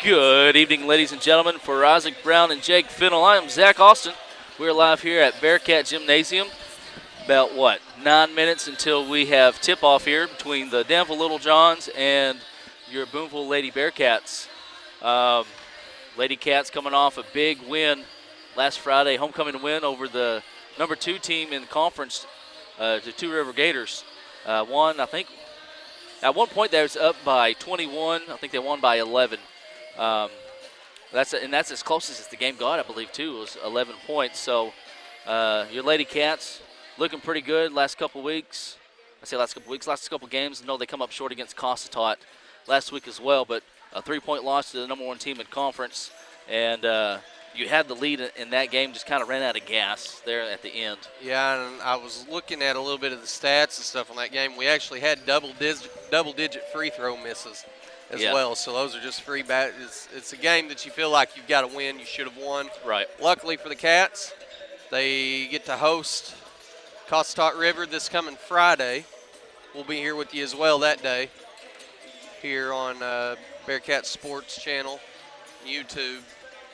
Good evening, ladies and gentlemen. For Isaac Brown and Jake Fennell, I am Zach Austin. We're live here at Bearcat Gymnasium. About, 9 minutes until we have tip-off here between the Danville Little Johns and your Booneville Lady Bearcats. Lady Cats coming off a big win last Friday, homecoming win over the number 2 team in the conference, the Two River Gators. Won, I think, at one point they was up by 21. I think they won by 11. That's as close as the game got, I believe, too. It was 11 points. So your Lady Cats looking pretty good last couple weeks. Last couple games. I know they come up short against Costatoit last week as well, but a 3-point loss to the number 1 team in conference. And you had the lead in that game, just kind of ran out of gas there at the end. Yeah, and I was looking at a little bit of the stats and stuff on that game. We actually had double-digit free throw misses as well. So those are just free it's a game that you feel like you've got to win. You should have won. Right. Luckily for the Cats, they get to host Costatoit River this coming Friday. We'll be here with you as well that day here on Bearcat Sports Channel, YouTube.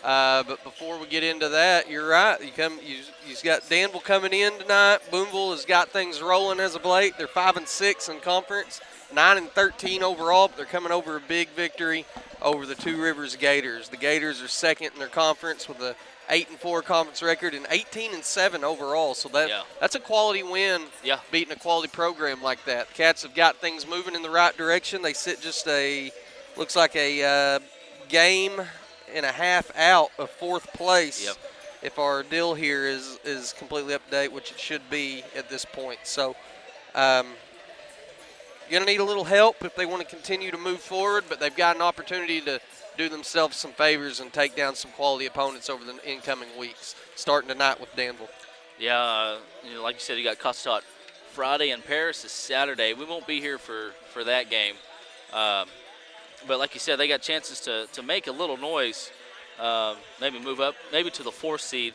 But before we get into that, you're right. You've got Danville coming in tonight. Booneville has got things rolling as of late. They're 5-6 in conference, 9-13 overall. But they're coming over a big victory over the Two Rivers Gators. The Gators are second in their conference with a 8-4 conference record and 18-7 overall. So that's a quality win. Yeah. Beating a quality program like that. The Cats have got things moving in the right direction. They sit just looks like a game and a half out of 4th place. Yep. If our deal here is completely up to date, which it should be at this point. So going to need a little help if they want to continue to move forward, but they've got an opportunity to do themselves some favors and take down some quality opponents over the incoming weeks, starting tonight with Danville. Yeah, like you said, you got Costatoit Friday and Paris is Saturday. We won't be here for that game. But like you said, they got chances to make a little noise, maybe move up, maybe to the 4th seed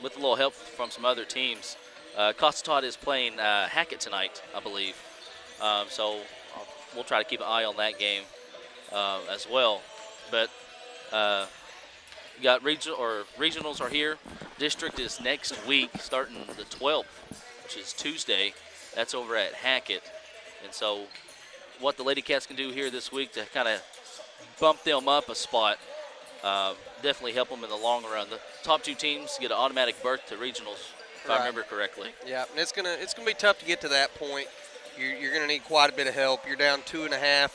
with a little help from some other teams. Costatoit is playing Hackett tonight, I believe. So we'll try to keep an eye on that game as well. But you got regionals are here. District is next week, starting the 12th, which is Tuesday. That's over at Hackett. And so what the Lady Cats can do here this week to kind of bump them up a spot, definitely help them in the long run. The top 2 teams get an automatic berth to regionals, if I remember correctly. Yeah, and it's gonna be tough to get to that point. You're gonna need quite a bit of help. You're down 2.5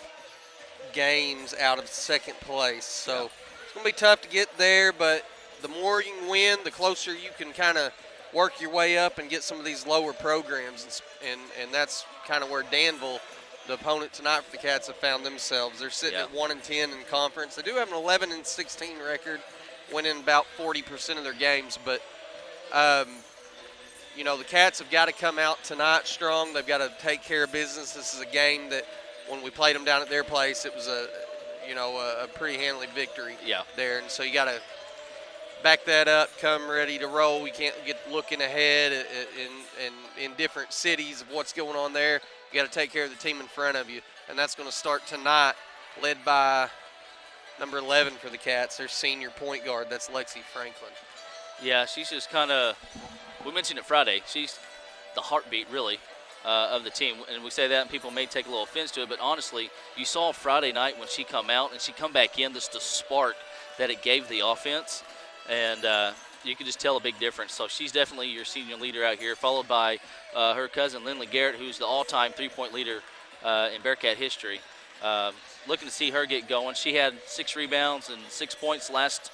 games out of 2nd place, so it's gonna be tough to get there. But the more you can win, the closer you can kind of work your way up and get some of these lower programs, and that's kind of where Danville, the opponent tonight for the Cats, have found themselves. They're sitting at 1-10 in conference. They do have an 11-16 record, winning about 40% of their games. But, the Cats have got to come out tonight strong. They've got to take care of business. This is a game that when we played them down at their place, it was a pretty handily victory there. And so you got to back that up, come ready to roll. You can't get looking ahead in different cities of what's going on there. You got to take care of the team in front of you, and that's going to start tonight, led by number 11 for the Cats, their senior point guard. That's Lexi Franklin. Yeah, she's just kind of, we mentioned it Friday, she's the heartbeat, really, of the team. And we say that, and people may take a little offense to it, but honestly, you saw Friday night when she come out and she come back in, just the spark that it gave the offense, and you can just tell a big difference. So she's definitely your senior leader out here, followed by her cousin Lindley Garrett, who's the all-time 3-point leader in Bearcat history. Looking to see her get going. She had 6 rebounds and 6 points last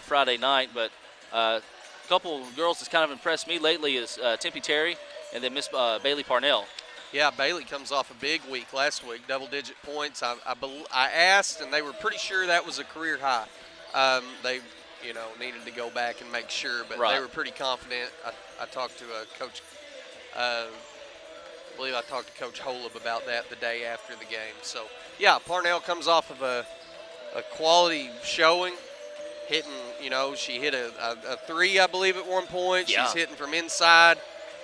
Friday night, but a couple of girls that's kind of impressed me lately is Teir and then Miss Bailey Parnell. Yeah, Bailey comes off a big week last week, double-digit points. I asked, and they were pretty sure that was a career high. They needed to go back and make sure, but they were pretty confident. I talked to Coach, I believe I talked to Coach Holub about that the day after the game. So, yeah, Parnell comes off of a quality showing, hitting, she hit a 3, I believe, at one point. Yeah. She's hitting from inside,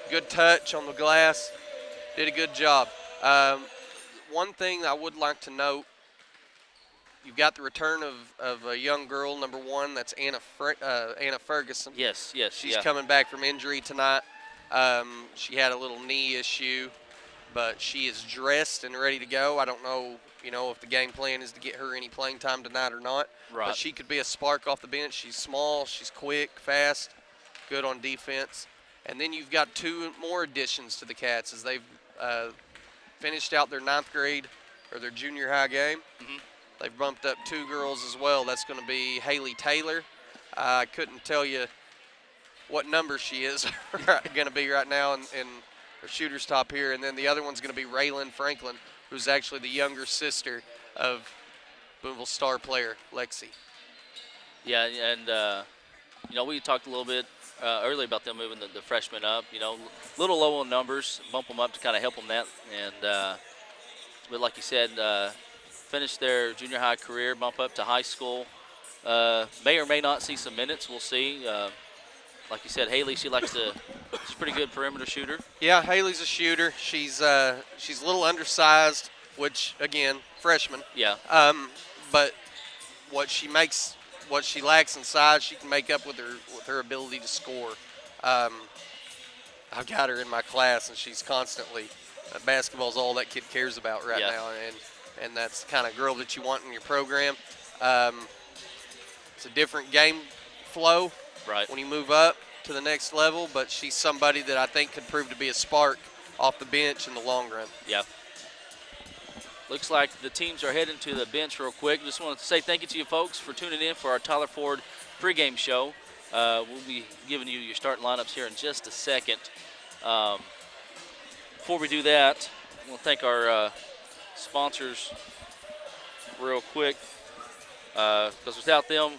good touch on the glass, did a good job. One thing I would like to note you've got the return of a young girl, number 1. That's Anna Ferguson. Yes. She's coming back from injury tonight. She had a little knee issue, but she is dressed and ready to go. I don't know, if the game plan is to get her any playing time tonight or not. Right. But she could be a spark off the bench. She's small, she's quick, fast, good on defense. And then you've got 2 more additions to the Cats as they've finished out their 9th grade or their junior high game. Mm-hmm. They've bumped up 2 girls as well. That's going to be Haley Taylor. I couldn't tell you what number she is going to be right now in her shooter's top here. And then the other one's going to be Raylan Franklin, who's actually the younger sister of Booneville star player Lexi. Yeah, and, we talked a little bit earlier about them moving the freshmen up. Little low on numbers, bump them up to kind of help them that. And, but like you said, finish their junior high career, bump up to high school. May or may not see some minutes. We'll see. Like you said, Haley, she's a pretty good perimeter shooter. Yeah, Haley's a shooter. She's a little undersized, which, again, freshman. Yeah. But what she lacks in size, she can make up with her ability to score. I've got her in my class, and she's constantly basketball's all that kid cares about right now, and that's the kind of girl that you want in your program. It's a different game flow when you move up to the next level, but she's somebody that I think could prove to be a spark off the bench in the long run. Yeah. Looks like the teams are heading to the bench real quick. Just want to say thank you to you folks for tuning in for our Tyler Ford pregame show. We'll be giving you your starting lineups here in just a second. Before we do that, I want to thank our sponsors real quick, because without them,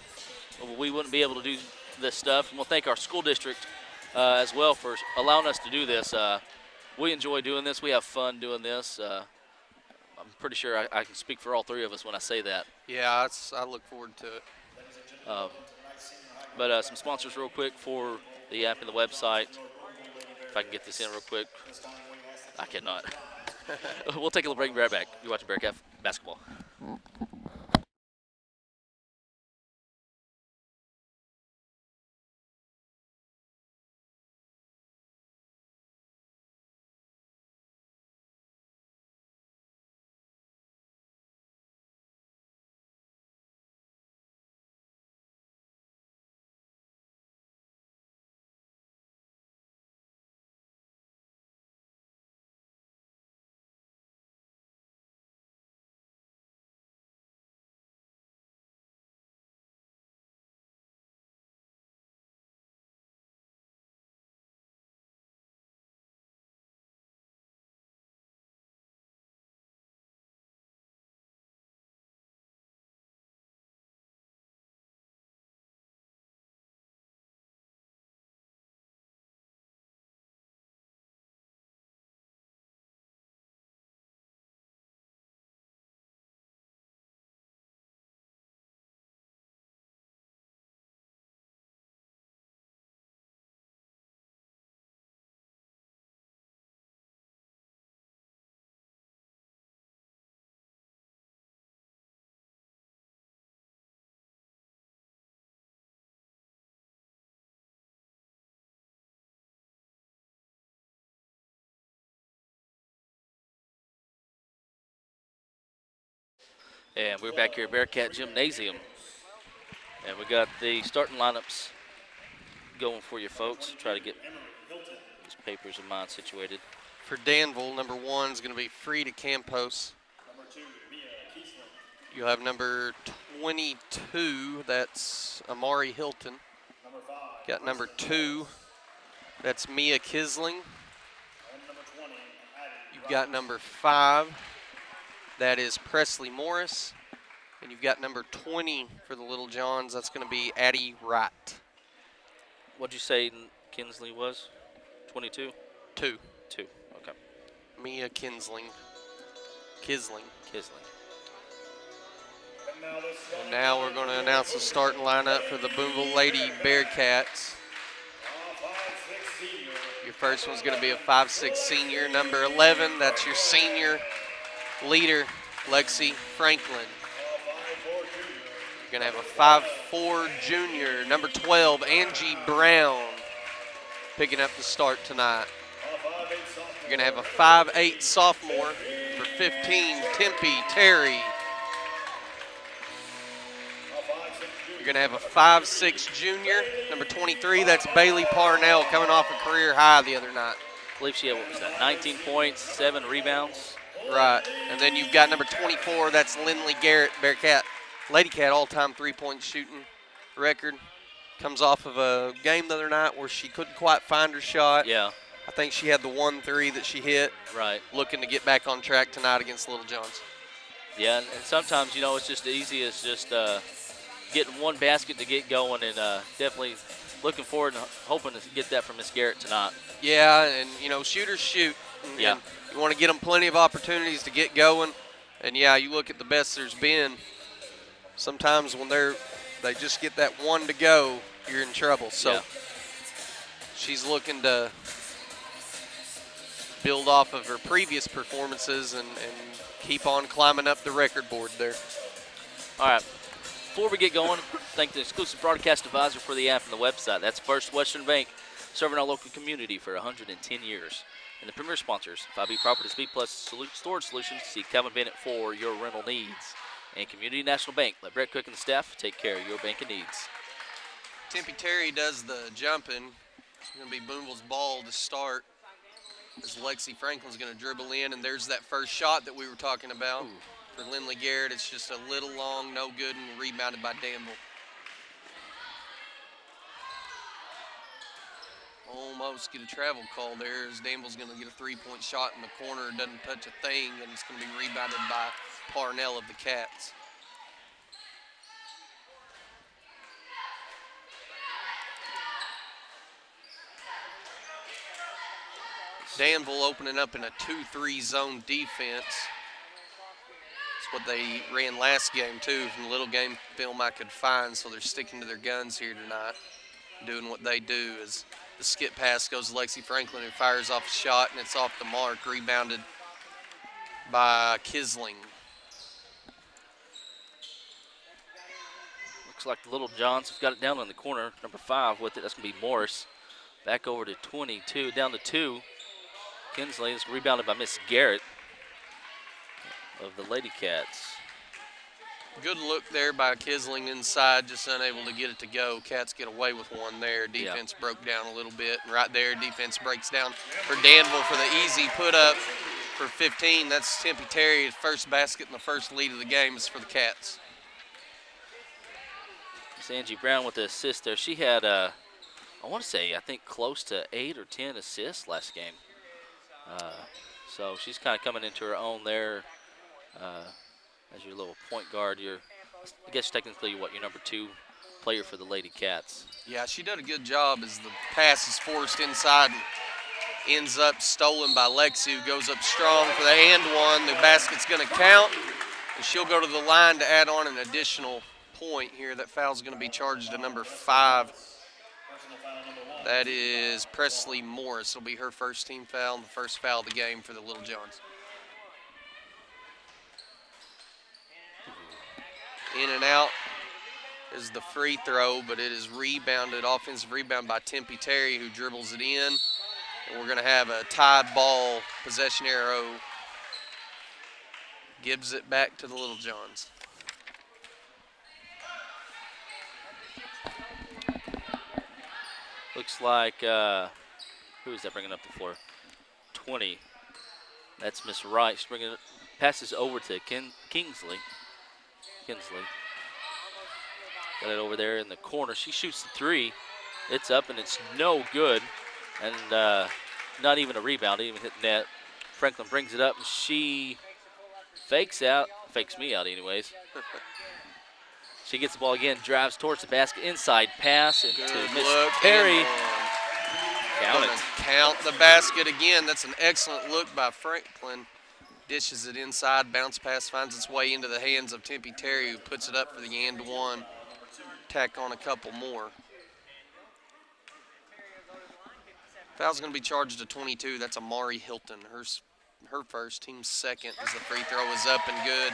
we wouldn't be able to do this stuff. And we'll thank our school district as well for allowing us to do this. We enjoy doing this. We have fun doing this. I'm pretty sure I can speak for all 3 of us when I say that. Yeah, I look forward to it. But some sponsors real quick for the app and the website. If I can get this in real quick. I cannot. We'll take a little break and be right back. You're watching Bearcat basketball. And we're back here at Bearcat Gymnasium. And we got the starting lineups going for you folks. Try to get these papers of mine situated. For Danville, number 1 is going to be Frida Campos. You'll have number 22, that's Amari Hilton. Got number 2, that's Mia Kisling. You've got number 5, that is Presley Morris. And you've got number 20 for the Little Johns, that's going to be Addie Wright. What'd you say Kinsley was? 22? 2. 2, okay. Mia Kisling. And now we're going to announce the starting lineup for the Booneville Lady Bearcats. Your first one's going to be a 5'6" senior. Number 11, that's your senior leader, Lexi Franklin. You're going to have a 5'4" junior, number 12, Angie Brown, picking up the start tonight. You're going to have a 5'8" sophomore for 15, Tempe Terry. You're going to have a 5'6" junior, number 23, that's Bailey Parnell, coming off a career high the other night. I believe she had, what was that, 19 points, 7 rebounds? Right, and then you've got number 24, that's Lindley Garrett, Bearcat. Lady Cat all-time three-point shooting record. Comes off of a game the other night where she couldn't quite find her shot. Yeah. I think she had the 1-3 that she hit. Right. Looking to get back on track tonight against Little Johns. Yeah, and sometimes, you know, it's just easy as just getting one basket to get going, and definitely looking forward and hoping to get that from Miss Garrett tonight. Yeah, and, you know, shooters shoot. Yeah. And you want to get them plenty of opportunities to get going. And, yeah, you look at the best there's been. Sometimes when they just get that one to go, you're in trouble. So yeah. She's looking to build off of her previous performances and keep on climbing up the record board there. All right. Before we get going, thank the exclusive broadcast advisor for the app and the website. That's First Western Bank, serving our local community for 110 years. And the premier sponsors, 5B Properties, B Plus Storage Solutions. See Calvin Bennett for your rental needs. And Community National Bank. Let Brett Cook and the staff take care of your banking needs. Tempe Terry does the jumping. It's going to be Booneville's ball to start as Lexi Franklin's going to dribble in, and there's that first shot that we were talking about. For Lindley Garrett. It's just a little long, no good, and rebounded by Danville. Almost get a travel call there as Danville's going to get a three-point shot in the corner. Doesn't touch a thing, and it's going to be rebounded by Parnell of the Cats. Danville opening up in a 2-3 zone defense. That's what they ran last game, too, from the little game film I could find, so they're sticking to their guns here tonight, doing what they do. As the skip pass goes to Lexi Franklin, who fires off a shot, and it's off the mark, rebounded by Kisling. Looks like the Little Johns have got it down in the corner. Number 5 with it. That's going to be Morris. Back over to 22, down to 2. Kinsley is rebounded by Miss Garrett of the Lady Cats. Good look there by Kisling inside, just unable to get it to go. Cats get away with one there. Defense broke down a little bit. And right there, defense breaks down for Danville for the easy put up for 15. That's Tempe Terry's first basket and the first lead of the game is for the Cats. It's Angie Brown with the assist there. She had, I want to say, I think close to 8 or 10 assists last game. So she's kind of coming into her own there as your little point guard. I guess technically your number 2 player for the Lady Cats. Yeah, she did a good job as the pass is forced inside and ends up stolen by Lexi, who goes up strong for the and one. The basket's going to count, and she'll go to the line to add on an additional point here. That foul's going to be charged to number 5. That is Presley Morris. It'll be her first team foul and the first foul of the game for the Little Johns. In and out is the free throw, but it is rebounded, offensive rebound by Tempe Terry, who dribbles it in. And we're going to have a tied ball, possession arrow. Gives it back to the Little Johns. Looks like, who is that bringing up the floor? 20. That's Miss Wright. She's bringing it, passes over to Kinsley. Got it over there in the corner. She shoots the 3. It's up and it's no good. And not even a rebound, didn't even hit net. Franklin brings it up and she fakes me out anyways. She gets the ball again, drives towards the basket, inside pass into Miss Terry. Count the basket again. That's an excellent look by Franklin. Dishes it inside, bounce pass finds its way into the hands of Tempe Terry, who puts it up for the and one. Tack on a couple more. Foul's going to be charged to 22. That's Amari Hilton, her her first, team's second, as the free throw is up and good.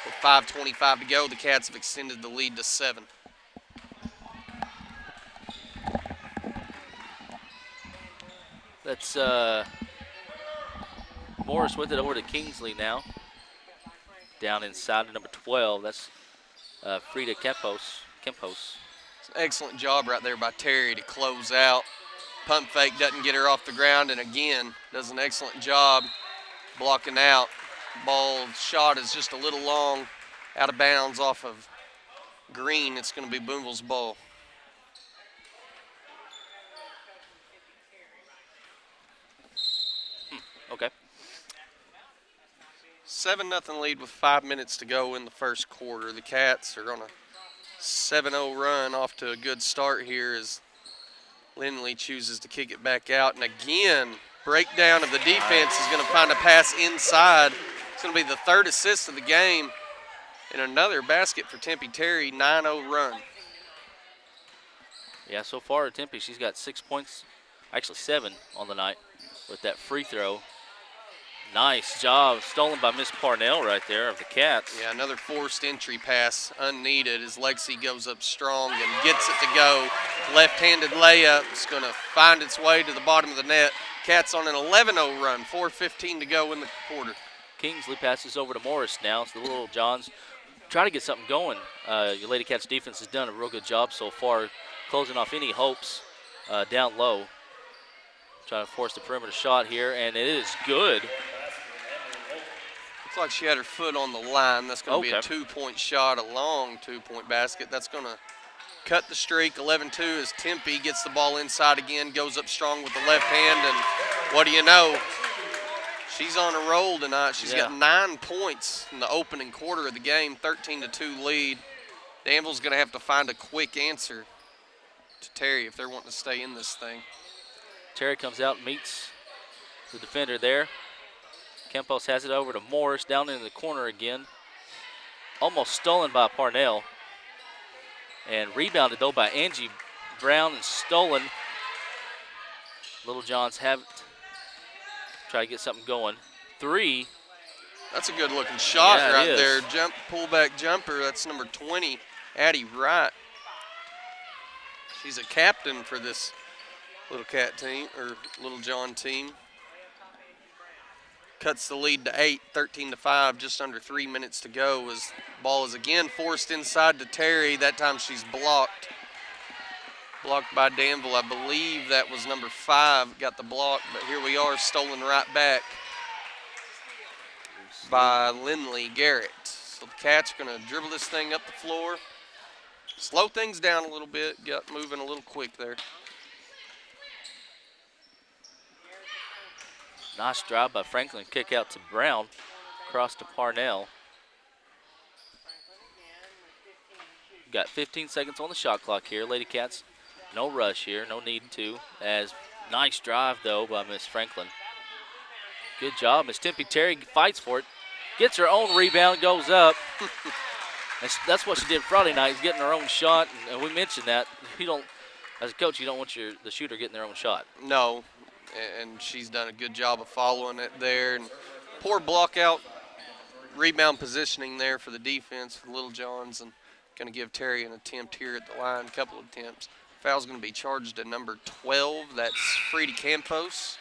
With 5:25 to go, the Cats have extended the lead to 7. That's Morris with it over to Kingsley now. Down inside to number 12. That's Frida Kempos. It's an excellent job right there by Teir to close out. Pump fake doesn't get her off the ground, and again, does an excellent job blocking out. Ball shot is just a little long, out of bounds off of Green. It's going to be Booneville's ball. Okay. 7-0 lead with 5 minutes to go in the first quarter. The Cats are on a 7-0 run, off to a good start here as Lindley chooses to kick it back out. And again, breakdown of the defense is going to find a pass inside. It's going to be the third assist of the game. And another basket for Tempe Terry, 9-0 run. Yeah, so far Tempe, she's got 6 points, actually 7 on the night with that free throw. Nice job, stolen by Miss Parnell right there of the Cats. Yeah, another forced entry pass, unneeded, as Lexi goes up strong and gets it to go. Left-handed layup is going to find its way to the bottom of the net. Cats on an 11-0 run, 4:15 to go in the quarter. Kingsley passes over to Morris now. So the Little Johns try to get something going. Your Lady Cats defense has done a real good job so far, closing off any hopes down low. Trying to force the perimeter shot here, and it is good. Looks like she had her foot on the line. That's going to be a 2-point shot, a long 2-point basket. That's going to cut the streak. 11-2 as Tempe gets the ball inside again, goes up strong with the left hand, and what do you know? She's on a roll tonight. She's got 9 points in the opening quarter of the game, 13-2 lead. Danville's going to have to find a quick answer to Terry if they're wanting to stay in this thing. Terry comes out and meets the defender there. Kempos has it over to Morris down in the corner again. Almost stolen by Parnell. And rebounded, though, by Angie Brown and stolen. Little Johns have it. Try to get something going. 3. That's a good-looking shot right there. Pullback jumper. That's number 20, Addie Wright. She's a captain for this Little Cat team, or Little John team. Cuts the lead to 8, 13-5, just under 3 minutes to go as the ball is again forced inside to Terry. That time she's blocked. Blocked by Danville. I believe that was number 5, got the block, but here we are, stolen right back by Lindley Garrett. So the Cats are going to dribble this thing up the floor, slow things down a little bit, got moving a little quick there. Nice drive by Franklin. Kick out to Brown. Cross to Parnell. Got 15 seconds on the shot clock here. Lady Cats, no rush here. No need to. As nice drive, though, by Miss Franklin. Good job. Miss Tempe Terry fights for it. Gets her own rebound, goes up. That's what she did Friday night, is getting her own shot. And we mentioned that. You don't, as a coach, you don't want the shooter getting their own shot. No. And she's done a good job of following it there. And poor block out rebound positioning there for the defense for Little Johns, and going to give Terry an attempt here at the line, a couple of attempts. Foul's going to be charged to number 12. That's Frida Campos.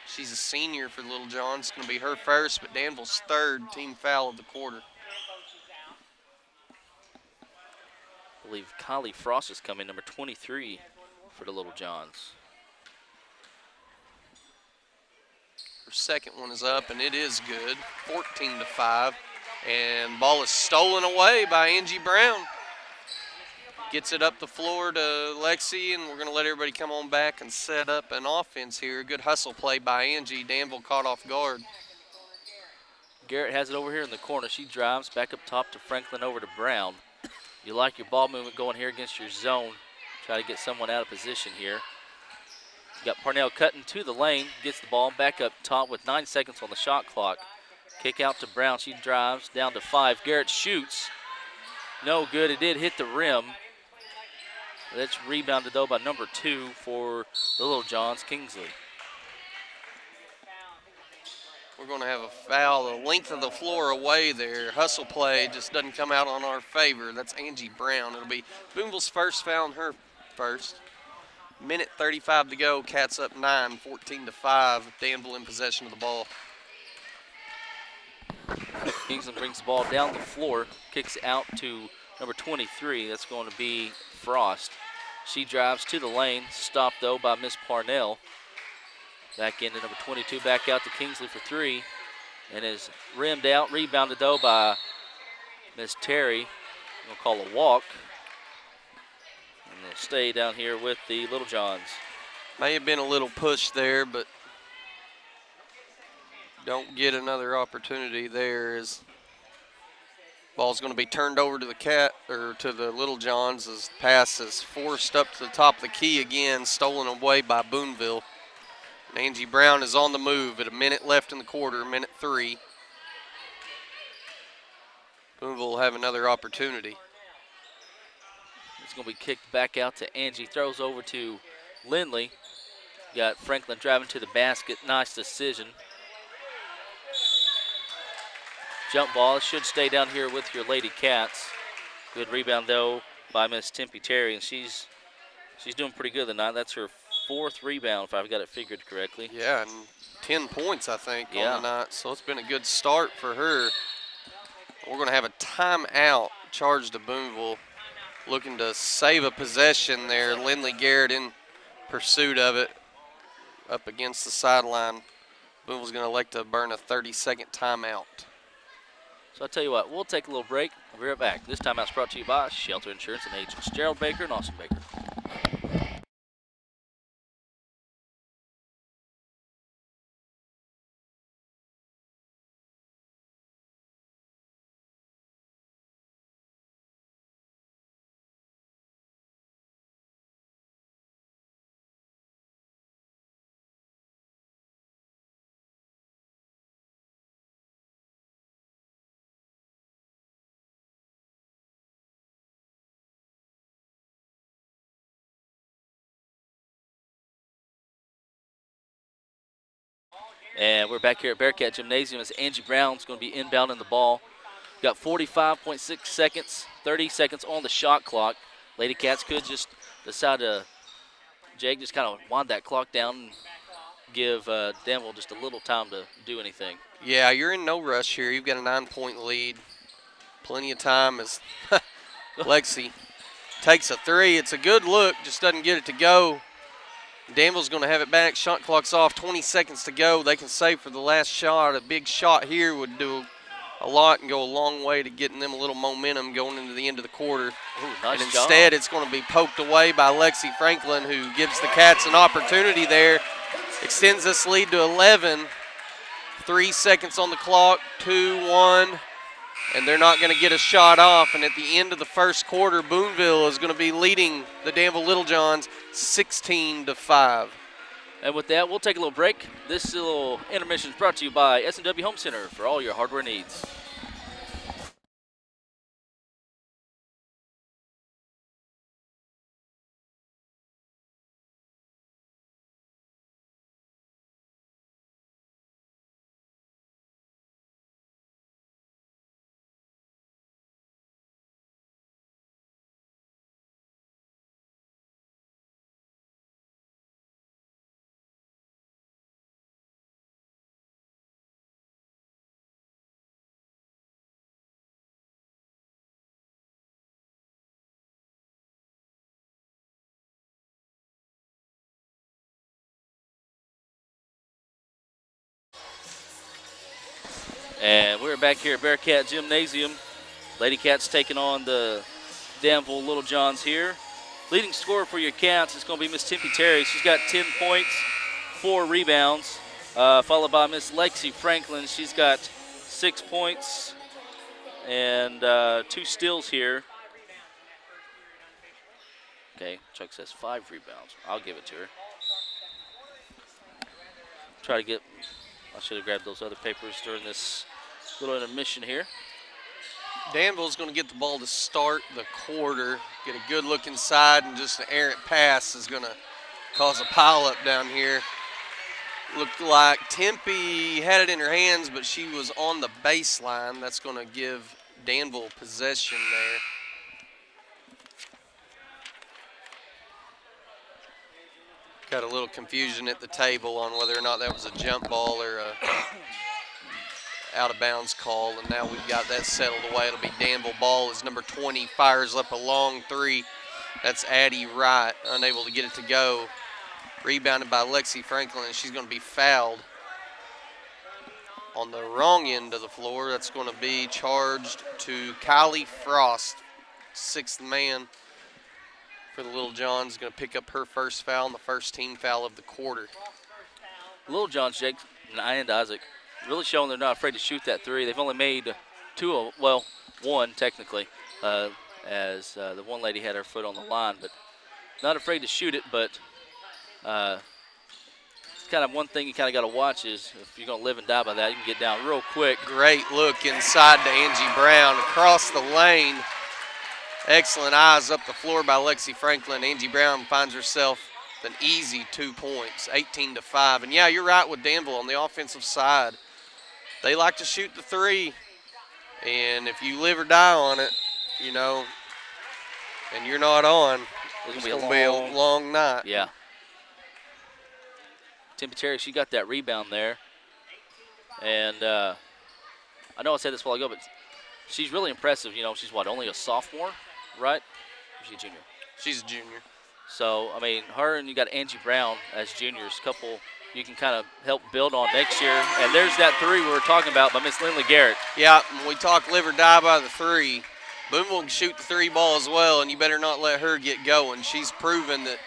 She's a senior for Little Johns. It's going to be her first, but Danville's third team foul of the quarter. I believe Kylie Frost is coming, number 23 for the Little Johns. Her second one is up, and it is good, 14-5. And ball is stolen away by Angie Brown. Gets it up the floor to Lexi, and we're going to let everybody come on back and set up an offense here. Good hustle play by Angie. Danville caught off guard. Garrett has it over here in the corner. She drives back up top to Franklin, over to Brown. You like your ball movement going here against your zone. Try to get someone out of position here. Got Parnell cutting to the lane, gets the ball back up top with 9 seconds on the shot clock. Kick out to Brown. She drives down to 5. Garrett shoots. No good. It did hit the rim. That's rebounded, though, by number 2 for the Little Johns, Kingsley. We're going to have a foul the length of the floor away there. Hustle play just doesn't come out on our favor. That's Angie Brown. It'll be Booneville's first foul, and her first. Minute 35 to go. Cats up 9, 14-5. Danville in possession of the ball. Kingsland brings the ball down the floor, kicks out to number 23. That's going to be Frost. She drives to the lane, stopped though by Miss Parnell. Back into number 22, back out to Kingsley for 3, and is rimmed out, rebounded though by Miss Terry. We'll call a walk. And they'll stay down here with the Little Johns. May have been a little push there, but don't get another opportunity there. As ball's going to be turned over to the Little Johns as pass is forced up to the top of the key again, stolen away by Booneville. And Angie Brown is on the move at a minute left in the quarter, minute 3. Booneville will have another opportunity. It's going to be kicked back out to Angie. Throws over to Lindley. Got Franklin driving to the basket. Nice decision. Jump ball. Should stay down here with your Lady Cats. Good rebound, though, by Miss Tempe Terry, and she's doing pretty good tonight. That's her 4th rebound, if I've got it figured correctly. Yeah, and 10 points, I think, on the night. So it's been a good start for her. We're going to have a timeout charged to Booneville, looking to save a possession there. Lindley Garrett in pursuit of it up against the sideline. Booneville's going to elect to burn a 30-second timeout. So I'll tell you what, we'll take a little break. We'll be right back. This timeout's brought to you by Shelter Insurance and Agents, Gerald Baker and Austin Baker. And we're back here at Bearcat Gymnasium as Angie Brown's going to be inbounding the ball. Got 45.6 seconds, 30 seconds on the shot clock. Lady Cats could just decide to, Jake, just kind of wind that clock down and give Danville just a little time to do anything. Yeah, you're in no rush here. You've got a 9-point lead. Plenty of time as Lexi takes a 3. It's a good look, just doesn't get it to go. Danville's going to have it back. Shot clock's off, 20 seconds to go. They can save for the last shot. A big shot here would do a lot and go a long way to getting them a little momentum going into the end of the quarter. Ooh, nice and instead, it's going to be poked away by Lexi Franklin, who gives the Cats an opportunity there. Extends this lead to 11. 3 seconds on the clock, 2-1. And they're not going to get a shot off. And at the end of the first quarter, Booneville is going to be leading the Danville Littlejohns 16-5. And with that, we'll take a little break. This little intermission is brought to you by S&W Home Center for all your hardware needs. And we're back here at Bearcat Gymnasium. Lady Cats taking on the Danville Little Johns here. Leading scorer for your Cats is going to be Miss Tempe Terry. She's got 10 points, 4 rebounds, followed by Miss Lexi Franklin. She's got 6 points and 2 steals here. Okay, Chuck says 5 rebounds. I'll give it to her. Try to get, I should have grabbed those other papers during this little intermission here. Danville's going to get the ball to start the quarter, get a good look inside, and just an errant pass is going to cause a pileup down here. Looked like Tempe had it in her hands, but she was on the baseline. That's going to give Danville possession there. Got a little confusion at the table on whether or not that was a jump ball or a out of bounds call, and now we've got that settled away. It'll be Danville ball as number 20 fires up a long three. That's Addie Wright, unable to get it to go. Rebounded by Lexi Franklin, and she's going to be fouled on the wrong end of the floor. That's going to be charged to Kylie Frost, sixth man for the Little Johns. Going to pick up her first foul and the first team foul of the quarter. Little John's, Jake and Isaac, really showing they're not afraid to shoot that three. They've only made one technically, as the one lady had her foot on the line, but not afraid to shoot it. But it's kind of one thing you kind of got to watch is if you're going to live and die by that, you can get down real quick. Great look inside to Angie Brown across the lane. Excellent eyes up the floor by Lexi Franklin. Angie Brown finds herself with an easy 2 points, 18-5. And yeah, you're right with Danville on the offensive side. They like to shoot the three, and if you live or die on it, you know, and you're not on, it's going to be a long night. Yeah. Teir, she got that rebound there. And I know I said this a while ago, but she's really impressive. You know, she's what, only a sophomore, right? Or is she a junior? She's a junior. So, I mean, her and you got Angie Brown as juniors, couple you can kind of help build on next year. And there's that three we were talking about by Miss Lindley Garrett. Yeah, when we talk live or die by the three, Booneville can shoot the three ball as well, and you better not let her get going. She's proven that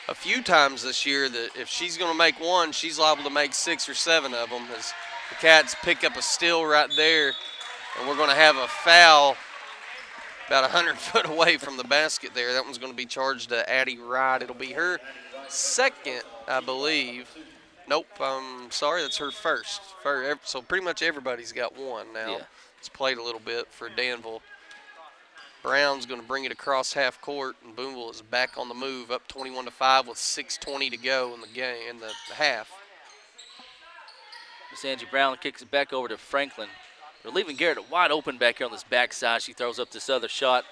a few times this year that if she's going to make one, she's liable to make 6 or 7 of them. As the Cats pick up a steal right there, and we're going to have a foul about 100 foot away from the basket there. That one's going to be charged to Addie Wright. It'll be her second, I believe. Nope, I'm sorry, that's her first. So pretty much everybody's got one now. Yeah. It's played a little bit for Danville. Brown's going to bring it across half court, and Booneville is back on the move, up 21-5 with 6:20 to go in the game, in the half. Miss Angie Brown kicks it back over to Franklin. They're leaving Garrett wide open back here on this backside. She throws up this other shot.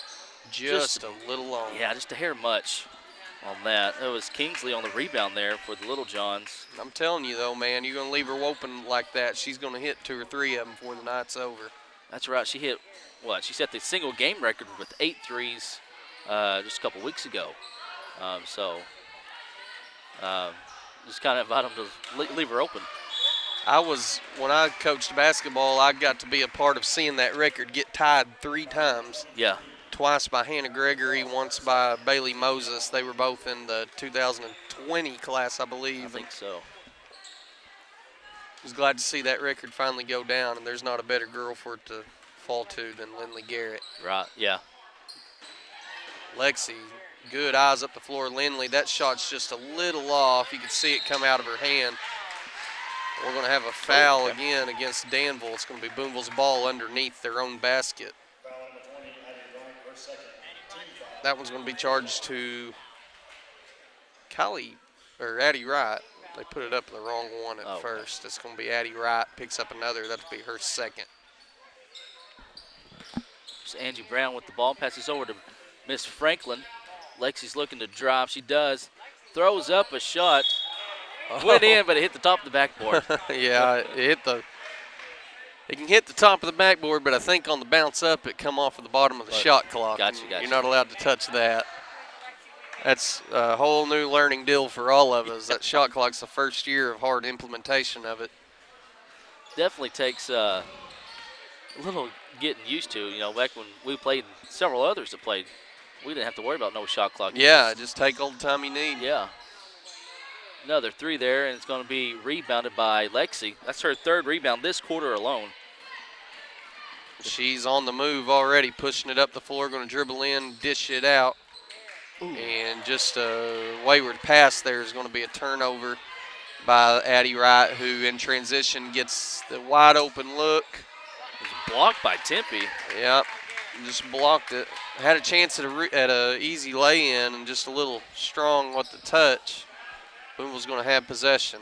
Just a little long. Yeah, just a hair much on that. It was Kingsley on the rebound there for the Little Johns. I'm telling you, though, man, you're going to leave her open like that, she's going to hit 2 or 3 of them before the night's over. That's right. She hit, she set the single game record with 8 threes just a couple weeks ago. Just kind of invite them to leave her open. When I coached basketball, I got to be a part of seeing that record get tied 3 times. Yeah. Twice by Hannah Gregory, once by Bailey Moses. They were both in the 2020 class, I believe. I think so. I was glad to see that record finally go down, and there's not a better girl for it to fall to than Lindley Garrett. Right, yeah. Lexi, good eyes up the floor. Lindley, that shot's just a little off. You can see it come out of her hand. We're going to have a foul again against Danville. It's going to be Booneville's ball underneath their own basket. That one's going to be charged to Addie Wright. They put it up the wrong one at first. It's going to be Addie Wright, picks up another. That'll be her second. So Angie Brown with the ball, passes over to Miss Franklin. Lexi's looking to drive. She does. Throws up a shot. Went in, but it hit the top of the backboard. Yeah, it can hit the top of the backboard, but I think on the bounce up, it come off of the bottom of the shot clock. Gotcha. You're not allowed to touch that. That's a whole new learning deal for all of us. That shot clock's the first year of hard implementation of it. Definitely takes a little getting used to. You know, back when we played, several others have played, we didn't have to worry about no shot clock. Yeah, just take all the time you need. Yeah. Another 3 there, and it's going to be rebounded by Lexi. That's her 3rd rebound this quarter alone. She's on the move already, pushing it up the floor, going to dribble in, dish it out. Ooh. And just a wayward pass there is going to be a turnover by Addie Wright, who in transition gets the wide open look. It was blocked by Tempe. Yep, just blocked it. Had a chance at a easy lay-in and just a little strong with the touch. Booneville's going to have possession.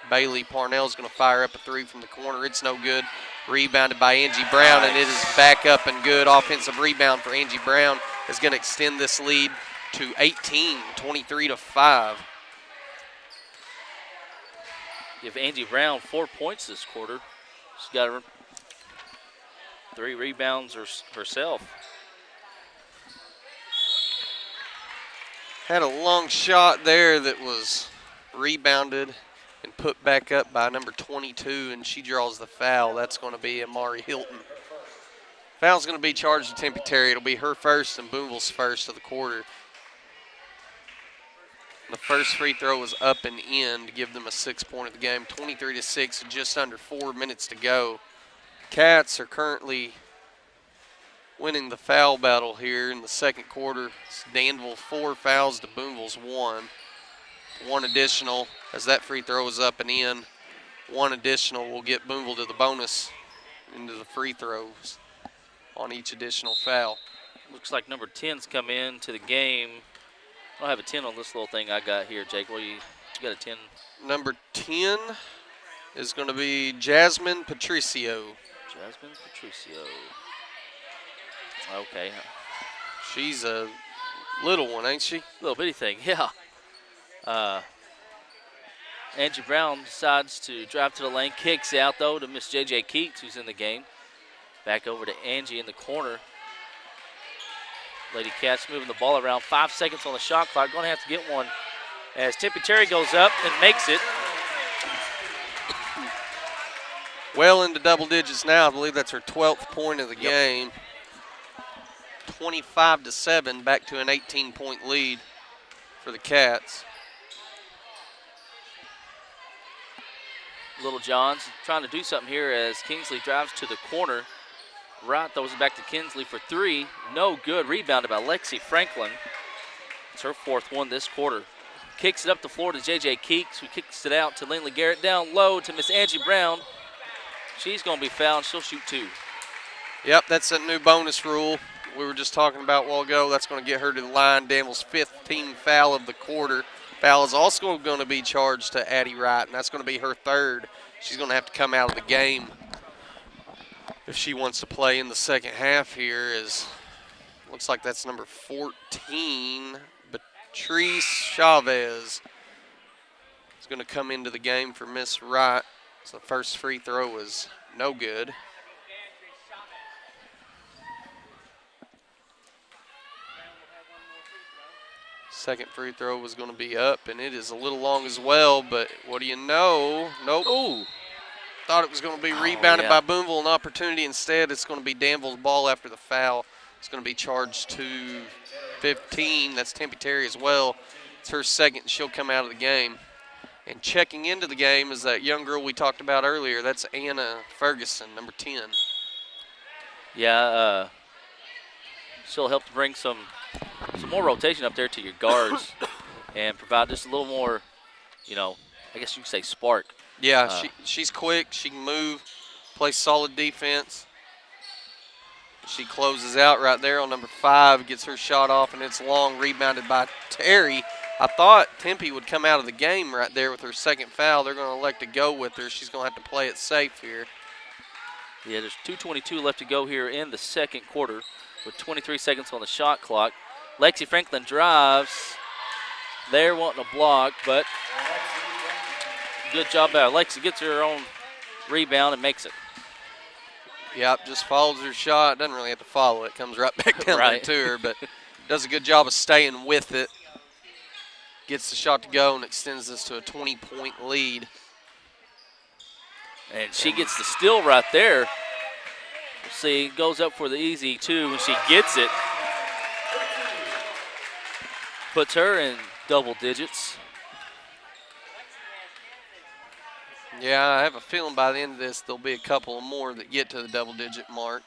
Bailey Parnell's going to fire up a three from the corner. It's no good. Rebounded by Angie Brown, and it is back up and good. Offensive rebound for Angie Brown is going to extend this lead to 18, 23-5. Give Angie Brown 4 points this quarter. She's got 3 rebounds herself. Had a long shot there that was rebounded and put back up by number 22, and she draws the foul. That's going to be Amari Hilton. Foul's going to be charged to Tempe Terry. It'll be her first and Booneville's first of the quarter. The first free throw was up and in to give them a 6-point of the game. 23-6, just under 4 minutes to go. Cats are currently winning the foul battle here in the second quarter. It's Danville 4 fouls to Booneville's 1. 1 additional as that free throw is up and in. 1 additional will get Booneville to the bonus into the free throws on each additional foul. Looks like number 10's come in to the game. I don't have a 10 on this little thing I got here, Jake. What you got a 10? Number 10 is going to be Jasmine Patricio. Jasmine Patricio. Okay. She's a little one, ain't she? Little bitty thing, yeah. Angie Brown decides to drive to the lane, kicks out though to Miss J.J. Keats, who's in the game. Back over to Angie in the corner. Lady Cats moving the ball around. 5 seconds on the shot clock. Going to have to get one as Tempe Terry goes up and makes it. Well into double digits now. I believe that's her 12th point of the game. 25-7, back to an 18-point lead for the Cats. Little John's trying to do something here as Kingsley drives to the corner. Right, throws it back to Kinsley for 3. No good. Rebounded by Lexi Franklin. It's her 4th one this quarter. Kicks it up the floor to J.J. Keeks, who kicks it out to Lindley Garrett. Down low to Miss Angie Brown. She's going to be fouled. She'll shoot 2. Yep, that's a new bonus rule we were just talking about a while ago. That's going to get her to the line. Danville's 5th team foul of the quarter. Foul is also going to be charged to Addie Wright, and that's going to be her 3rd. She's going to have to come out of the game if she wants to play in the second half here. Looks like that's number 14, Patrice Chavez is going to come into the game for Miss Wright. So the first free throw is no good. Second free throw was going to be up, and it is a little long as well, but what do you know? Nope. Ooh. Thought it was going to be rebounded by Booneville. An opportunity. Instead, it's going to be Danville's ball after the foul. It's going to be charged to 15. That's Tempe Terry as well. It's her 2nd. She'll come out of the game. And checking into the game is that young girl we talked about earlier. That's Anna Ferguson, number 10. Yeah, she'll help to bring some more rotation up there to your guards and provide just a little more, I guess you could say spark. Yeah, she's quick. She can move, play solid defense. She closes out right there on number 5, gets her shot off, and it's long, rebounded by Terry. I thought Tempe would come out of the game right there with her 2nd foul. They're going to elect to go with her. She's going to have to play it safe here. Yeah, there's 2:22 left to go here in the second quarter with 23 seconds on the shot clock. Lexi Franklin drives. They're wanting a block, but good job by Lexi. Gets her own rebound and makes it. Yep, just follows her shot. Doesn't really have to follow it. Comes right back down there to her, but does a good job of staying with it. Gets the shot to go and extends this to a 20-point lead. And she gets the steal right there. We'll see, goes up for the easy 2 and she gets it. Puts her in double digits. Yeah, I have a feeling by the end of this there'll be a couple more that get to the double-digit mark.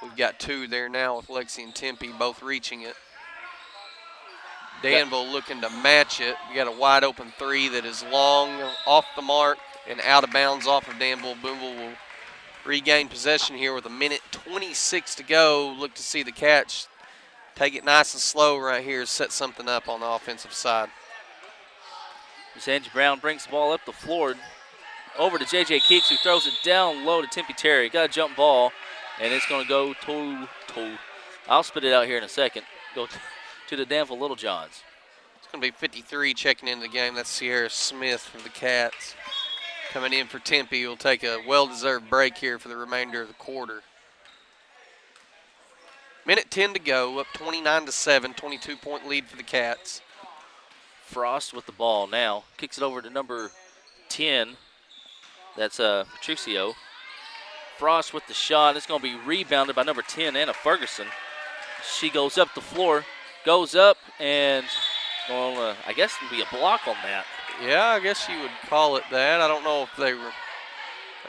We've got 2 there now with Lexi and Tempe both reaching it. Danville looking to match it. We got a wide open 3 that is long, off the mark, and out of bounds off of Danville. Booneville will regain possession here with 1:26 to go. Look to see the catch. Take it nice and slow right here, set something up on the offensive side. As Angie Brown brings the ball up the floor over to J.J. Keeks, who throws it down low to Tempe Terry. Got a jump ball, and it's going to go to, I'll spit it out here in a second, go to the Danville Little Johns. It's going to be 53 checking into the game. That's Sierra Smith for the Cats. Coming in for Tempe. Will take a well-deserved break here for the remainder of the quarter. Minute 10 to go, up 29-7, 22-point lead for the Cats. Frost with the ball now. Kicks it over to number 10. That's Patricio. Frost with the shot. It's going to be rebounded by number 10, Anna Ferguson. She goes up the floor, goes up, and I guess it'll be a block on that. Yeah, I guess you would call it that. I don't know if it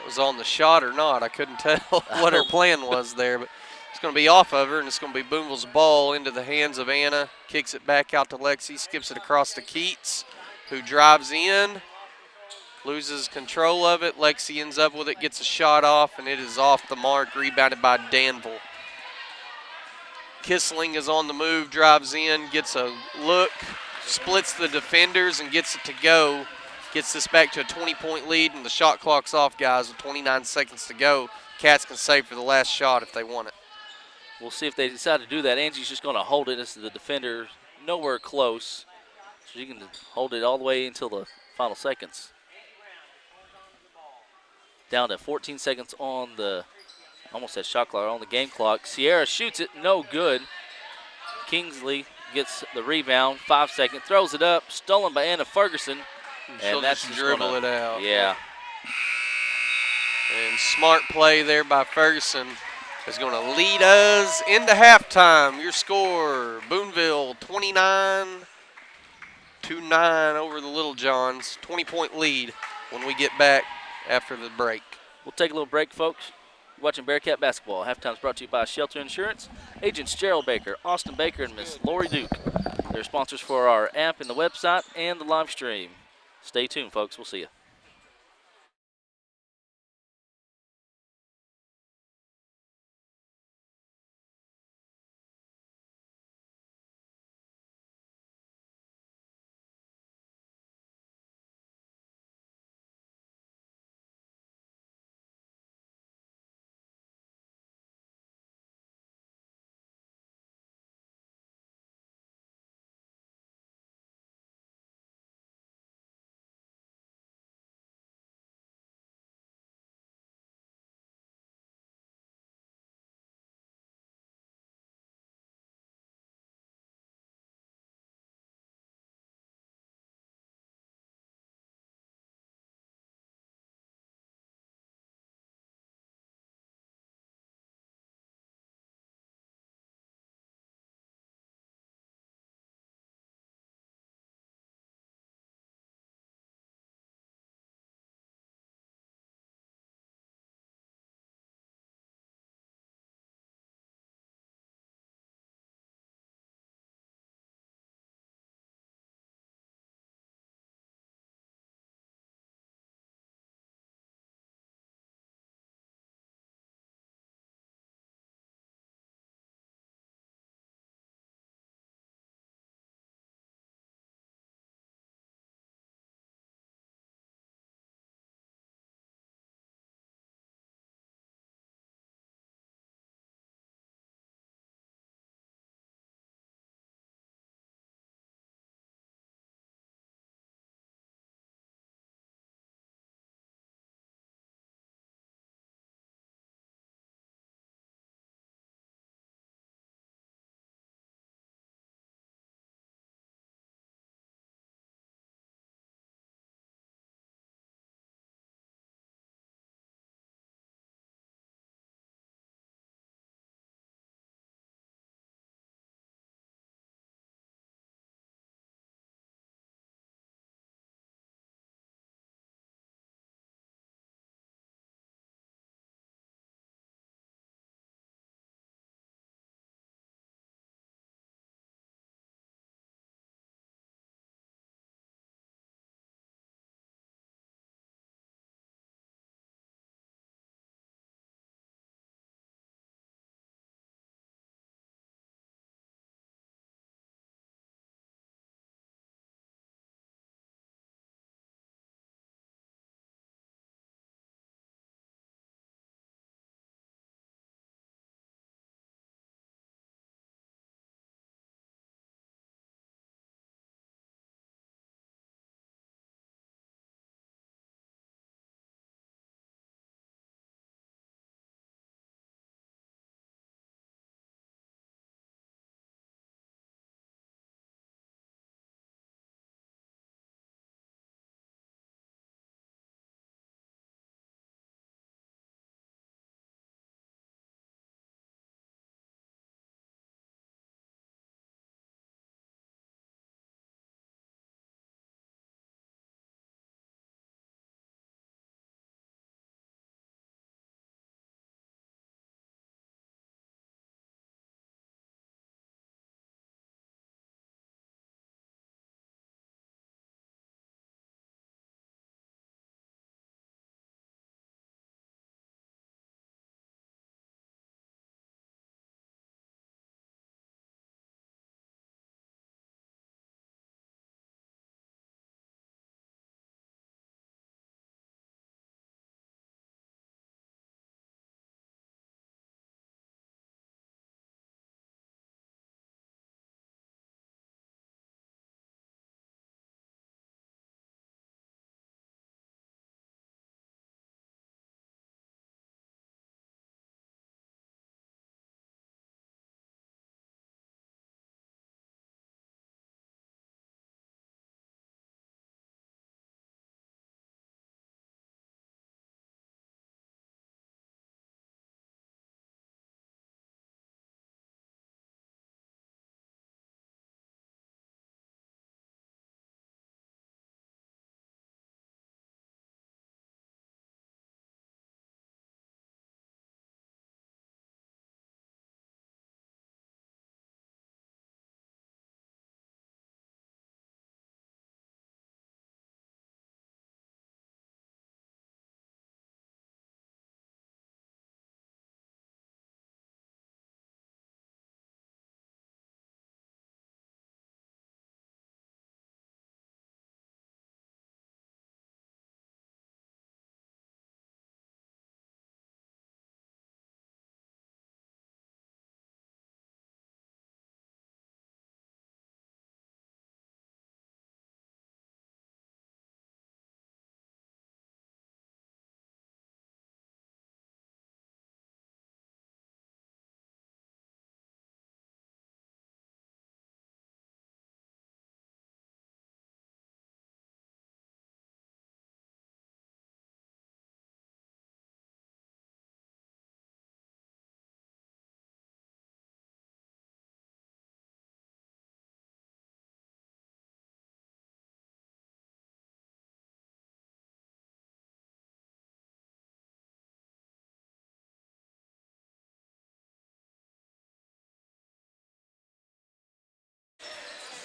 was on the shot or not. I couldn't tell what her plan was there, but it's going to be off of her, and it's going to be Booneville's ball into the hands of Anna. Kicks it back out to Lexi, skips it across to Keats, who drives in, loses control of it. Lexi ends up with it, gets a shot off, and it is off the mark, rebounded by Danville. Kissling is on the move, drives in, gets a look, splits the defenders, and gets it to go. Gets this back to a 20-point lead, and the shot clock's off, guys, with 29 seconds to go. Cats can save for the last shot if they want it. We'll see if they decide to do that. Angie's just going to hold it as the defender nowhere close. So you can hold it all the way until the final seconds. Down to 14 seconds on the, almost that shot clock, on the game clock. Sierra shoots it, no good. Kingsley gets the rebound, 5 seconds, throws it up, stolen by Anna Ferguson. She'll just dribble it out. Yeah. And smart play there by Ferguson is going to lead us into halftime. Your score, Booneville 29-9 over the Little Johns. 20-point lead when we get back after the break. We'll take a little break, folks. You're watching Bearcat basketball. Halftime's brought to you by Shelter Insurance, Agents Gerald Baker, Austin Baker, and Miss Lori Duke. They're sponsors for our app and the website and the live stream. Stay tuned, folks. We'll see you.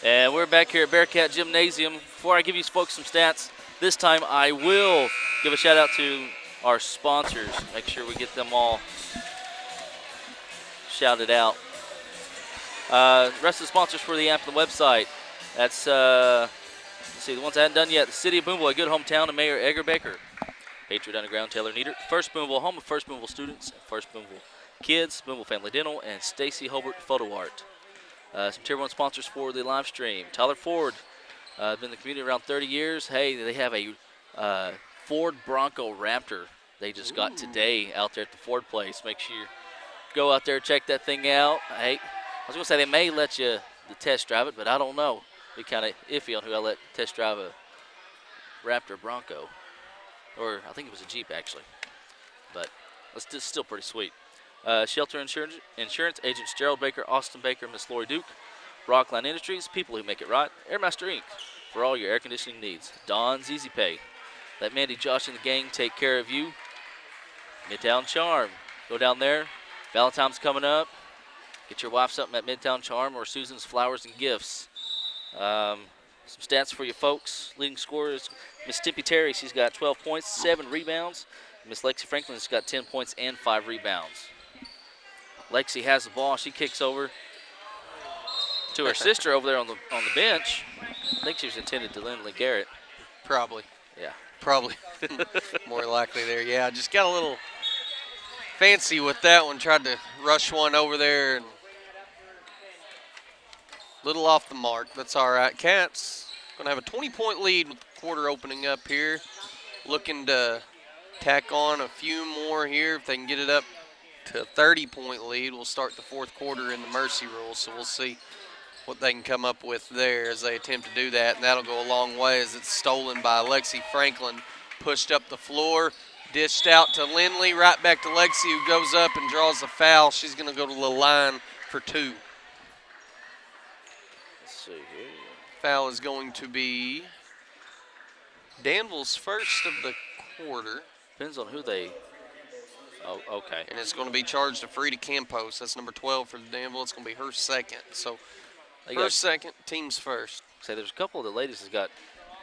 And we're back here at Bearcat Gymnasium. Before I give you folks some stats, this time I will give a shout out to our sponsors. Make sure we get them all shouted out. Rest of the sponsors for the app and the website. That's, let's see, the ones I hadn't done yet. The City of Booneville, a good hometown, and Mayor Edgar Baker. Patriot Underground, Taylor Nieder. First Booneville, home of First Booneville students, First Booneville kids, Booneville Family Dental, and Stacy Hobart Photo Art. Some Tier 1 sponsors for the live stream. Tyler Ford, been in the community around 30 years. Hey, they have a Ford Bronco Raptor they just got today out there at the Ford place. Make sure you go out there, check that thing out. Hey, I was going to say they may let you test drive it, but I don't know. Be kind of iffy on who I let test drive a Raptor Bronco. Or I think it was a Jeep, actually. But it's still pretty sweet. Shelter Insurance agents Gerald Baker, Austin Baker, Miss Lori Duke. Rockline Industries, people who make it right. Airmaster Inc. for all your air conditioning needs. Don's Easy Pay. Let Mandy, Josh, and the gang take care of you. Midtown Charm. Go down there. Valentine's coming up. Get your wife something at Midtown Charm or Susan's Flowers and Gifts. Some stats for you folks. Leading scorer is Miss Tippy Terry. She's got 12 points, 7 rebounds. Miss Lexi Franklin's got 10 points and 5 rebounds. Lexi has the ball. She kicks over to her sister over there on the bench. I think she was intended to Lindley Garrett. Probably. Yeah. Probably. More likely there. Yeah, just got a little fancy with that one. Tried to rush one over there and little off the mark. That's all right. Cats going to have a 20-point lead with the quarter opening up here. Looking to tack on a few more here. If they can get it up to a 30-point lead, we'll start the fourth quarter in the mercy rule. So we'll see what they can come up with there as they attempt to do that. And that'll go a long way as it's stolen by Lexi Franklin. Pushed up the floor, dished out to Lindley, right back to Lexi, who goes up and draws a foul. She's going to go to the line for 2. Let's see here. Foul is going to be Danville's first of the quarter. Depends on who they. Oh, okay. And it's going to be charged to Frida Campos. That's number 12 for Danville. It's going to be her second. So first, second, team's first. Say there's a couple of the ladies that's got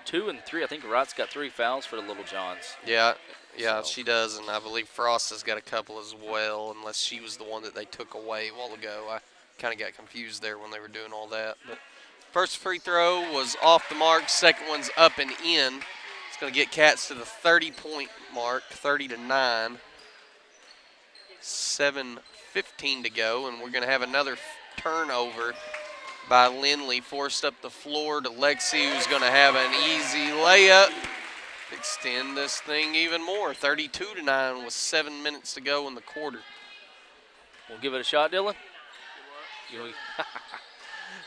2 and 3. I think Wright's got 3 fouls for the Little Johns. Yeah, she does, and I believe Frost has got a couple as well, unless she was the one that they took away a while ago. I kind of got confused there when they were doing all that. But first free throw was off the mark. Second one's up and in. It's going to get Cats to the 30-point mark, 30-9. 7:15 to go, and we're going to have another turnover by Lindley, forced up the floor to Lexi, who's going to have an easy layup. Extend this thing even more, 32-9 with 7 minutes to go in the quarter. We'll give it a shot, Dylan.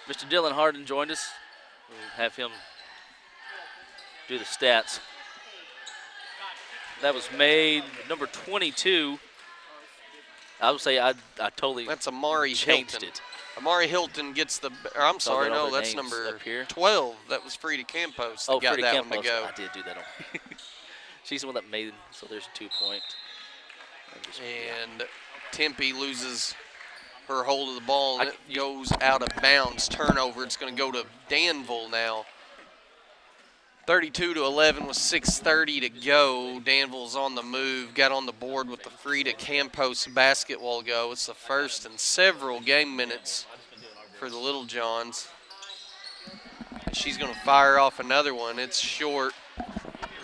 Mr. Dylan Harden joined us. We'll have him do the stats. That was made number 22. I would say I totally That's Amari changed Hilton. it. Amari Hilton gets the, or I'm sorry, no, that's number 12. That was Frida Campos that got Frida that Campos. one to go. I did do that on. She's the one that made it, so there's a 2-point. And Tempe loses her hold of the ball, and it goes out of bounds. Turnover. It's going to go to Danville now. 32-11 with 6:30 to go. Danville's on the move. Got on the board with the Frida Campos basket a while ago. It's the first in several game minutes for the Little Johns. She's going to fire off another one. It's short.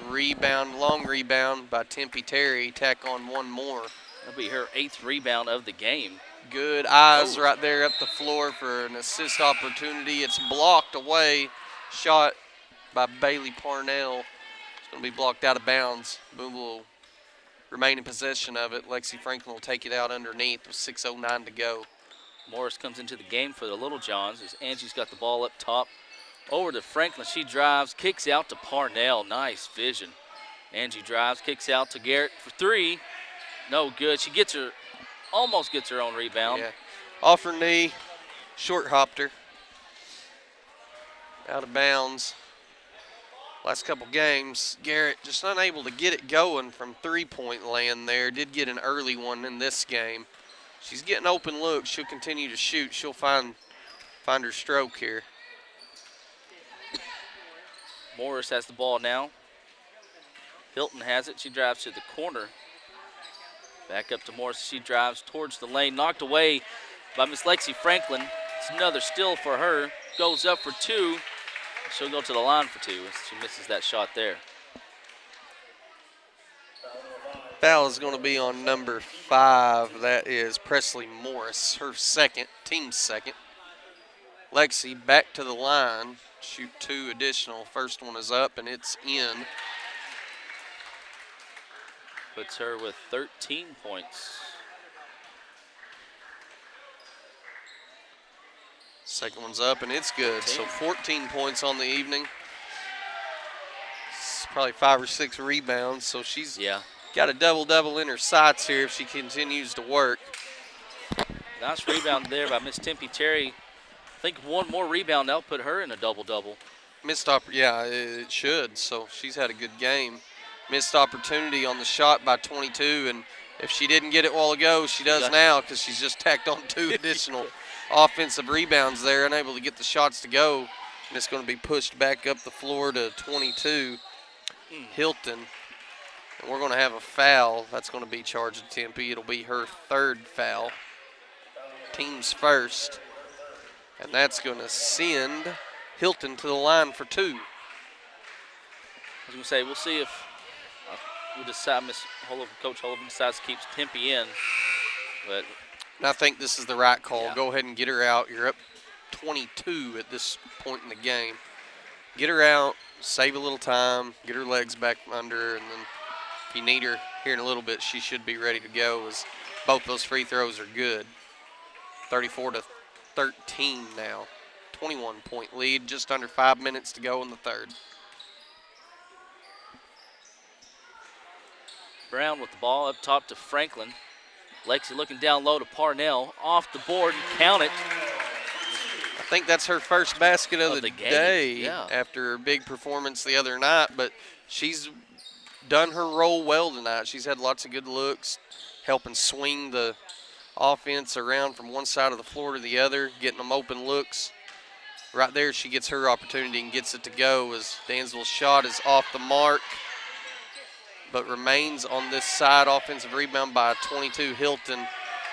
Rebound, long rebound by Tempe Terry. Tack on one more. That'll be her 8th rebound of the game. Good eyes right there up the floor for an assist opportunity. It's blocked away. Shot by Bailey Parnell. It's going to be blocked out of bounds. Booneville will remain in possession of it. Lexi Franklin will take it out underneath with 6:09 to go. Morris comes into the game for the Little Johns as Angie's got the ball up top. Over to Franklin. She drives, kicks out to Parnell. Nice vision. Angie drives, kicks out to Garrett for 3. No good. She gets her, almost gets her own rebound. Yeah. Off her knee, short hopped her. Out of bounds. Last couple games, Garrett just unable to get it going from 3-point land there. Did get an early one in this game. She's getting open looks. She'll continue to shoot. She'll find her stroke here. Morris has the ball now. Hilton has it. She drives to the corner. Back up to Morris. She drives towards the lane. Knocked away by Miss Lexi Franklin. It's another steal for her. Goes up for 2. She'll go to the line for 2. She misses that shot there. Foul is going to be on number 5. That is Presley Morris, her second, team's second. Lexi back to the line. Shoot 2 additional. First one is up, and it's in. Puts her with 13 points. Second one's up, and it's good. So 14 points on the evening. It's probably 5 or 6 rebounds, so she's got a double-double in her sights here if she continues to work. Nice rebound there by Miss Tempe Terry. I think one more rebound, that'll put her in a double-double. Missed it should, so she's had a good game. Missed opportunity on the shot by 22, and if she didn't get it a while ago, she does now because she's just tacked on 2 additional offensive rebounds there, unable to get the shots to go, and it's going to be pushed back up the floor to 22, Hilton. And we're going to have a foul. That's going to be charged to Tempe. It'll be her 3rd foul, team's first, and that's going to send Hilton to the line for 2. I was going to say, we'll see if we decide, Coach Holden decides to keep Tempe in. But I think this is the right call. Yeah. Go ahead and get her out. You're up 22 at this point in the game. Get her out, save a little time, get her legs back under, and then if you need her here in a little bit, she should be ready to go as both those free throws are good. 34-13 now. 21-point lead, just under 5 minutes to go in the 3rd. Brown with the ball up top to Franklin. Lexi looking down low to Parnell. Off the board and count it. I think that's her first basket of the day after her big performance the other night, but she's done her role well tonight. She's had lots of good looks, helping swing the offense around from one side of the floor to the other, getting them open looks. Right there, she gets her opportunity and gets it to go as Danville's shot is off the mark, but remains on this side. Offensive rebound by 22 Hilton.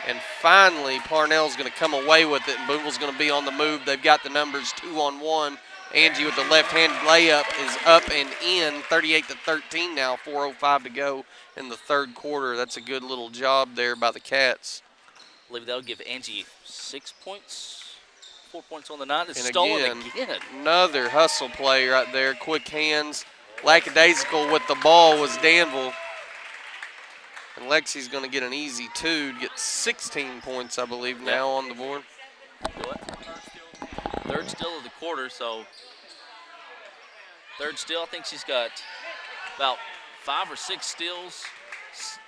And finally, Parnell's going to come away with it, and Booneville's going to be on the move. They've got the numbers 2-on-1. Angie with the left-handed layup is up and in, 38-13 now, 4:05 to go in the 3rd quarter. That's a good little job there by the Cats. I believe that'll give Angie 6 points, 4 points on the night. It's and stolen again. Another hustle play right there, quick hands. Lackadaisical with the ball was Danville. And Lexi's going to get an easy 2 to get 16 points, I believe, now on the board. Third steal of the quarter, so third steal. I think she's got about 5 or 6 steals,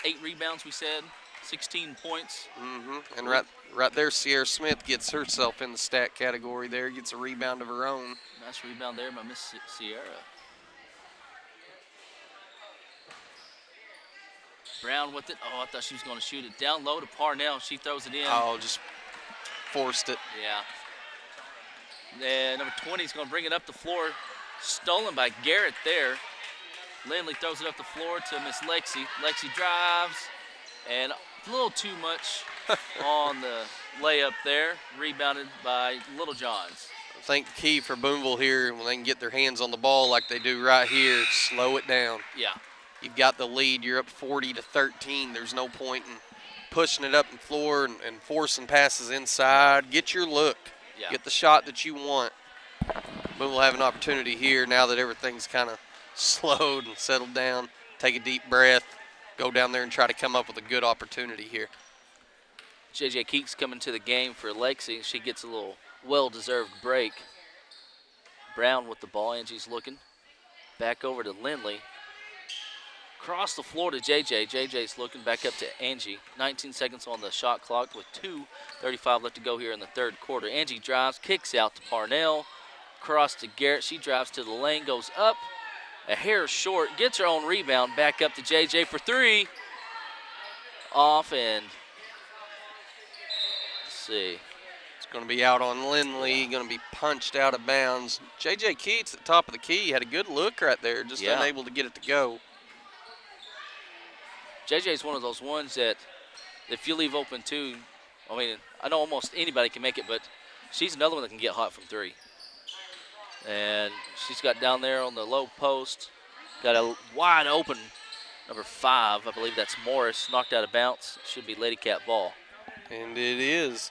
8 rebounds, we said, 16 points. And right there, Sierra Smith gets herself in the stat category there, gets a rebound of her own. Nice rebound there by Miss Sierra. Brown with it. Oh, I thought she was going to shoot it down low to Parnell. She throws it in. Oh, just forced it. Yeah. And number 20 is going to bring it up the floor. Stolen by Garrett there. Lindley throws it up the floor to Miss Lexi. Lexi drives, and a little too much on the layup there. Rebounded by Little Johns. I think the key for Booneville here, when they can get their hands on the ball like they do right here, slow it down. Yeah. You've got the lead. You're up 40-13. There's no point in pushing it up the floor and forcing passes inside. Get your look. Yeah. Get the shot that you want. But we'll have an opportunity here now that everything's kind of slowed and settled down. Take a deep breath. Go down there and try to come up with a good opportunity here. JJ Keeks coming to the game for Lexi. She gets a little well-deserved break. Brown with the ball. Angie's looking. Back over to Lindley. Across the floor to JJ. JJ's looking back up to Angie. 19 seconds on the shot clock with 2:35 left to go here in the 3rd quarter. Angie drives, kicks out to Parnell. Across to Garrett. She drives to the lane, goes up. A hair short, gets her own rebound. Back up to JJ for 3. Off, and let's see. It's going to be out on Lindley, going to be punched out of bounds. J.J. Keats at the top of the key had a good look right there, just unable to get it to go. JJ's one of those ones that if you leave open too, I mean, I know almost anybody can make it, but she's another one that can get hot from three. And she's got down there on the low post, got a wide open number 5. I believe that's Morris, knocked out of bounds. Should be Lady Cat ball. And it is.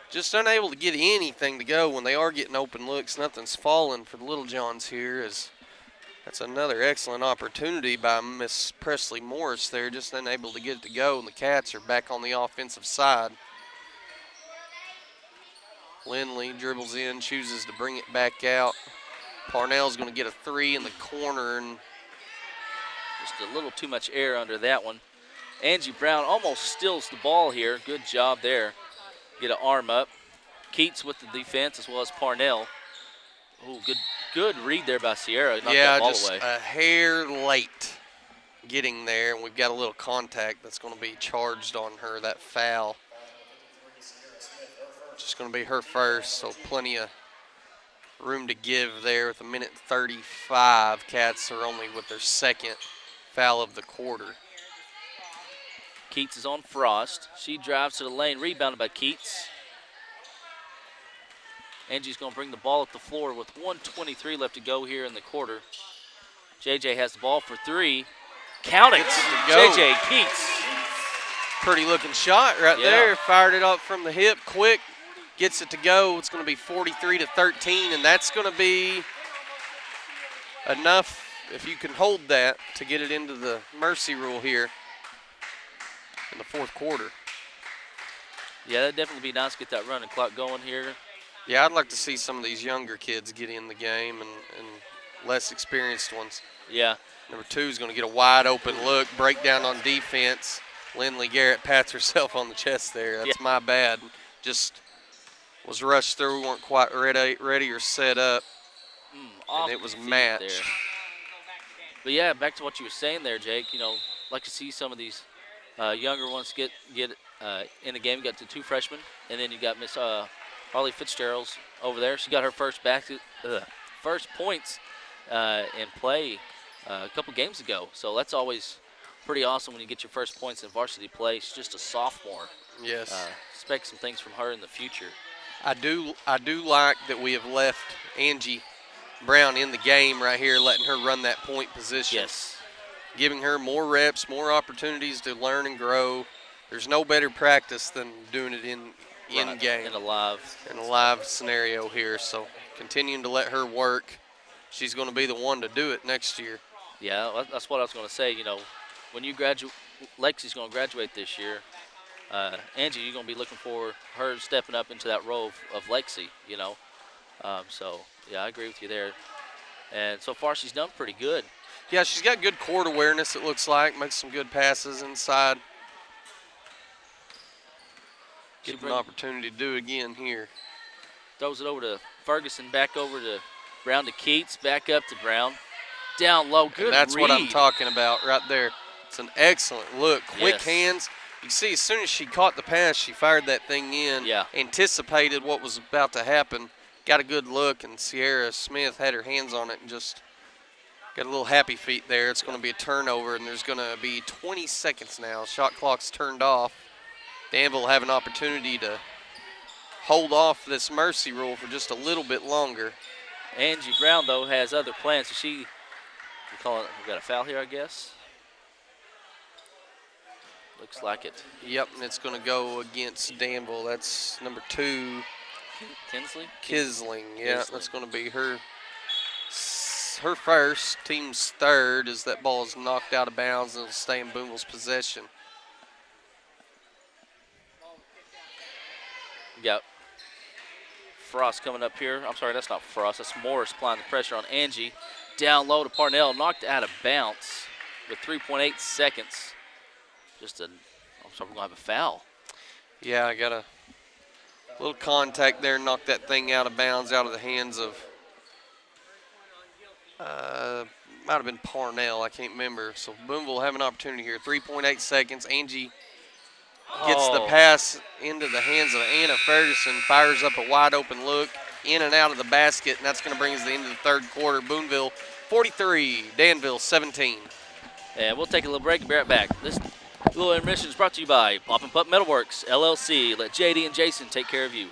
Just unable to get anything to go when they are getting open looks. Nothing's falling for the Little Johns here. That's another excellent opportunity by Miss Presley Morris there, just unable to get it to go, and the Cats are back on the offensive side. Lindley dribbles in, chooses to bring it back out. Parnell's going to get a 3 in the corner, and just a little too much air under that one. Angie Brown almost steals the ball here. Good job there. Get an arm up. Keats with the defense as well as Parnell. Oh, good read there by Sierra. Knocked that ball just away. A hair late getting there, and we've got a little contact that's going to be charged on her, that foul. Just going to be her first, so plenty of room to give there with 1:35. Cats are only with their second foul of the quarter. Keats is on Frost. She drives to the lane, rebounded by Keats. Angie's going to bring the ball up the floor with 1:23 left to go here in the quarter. JJ has the ball for 3. Count it. JJ Keats. Pretty looking shot right there. Fired it up from the hip quick. Gets it to go. It's going to be 43-13, and that's going to be enough, if you can hold that, to get it into the mercy rule here in the fourth quarter. Yeah, that'd definitely be nice to get that running clock going here. Yeah, I'd like to see some of these younger kids get in the game and less experienced ones. Yeah. Number 2 is going to get a wide open look, breakdown on defense. Lindley Garrett pats herself on the chest there. That's my bad. Just was rushed through, weren't quite ready or set up, and it was matched. There. But yeah, back to what you were saying there, Jake. You know, like to see some of these younger ones get in the game. You got the 2 freshmen, and then you got Miss Harley Fitzgerald's over there. She got her first points in play a couple games ago. So that's always pretty awesome when you get your first points in varsity play. She's just a sophomore. Yes. Expect some things from her in the future. I do like that we have left Angie Brown in the game right here, letting her run that point position. Yes. Giving her more reps, more opportunities to learn and grow. There's no better practice than doing it in game. In a live scenario here. So continuing to let her work. She's going to be the one to do it next year. Yeah, that's what I was going to say. You know, when you graduate, Lexi's going to graduate this year. Angie, you're going to be looking for her stepping up into that role of Lexi, you know. So, yeah, I agree with you there. And so far, she's done pretty good. Yeah, she's got good court awareness, it looks like. Makes some good passes inside. Get an opportunity to do it again here. Throws it over to Ferguson, back over to Brown to Keats, back up to Brown. Down low, good and that's read. What I'm talking about right there. It's an excellent look. Quick hands. You see, as soon as she caught the pass, she fired that thing in, anticipated what was about to happen, got a good look, and Sierra Smith had her hands on it and just got a little happy feet there. It's going to be a turnover, and there's going to be 20 seconds now. Shot clock's turned off. Danville will have an opportunity to hold off this mercy rule for just a little bit longer. Angie Brown, though, has other plans. So we got a foul here, I guess. Looks like it. Yep, and it's going to go against Danville. That's number 2. Kinsley? Kisling, yeah. That's going to be her first, team's third, as that ball is knocked out of bounds and it'll stay in Booneville's possession. We got Frost coming up here. I'm sorry, that's not Frost. That's Morris applying the pressure on Angie. Down low to Parnell, knocked out of bounds with 3.8 seconds. I'm sorry, we're going to have a foul. Yeah, I got a little contact there, knocked that thing out of bounds, out of the hands of, might have been Parnell, I can't remember. So Booneville will have an opportunity here. 3.8 seconds. Angie Gets the pass into the hands of Anna Ferguson, fires up a wide open look, in and out of the basket, and that's going to bring us to the end of the third quarter. Booneville 43, Danville 17. And we'll take a little break and be right back. This little intermission is brought to you by Pop and Pup Metalworks, LLC. Let JD and Jason take care of you.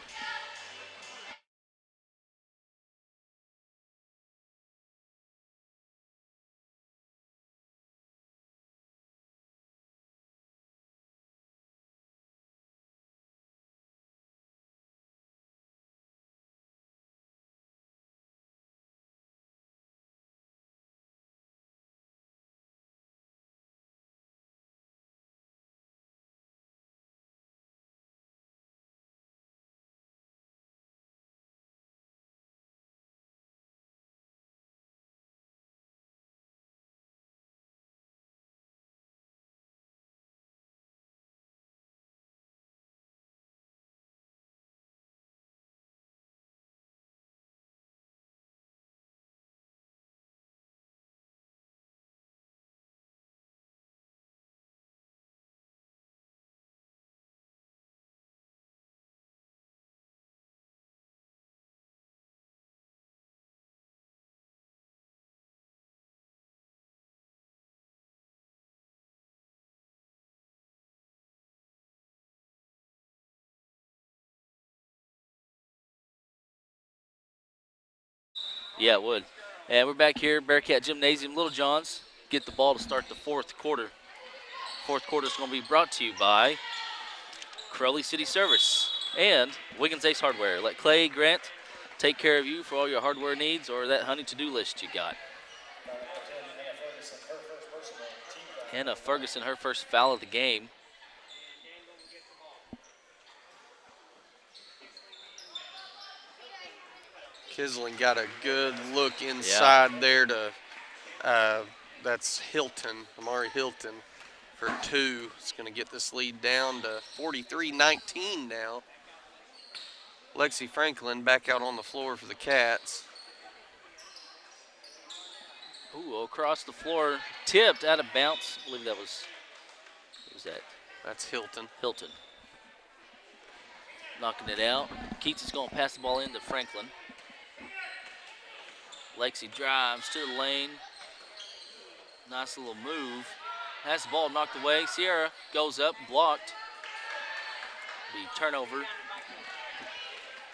Yeah, it would. And we're back here, Bearcat Gymnasium, Little John's. Get the ball to start the fourth quarter. Fourth quarter is going to be brought to you by Crowley City Service and Wiggins Ace Hardware. Let Clay Grant take care of you for all your hardware needs or that honey to-do list you got. Hannah Ferguson, her first foul of the game. Kisling got a good look inside there to, that's Hilton, Amari Hilton for 2. It's going to get this lead down to 43-19 now. Lexi Franklin back out on the floor for the Cats. Ooh, across the floor, tipped out of bounds. I believe that was, what was that? That's Hilton. Hilton. Knocking it out. Keats is going to pass the ball into Franklin. Lexi drives to the lane. Nice little move. Has the ball knocked away. Sierra goes up, blocked. Be turnover.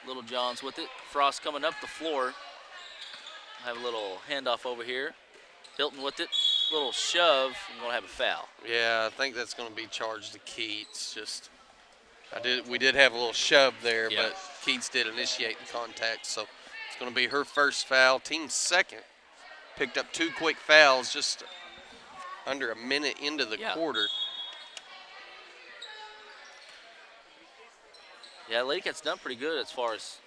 Little John's with it. Frost coming up the floor. Have a little handoff over here. Hilton with it. Little shove. I'm going to have a foul. Yeah, I think that's going to be charged to Keats. We did have a little shove there, but Keats did initiate the contact, so it's going to be her first foul. Team's second. Picked up 2 quick fouls just under a minute into the quarter. Yeah, Lady Cat's done pretty good as far as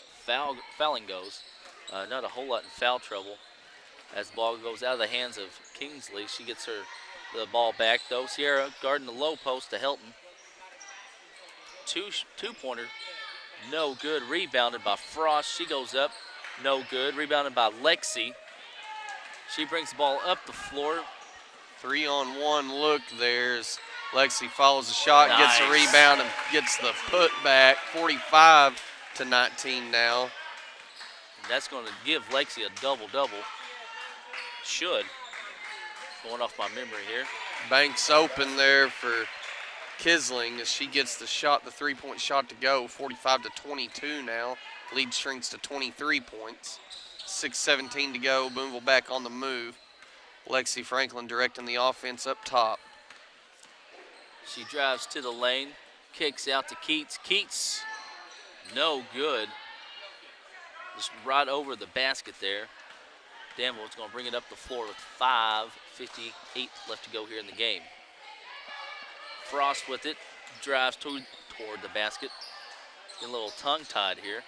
fouling goes. Not a whole lot in foul trouble. As the ball goes out of the hands of Kingsley, she gets the ball back, though. Sierra guarding the low post to Helton. Two-pointer, no good. Rebounded by Frost. She goes up, no good. Rebounded by Lexi. She brings the ball up the floor. 3-on-1 look there's Lexi follows the shot, gets a rebound, and gets the putback. 45-19 now. And that's going to give Lexi a double-double. Should. Going off my memory here. Banks open there for Kisling as she gets the 3-point shot to go. 45-22 now. Lead shrinks to 23 points. 6:17 to go. Booneville back on the move. Lexi Franklin directing the offense up top. She drives to the lane, kicks out to Keats. Keats, no good. Just right over the basket there. Danville is going to bring it up the floor with 5:58 left to go here in the game. Frost with it, drives toward the basket. Getting a little tongue-tied here.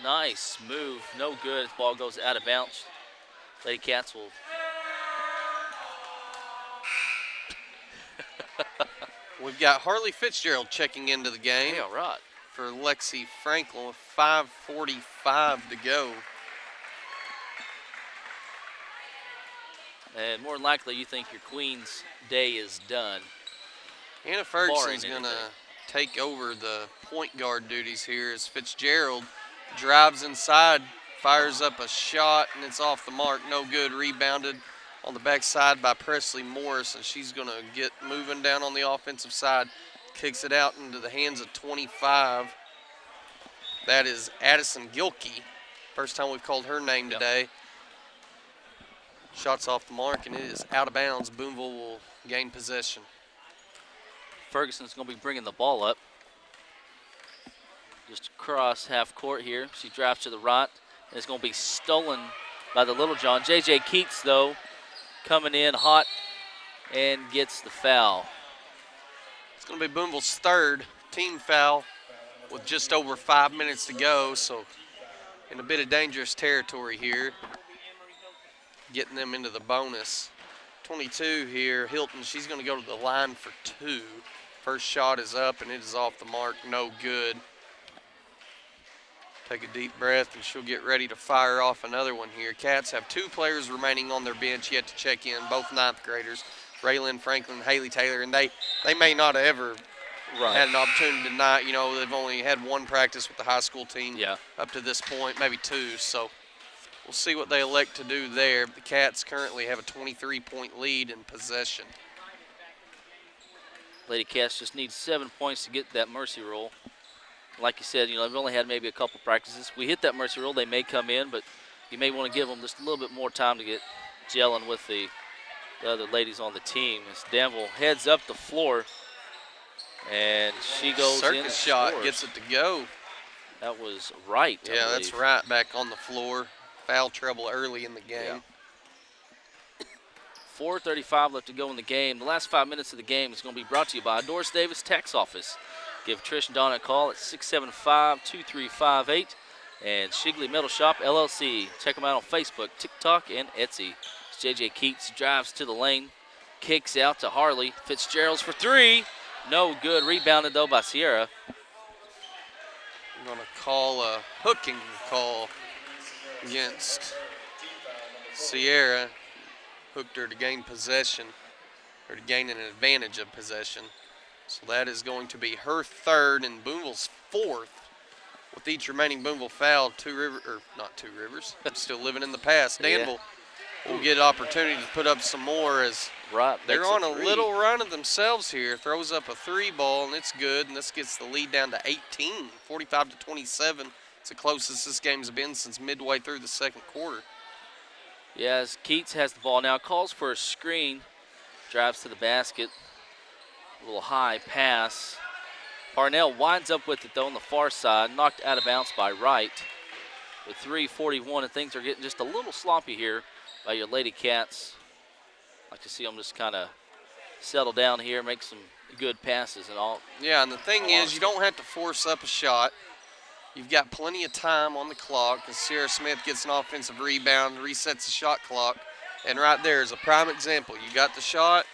Nice move, no good. Ball goes out of bounds. Lady Cats will. We've got Harley Fitzgerald checking into the game. Yeah, right. For Lexi Franklin with 5:45 to go. And more than likely, you think your Queen's day is done. Anna Ferguson's going to take over the point guard duties here as Fitzgerald drives inside, fires up a shot, and it's off the mark. No good. Rebounded on the backside by Presley Morris, and she's going to get moving down on the offensive side. Kicks it out into the hands of 25. That is Addison Gilkey. First time we've called her name today. Shots off the mark, and it is out of bounds. Booneville will gain possession. Ferguson's going to be bringing the ball up. Just across half court here. She drives to the right, and it's going to be stolen by the Littlejohn. J.J. Keats, though, coming in hot and gets the foul. It's going to be Booneville's third team foul with just over 5 minutes to go, so in a bit of dangerous territory here, getting them into the bonus. 22 here, Hilton, she's going to go to the line for 2. First shot is up, and it is off the mark, no good. Take a deep breath, and she'll get ready to fire off another one here. Cats have 2 players remaining on their bench yet to check in, both 9th graders, Raylan Franklin, Haley Taylor, and they may not have ever had an opportunity tonight. You know, they've only had 1 practice with the high school team up to this point, maybe 2, so we'll see what they elect to do there. The Cats currently have a 23-point lead in possession. Lady Cats just need 7 points to get that mercy roll. Like you said, you know, they've only had maybe a couple practices. We hit that mercy roll, they may come in, but you may want to give them just a little bit more time to get gelling with the other ladies on the team. As Danville heads up the floor, and she goes in. Circus shot gets it to go. That was right. Yeah, that's right, back on the floor. Foul trouble early in the game. Yeah. 4:35 left to go in the game. The last 5 minutes of the game is going to be brought to you by Doris Davis Tax Office. Give Trish and Donna a call at 675-2358. And Shigley Metal Shop, LLC. Check them out on Facebook, TikTok, and Etsy. J.J. Keats drives to the lane, kicks out to Harley. Fitzgerald's for 3. No good. Rebounded, though, by Sierra. I'm going to call a hooking call against Sierra. Hooked her to gain possession, or to gain an advantage of possession. So that is going to be her 3rd and Booneville's 4th. With each remaining Booneville foul, not Two Rivers, I'm still living in the past. Danville will get an opportunity to put up some more as they're on a little run of themselves here. Throws up a 3 ball, and it's good, and this gets the lead down to 18, 45-27. It's the closest this game's been since midway through the 2nd quarter. Yeah, as Keats has the ball now, calls for a screen, drives to the basket. A little high pass. Parnell winds up with it, though, on the far side, knocked out of bounds by Wright. With 3:41, and things are getting just a little sloppy here by your Lady Cats. Like to see them just kind of settle down here, make some good passes and all. Yeah, and the thing is, you don't have to force up a shot. You've got plenty of time on the clock as Sierra Smith gets an offensive rebound, resets the shot clock, and right there is a prime example. You got the shot.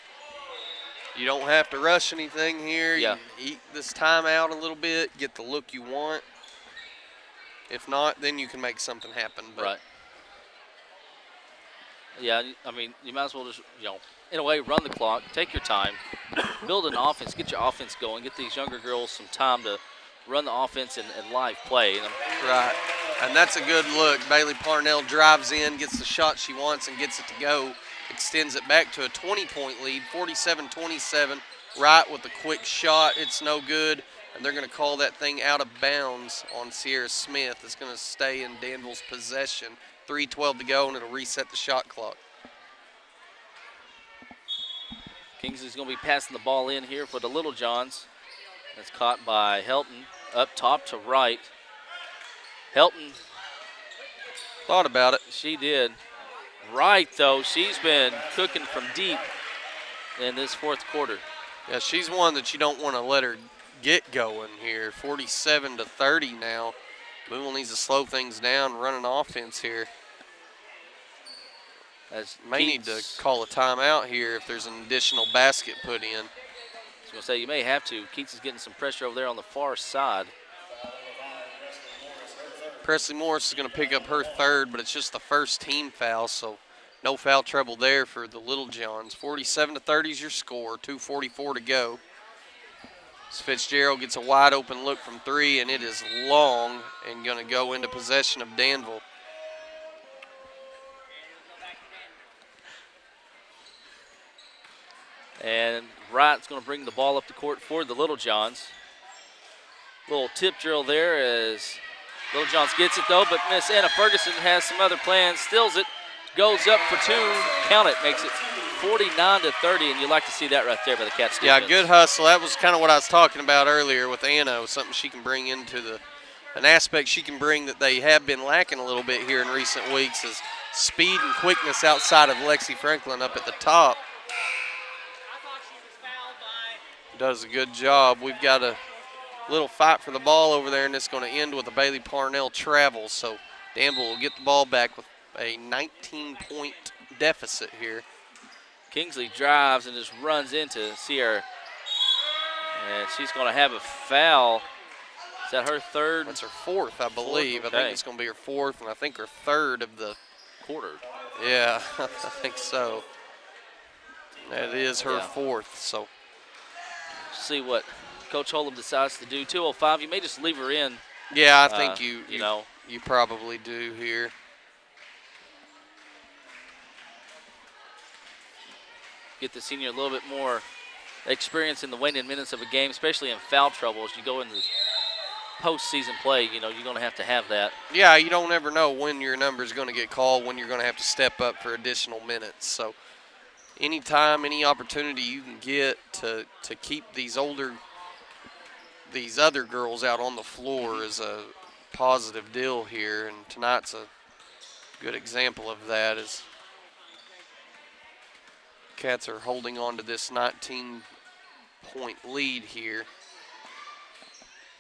You don't have to rush anything here. Yeah. You eat this time out a little bit, get the look you want. If not, then you can make something happen. But right. Yeah, I mean, you might as well just, you know, in a way, run the clock, take your time, build an offense, get your offense going, get these younger girls some time to run the offense and live play. Right, and that's a good look. Bailey Parnell drives in, gets the shot she wants, and gets it to go. Extends it back to a 20-point lead, 47-27. Wright with a quick shot. It's no good, and they're going to call that thing out of bounds on Sierra Smith. It's going to stay in Danville's possession. 3:12 to go, and it'll reset the shot clock. Kingsley's going to be passing the ball in here for the Littlejohns. That's caught by Helton, up top to Wright. Helton thought about it. She did. Wright, though, she's been cooking from deep in this 4th quarter. Yeah, she's one that you don't want to let her get going here. 47-30 now. Booneville needs to slow things down, run an offense here. May need to call a timeout here if there's an additional basket put in. I was going to say, you may have to. Keats is getting some pressure over there on the far side. Presley Morris is going to pick up her 3rd, but it's just the first team foul, so no foul trouble there for the Littlejohns. 47-30 is your score, 2:44 to go. Fitzgerald gets a wide open look from 3, and it is long and going to go into possession of Danville. And Wright's going to bring the ball up the court for the Little Johns. Little tip drill there as Little Johns gets it though, but Miss Anna Ferguson has some other plans, steals it, goes up for 2, count it, makes it 49-30, and you like to see that right there by the Cats defense. Yeah, good hustle. That was kind of what I was talking about earlier with Anna, something she can bring into an aspect she can bring that they have been lacking a little bit here in recent weeks is speed and quickness outside of Lexi Franklin up at the top. Does a good job. We've got a little fight for the ball over there, and it's going to end with a Bailey Parnell travel. So Danville will get the ball back with a 19-point deficit here. Kingsley drives and just runs into Teir. And she's going to have a foul. Is that her third? That's her 4th, I believe. Okay. I think it's going to be her 4th, and I think her 3rd of the quarter. Yeah, I think so. That is her 4th, so. See what Coach Holub decides to do. 2:05, you may just leave her in. Yeah, I think you probably do here. Get the senior a little bit more experience in the waning minutes of a game, especially in foul trouble as you go into postseason play. You know, you're going to have that. Yeah, you don't ever know when your number is going to get called, when you're going to have to step up for additional minutes. So anytime, any opportunity you can get to keep these other girls out on the floor is a positive deal here, and tonight's a good example of that as Cats are holding on to this 19-point lead here.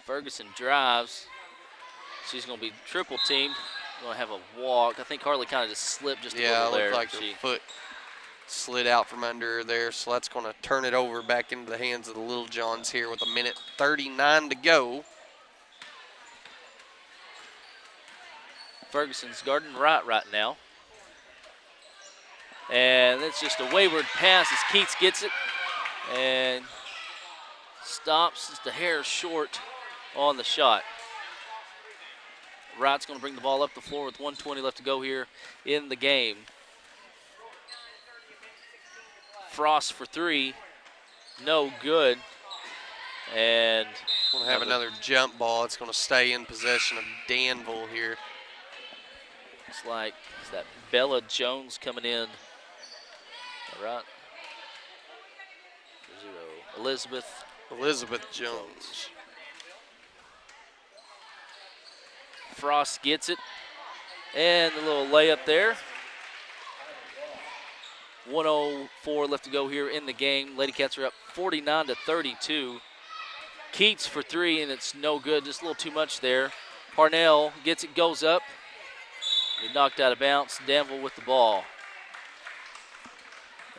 Ferguson drives. She's going to be triple teamed. Going to have a walk. I think Harley kind of just slipped just a little there. Yeah, looked like her foot slid out from under her there, so that's going to turn it over back into the hands of the Little Johns here with 1:39 to go. Ferguson's guarding right now. And it's just a wayward pass as Keats gets it and stops just a hair short on the shot. Wright's going to bring the ball up the floor with 1:20 left to go here in the game. Frost for 3, no good. And we'll have another jump ball. It's going to stay in possession of Danville here. It's like, is that Bella Jones coming in? All right. 0. Elizabeth Jones. Frost gets it. And a little layup there. 1:04 left to go here in the game. Lady Cats are up 49-32. Keats for 3, and it's no good. Just a little too much there. Parnell gets it, goes up. He knocked out of bounds. Danville with the ball.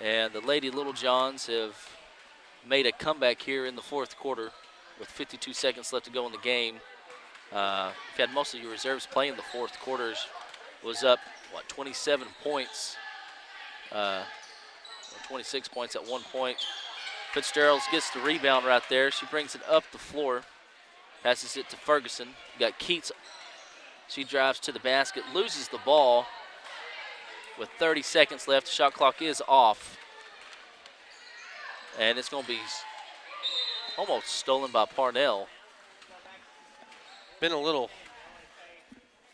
And the Lady Little Johns have made a comeback here in the 4th quarter with 52 seconds left to go in the game. You've had most of your reserves playing the 4th quarters. Was up, 27 points. 26 points at one point. Fitzgerald gets the rebound right there. She brings it up the floor. Passes it to Ferguson. You got Keats. She drives to the basket, loses the ball. With 30 seconds left, the shot clock is off. And it's going to be almost stolen by Parnell. Been a little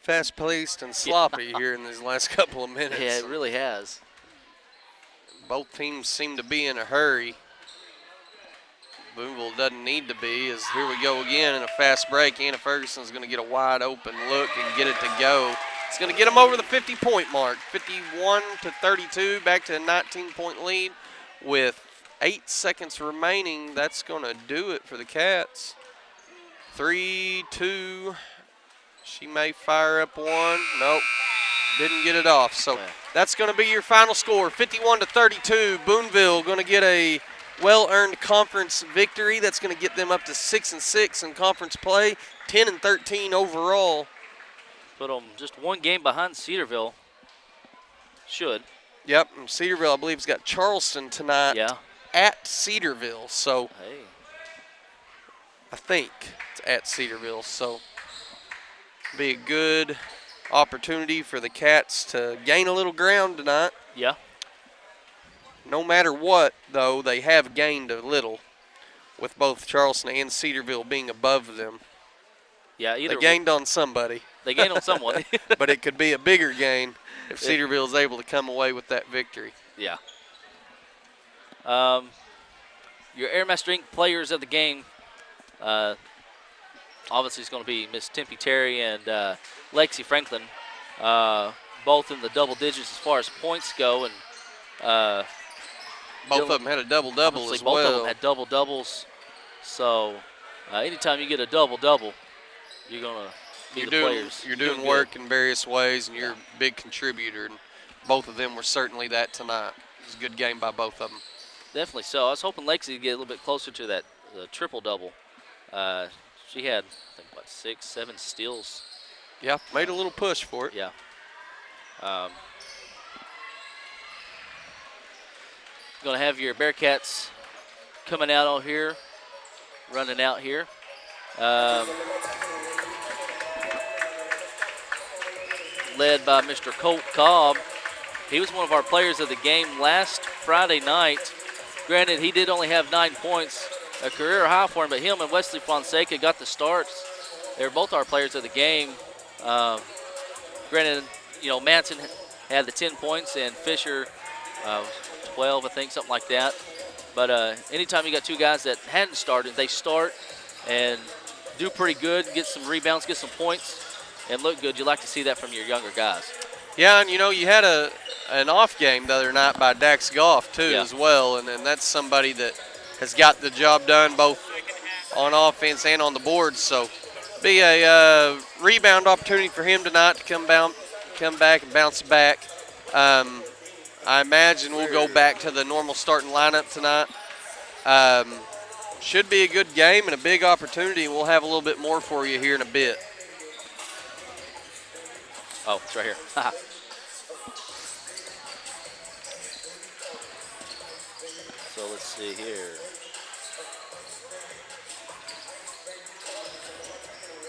fast-paced and sloppy here in these last couple of minutes. Yeah, it really has. Both teams seem to be in a hurry. Booneville doesn't need to be, as here we go again in a fast break. Anna Ferguson's going to get a wide open look and get it to go. It's going to get them over the 50-point mark. 51-32, back to a 19-point lead with 8 seconds remaining. That's going to do it for the Cats. 3-2. She may fire up one. Nope, didn't get it off. So that's going to be your final score, 51-32. Booneville going to get a well-earned conference victory. That's going to get them up to 6-6 in conference play, 10-13 overall. Put them just one game behind Cedarville. Should. Yep, and Cedarville, I believe, has got Charleston tonight at Cedarville. So I think it's at Cedarville, so be a good opportunity for the Cats to gain a little ground tonight. Yeah. No matter what, though, they have gained a little with both Charleston and Cedarville being above them. Yeah, They gained on somebody. They gained on someone. But it could be a bigger gain if Cedarville is able to come away with that victory. Yeah. Your Air Master Inc. players of the game, obviously it's going to be Miss Tempe Terry and Lexi Franklin, both in the double digits as far as points go. And both of them had a double-double as well. Both of them had double-doubles. So anytime you get a double-double, you're going to be the players. You're doing work in various ways, and you're a big contributor. And both of them were certainly that tonight. It was a good game by both of them. Definitely so. I was hoping Lexi would get a little bit closer to that triple-double. She had, I think, what, 6, 7 steals. Yeah, made a little push for it. Yeah. Going to have your Bearcats coming out on here, running out here. Led by Mr. Colt Cobb. He was one of our players of the game last Friday night. Granted, he did only have 9 points, a career high for him, but him and Wesley Fonseca got the starts. They were both our players of the game. Granted, Manson had the 10 points and Fisher 12, I think, something like that. But anytime you got two guys that hadn't started, they start and do pretty good, get some rebounds, get some points, and look good. You like to see that from your younger guys. Yeah, and you had an off game the other night by Dax Goff too as well, and that's somebody that has got the job done both on offense and on the boards. So be a rebound opportunity for him tonight to come back and bounce back. I imagine we'll go back to the normal starting lineup tonight. Should be a good game and a big opportunity, and we'll have a little bit more for you here in a bit. Oh, it's right here. So let's see here.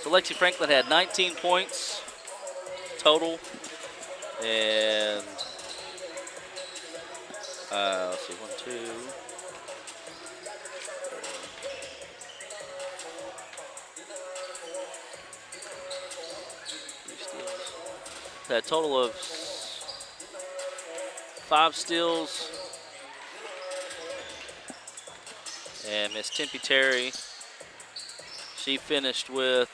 So Lexi Franklin had 19 points total, and let's see, 1, 2. 3 steals. A total of 5 steals. And Miss Tempe Terry, she finished with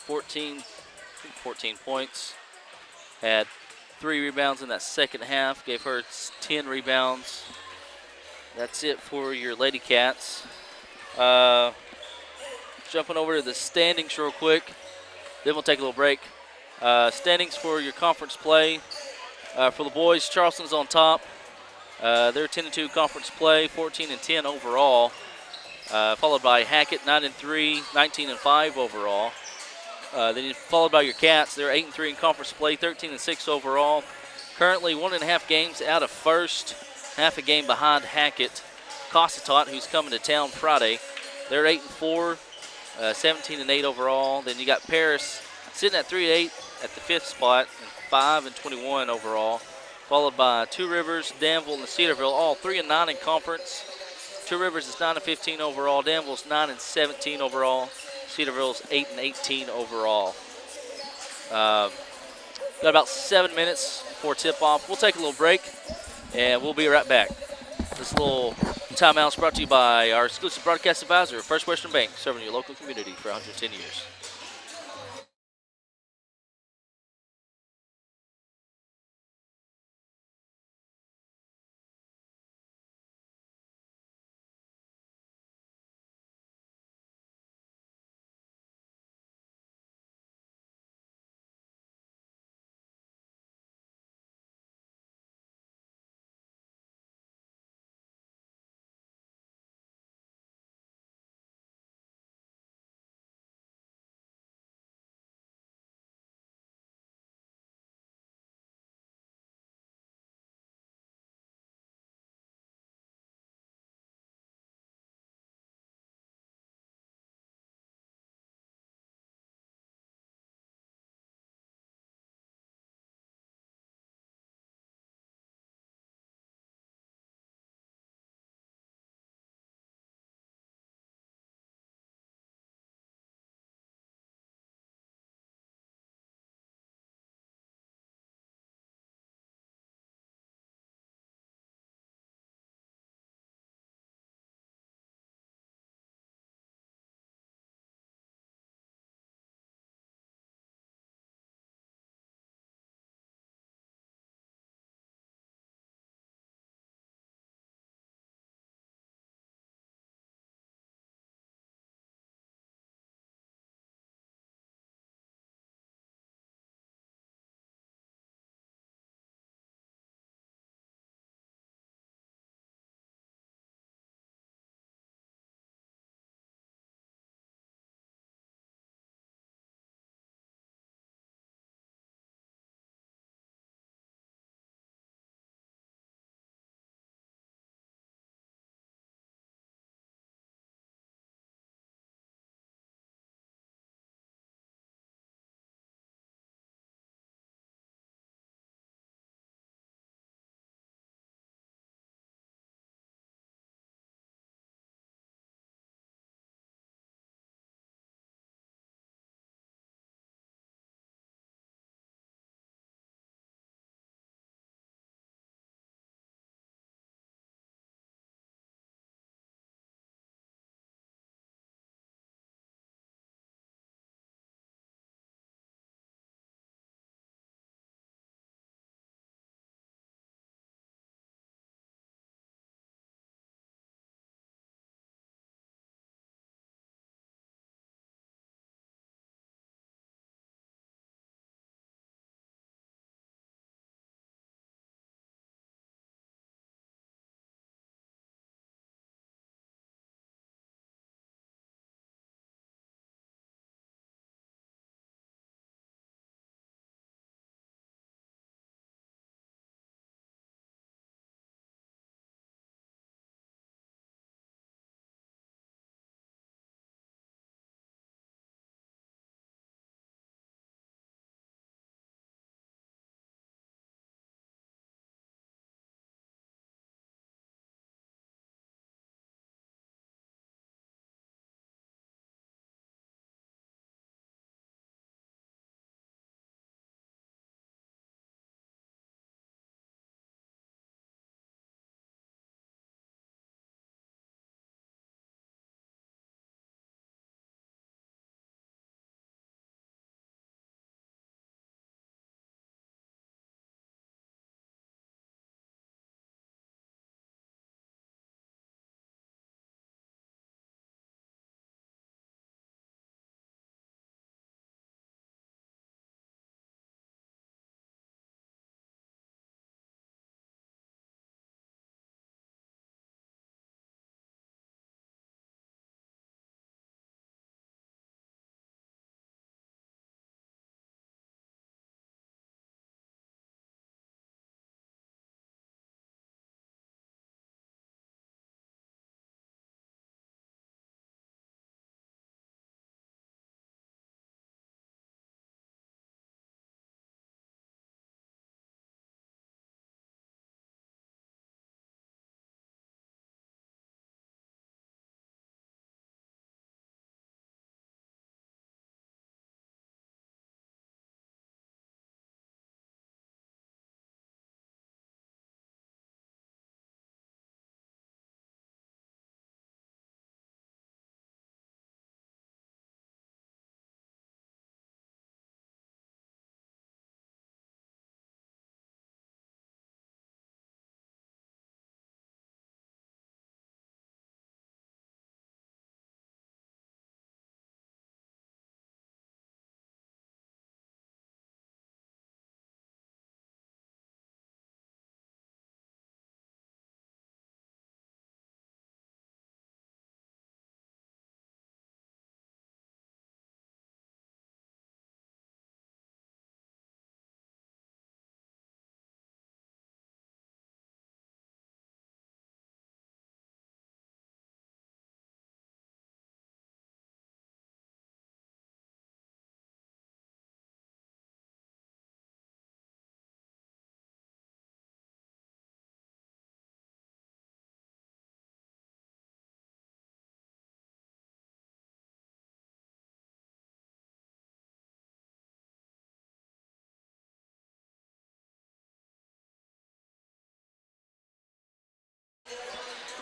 14 points. Had 3 rebounds in that second half. Gave her 10 rebounds. That's it for your Lady Cats. Jumping over to the standings real quick. Then we'll take a little break. Standings for your conference play. For the boys, Charleston's on top. They're 10-2 conference play, 14-10 overall. Followed by Hackett, 9-3, 19-5 overall. Then followed by your Cats. They're 8-3 in conference play, 13-6 overall. Currently 1.5 games out of first, half a game behind Hackett. Cossatot, who's coming to town Friday, they're 8-4, 17-8 overall. Then you got Paris sitting at 3-8 at the 5th spot, and 5-21 overall. Followed by Two Rivers, Danville, and Cedarville, all 3-9 in conference. Two Rivers is 9-15 overall. Danville's 9-17 overall. Cedarville's 8-18 overall. Got about 7 minutes before tip-off. We'll take a little break, and we'll be right back. This little timeout is brought to you by our exclusive broadcast advisor, First Western Bank, serving your local community for 110 years.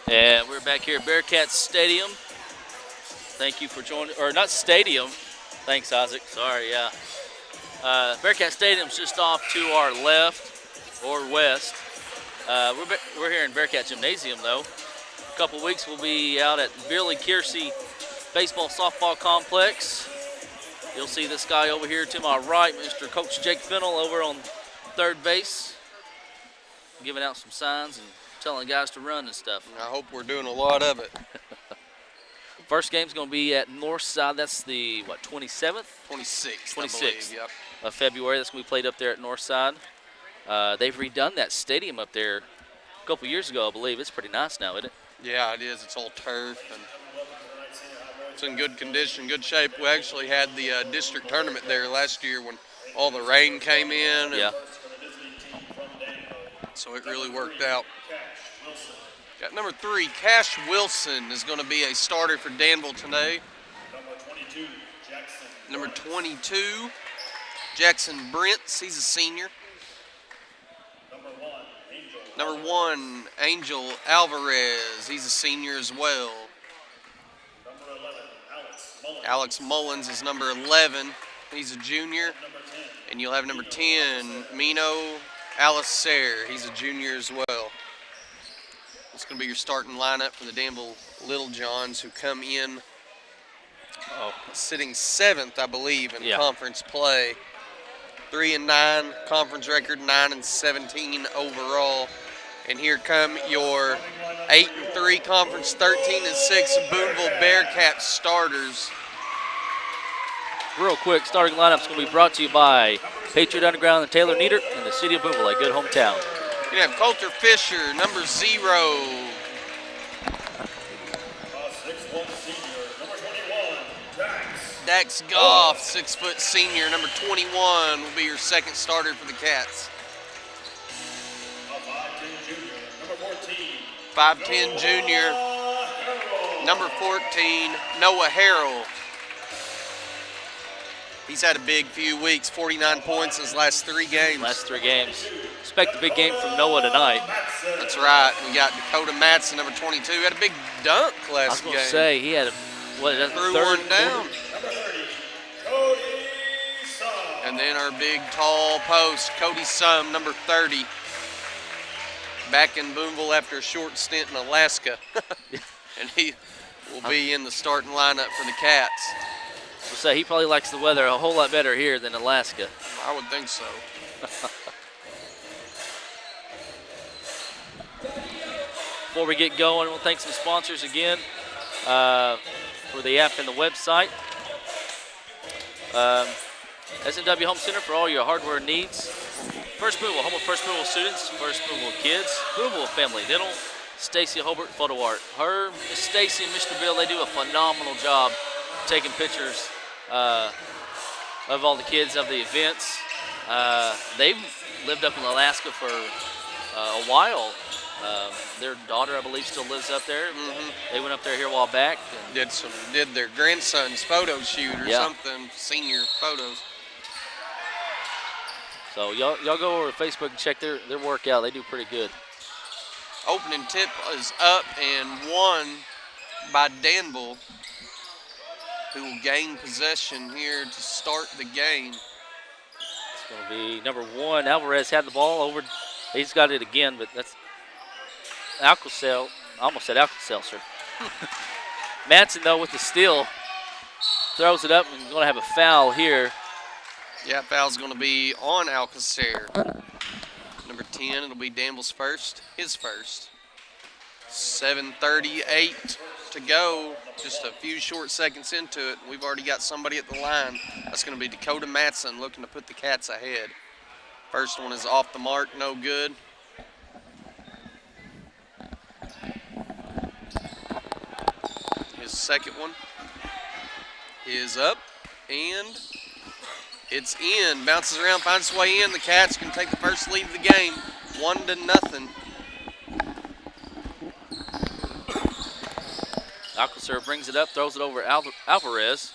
And we're back here at Bearcats Stadium. Thank you for joining, or not stadium. Thanks, Isaac. Sorry, yeah. Bearcat Stadium's just off to our left or west. We're here in Bearcat Gymnasium, though. In a couple weeks, we'll be out at Billy Kiersey Baseball Softball Complex. You'll see this guy over here to my right, Mr. Coach Jake Fennell, over on third base, giving out some signs and telling guys to run and stuff. I hope we're doing a lot of it. First game's going to be at Northside. That's the, 27th? 26th, 26th yep. Of February. That's going to be played up there at Northside. They've redone that stadium up there a couple years ago, I believe. It's pretty nice now, isn't it? Yeah, it is. It's all turf, and it's in good condition, good shape. We actually had the district tournament there last year when all the rain came in. Yeah. So it really worked out. Got number 3, Cash Wilson is going to be a starter for Danville today. Number 22, Jackson Brents, he's a senior. Number 1, Angel Alvarez, he's a senior as well. Alex Mullins is number 11, he's a junior. And you'll have number 10, Mino Alicer, he's a junior as well. It's going to be your starting lineup for the Danville Little Johns, who come in sitting 7th, I believe, in conference play. 3-9 conference record, 9-17 overall. And here come your 8-3 conference, 13-6 Booneville Bearcats starters. Real quick, starting lineup's going to be brought to you by Patriot Underground and Taylor Nieder in the city of Booneville, a good hometown. You have Coulter Fisher, number 0. Dax Goff, 6-foot senior, number 21, will be your second starter for the Cats. 5'10 junior, number 14, Noah Harrell. He's had a big few weeks, 49 points in his last 3 games. Expect a big game from Noah tonight. That's right. We got Dakota Matson, number 22. Had a big dunk last game. I was going to say, he had threw one down. And then our big tall post, Cody Sum, number 30. Back in Booneville after a short stint in Alaska. And he will be in the starting lineup for the Cats. I would say he probably likes the weather a whole lot better here than Alaska. I would think so. Before we get going, we'll thank some sponsors again for the app and the website. SNW Home Center for all your hardware needs. First Booneville, home of First Booneville students, First Booneville kids, Booneville Family Dental, Stacy Hobart Photo Art. Her, Miss Stacy and Mr. Bill, they do a phenomenal job taking pictures of all the kids of the events. They've lived up in Alaska for a while. Their daughter, I believe, still lives up there. They went up there here a while back. And did their grandson's photo shoot or something, senior photos. So y'all go over to Facebook and check their workout. They do pretty good. Opening tip is up and won by Danville, who will gain possession here to start the game. It's going to be number 1. Alvarez had the ball over. He's got it again, but that's Alcacel. I almost said Alka-Seltzer. Matson, though, with the steal, throws it up and going to have a foul here. Yeah, foul's going to be on Alcacer. Number 10, it'll be Danville's first, his first. 7:38 to go, just a few short seconds into it. We've already got somebody at the line. That's going to be Dakota Matson looking to put the Cats ahead. First one is off the mark, no good. His second one is up, and it's in. Bounces around, finds its way in. The Cats can take the first lead of the game, 1-0. Alcacer brings it up, throws it over Alvarez.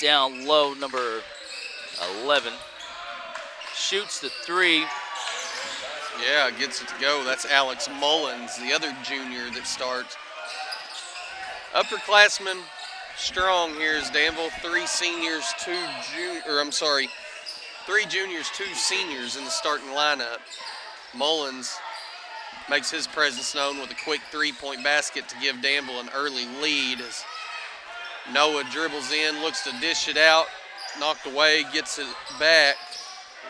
Down low, number 11. Shoots the 3. Yeah, gets it to go. That's Alex Mullins, the other junior that starts. Upperclassmen strong here is Danville. 3 juniors, 2 seniors in the starting lineup. Mullins makes his presence known with a quick 3-point basket to give Danville an early lead as Noah dribbles in, looks to dish it out, knocked away, gets it back.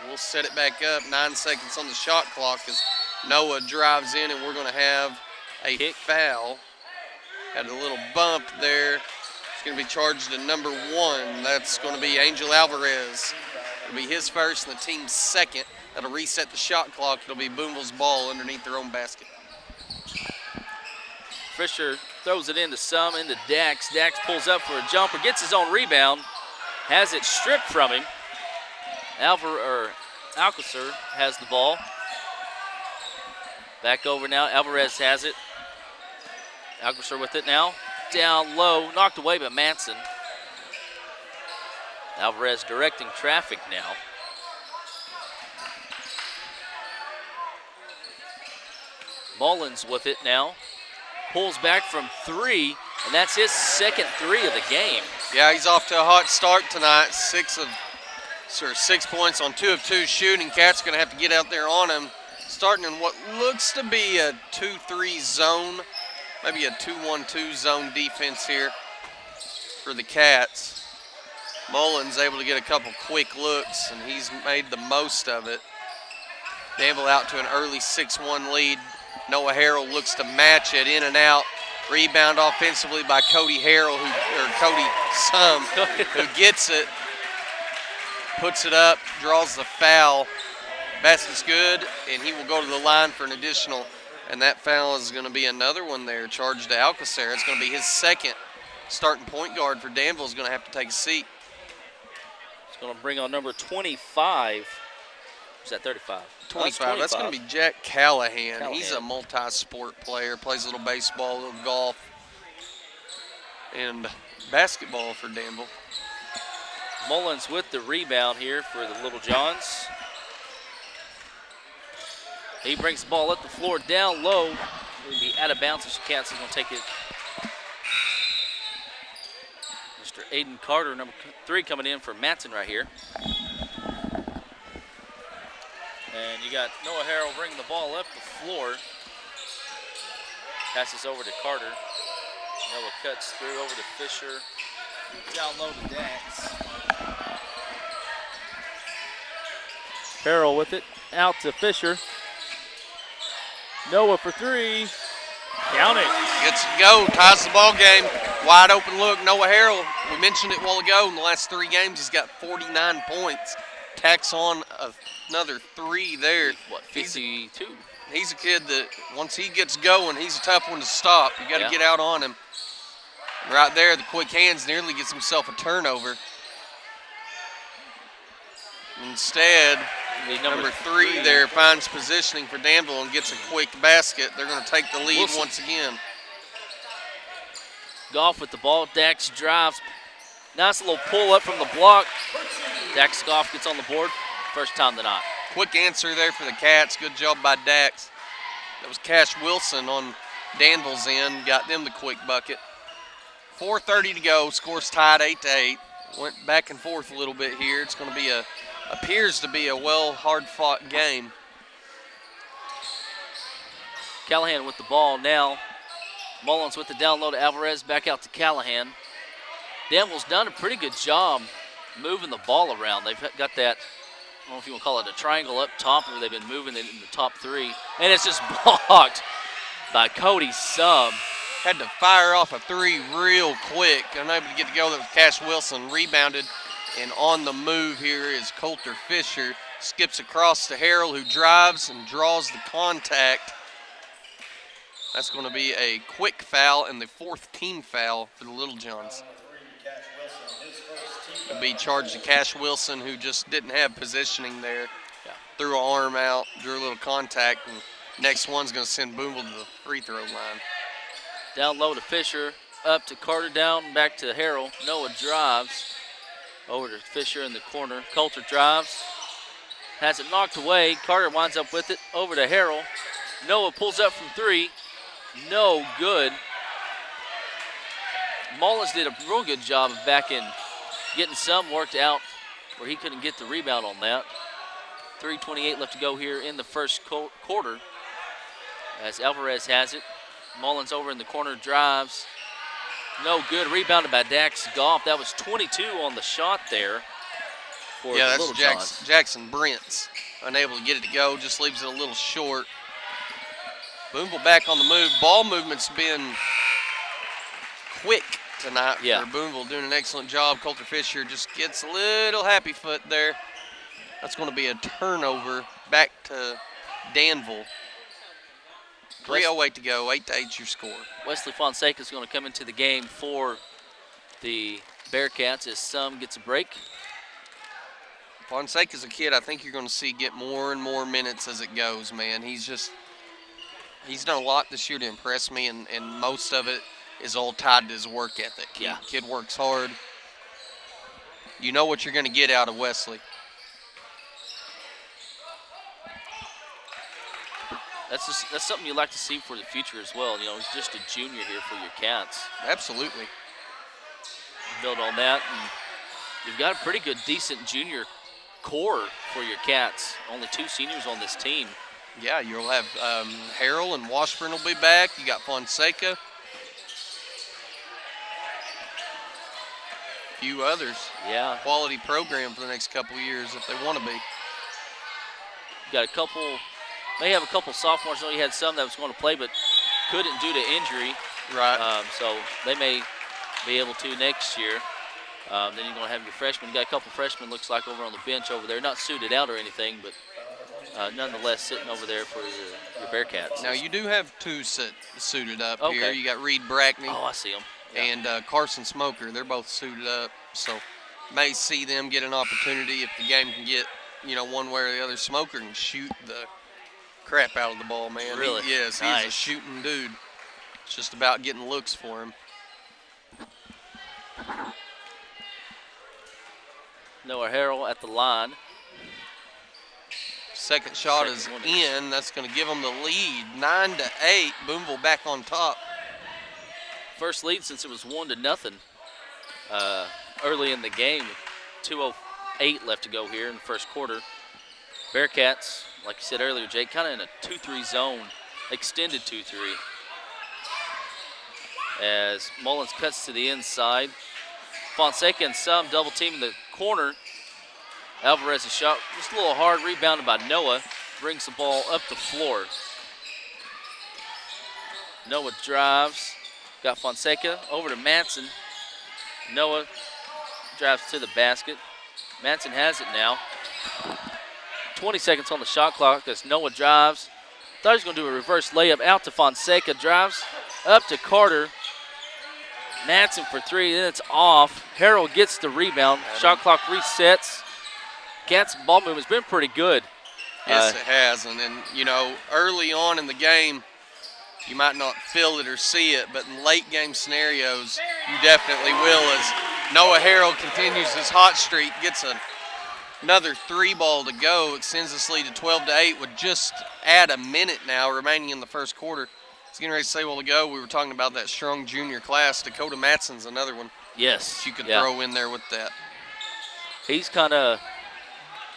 We'll set it back up. 9 seconds on the shot clock as Noah drives in, and we're going to have a foul. Had a little bump there. It's going to be charged to number 1. That's going to be Angel Alvarez. It'll be his first and the team's second. That'll reset the shot clock. It'll be Booneville's ball underneath their own basket. Fisher throws it into Dax. Dax pulls up for a jumper, gets his own rebound, has it stripped from him. Alcacer has the ball. Back over now. Alvarez has it. Alcacer with it now. Down low, knocked away by Manson. Alvarez directing traffic now. Mullins with it now. Pulls back from 3, and that's his second 3 of the game. Yeah, he's off to a hot start tonight. 6 points on 2 of 2 shooting. Cat's going to have to get out there on him. Starting in what looks to be a 2-3 zone, maybe a 2-1-2 zone defense here for the Cats. Mullins able to get a couple quick looks, and he's made the most of it. Danville out to an early 6-1 lead. Noah Harrell looks to match it in and out. Rebound offensively by Cody Harrell, Cody Sum, who gets it, puts it up, draws the foul. Basket's good, and he will go to the line for an additional, and that foul is going to be another one there, charged to Alcacer. It's going to be his second. Starting point guard for Danville is going to have to take a seat. It's going to bring on number 25. Is that 35? 25. That's going to be Jack Callahan. He's a multi-sport player, plays a little baseball, a little golf, and basketball for Danville. Mullins with the rebound here for the Little Johns. He brings the ball up the floor down low. It'll be out of bounds as Cats is going to take it. Mr. Aiden Carter, number 3, coming in for Matson right here. And you got Noah Harrell bringing the ball up the floor. Passes over to Carter. Noah cuts through over to Fisher. Down low to Dax. Harrell with it. Out to Fisher. Noah for 3. Count it. Gets it go. Ties the ball game. Wide open look. Noah Harrell. We mentioned it a while ago. In the last 3 games, he's got 49 points. Tacks on another 3 there. What, 52? He's a kid that once he gets going, he's a tough one to stop. You got to get out on him. And right there, the quick hands nearly gets himself a turnover. Instead, number 3 there finds positioning for Danville and gets a quick basket. They're going to take the lead once again. Goff with the ball. Dax drives. Nice little pull up from the block. Dax Goff gets on the board. First time tonight. Quick answer there for the Cats. Good job by Dax. That was Cash Wilson on Danville's end. Got them the quick bucket. 4:30 to go. Score's tied 8-8. Went back and forth a little bit here. It's going to be appears to be a hard-fought game. Callahan with the ball now. Mullins with the down low to Alvarez. Back out to Callahan. Danville's done a pretty good job moving the ball around. They've got that, I don't know if you want to call it a triangle up top, where they've been moving it in the top 3. And it's just blocked by Cody Sum. Had to fire off a 3 real quick. Unable to get to go there with Cash Wilson. Rebounded, and on the move here is Coulter Fisher. Skips across to Harrell, who drives and draws the contact. That's going to be a quick foul and the 4th team foul for the Little Johns. It'll be charged to Cash Wilson, who just didn't have positioning there. Yeah. Threw an arm out, drew a little contact, and next one's going to send Booneville to the free throw line. Down low to Fisher, up to Carter, down, back to Harrell. Noah drives over to Fisher in the corner. Coulter drives, has it knocked away. Carter winds up with it over to Harrell. Noah pulls up from 3. No good. Mullins did a real good job of getting some worked out where he couldn't get the rebound on that. 3:28 left to go here in the first quarter as Alvarez has it. Mullins over in the corner, drives. No good. Rebounded by Dax Goff. That was 22 on the shot there. Yeah, that's Jackson Brents. Unable to get it to go, just leaves it a little short. Booneville back on the move. Ball movement's been quick tonight for Booneville, doing an excellent job. Coulter Fisher just gets a little happy foot there. That's going to be a turnover back to Danville. 3:08 to go, 8-8 your score. Wesley Fonseca is going to come into the game for the Bearcats as Sum gets a break. Fonseca's a kid I think you're going to see get more and more minutes as it goes, man. He's done a lot this year to impress me, and most of it is all tied to his work ethic. Kid works hard. You know what you're going to get out of Wesley. That's something you like to see for the future as well. You know, he's just a junior here for your Cats. Absolutely. Build on that, and you've got a pretty good, decent junior core for your Cats. Only 2 seniors on this team. Yeah, you'll have Harrell and Washburn will be back. You got Fonseca. A few others. Yeah. Quality program for the next couple of years if they want to be. You got a couple. May have a couple sophomores. I know you had some that was going to play but couldn't due to injury. Right. So they may be able to next year. Then you're going to have your freshmen. You got a couple freshmen, looks like, over on the bench over there. Not suited out or anything, but nonetheless sitting over there for your Bearcats. Now, you do have 2 suited up here. You got Reed Brackney. Oh, I see them. Yeah. And Carson Smoker. They're both suited up. So may see them get an opportunity if the game can get, one way or the other. Smoker can shoot the crap out of the ball, man. Really? Yes, nice. He's a shooting dude. It's just about getting looks for him. Noah Harrell at the line. Second shot is in. That's going to give them the lead. 9-8. Booneville back on top. First lead since it was 1-0 early in the game. 2:08 left to go here in the first quarter. Bearcats, like you said earlier, Jake, kind of in a 2-3 zone, extended 2-3. As Mullins cuts to the inside. Fonseca and Sum double team in the corner. Alvarez's shot, just a little hard, rebounded by Noah. Brings the ball up the floor. Noah drives. Got Fonseca over to Manson. Noah drives to the basket. Manson has it now. 20 seconds on the shot clock as Noah drives. Thought he was going to do a reverse layup out to Fonseca. Drives up to Carter. Manson for 3, then it's off. Harrell gets the rebound. Shot clock resets. Cats' ball movement's been pretty good. Yes, it has. And then, early on in the game, you might not feel it or see it, but in late game scenarios, you definitely will as Noah Harrell continues his hot streak, gets another 3 ball to go, extends this lead to 12-8 with just add a minute now remaining in the first quarter. I was getting ready to say a while ago, we were talking about that strong junior class. Dakota Matson's another one. Yes. You could throw in there with that. He's kind of,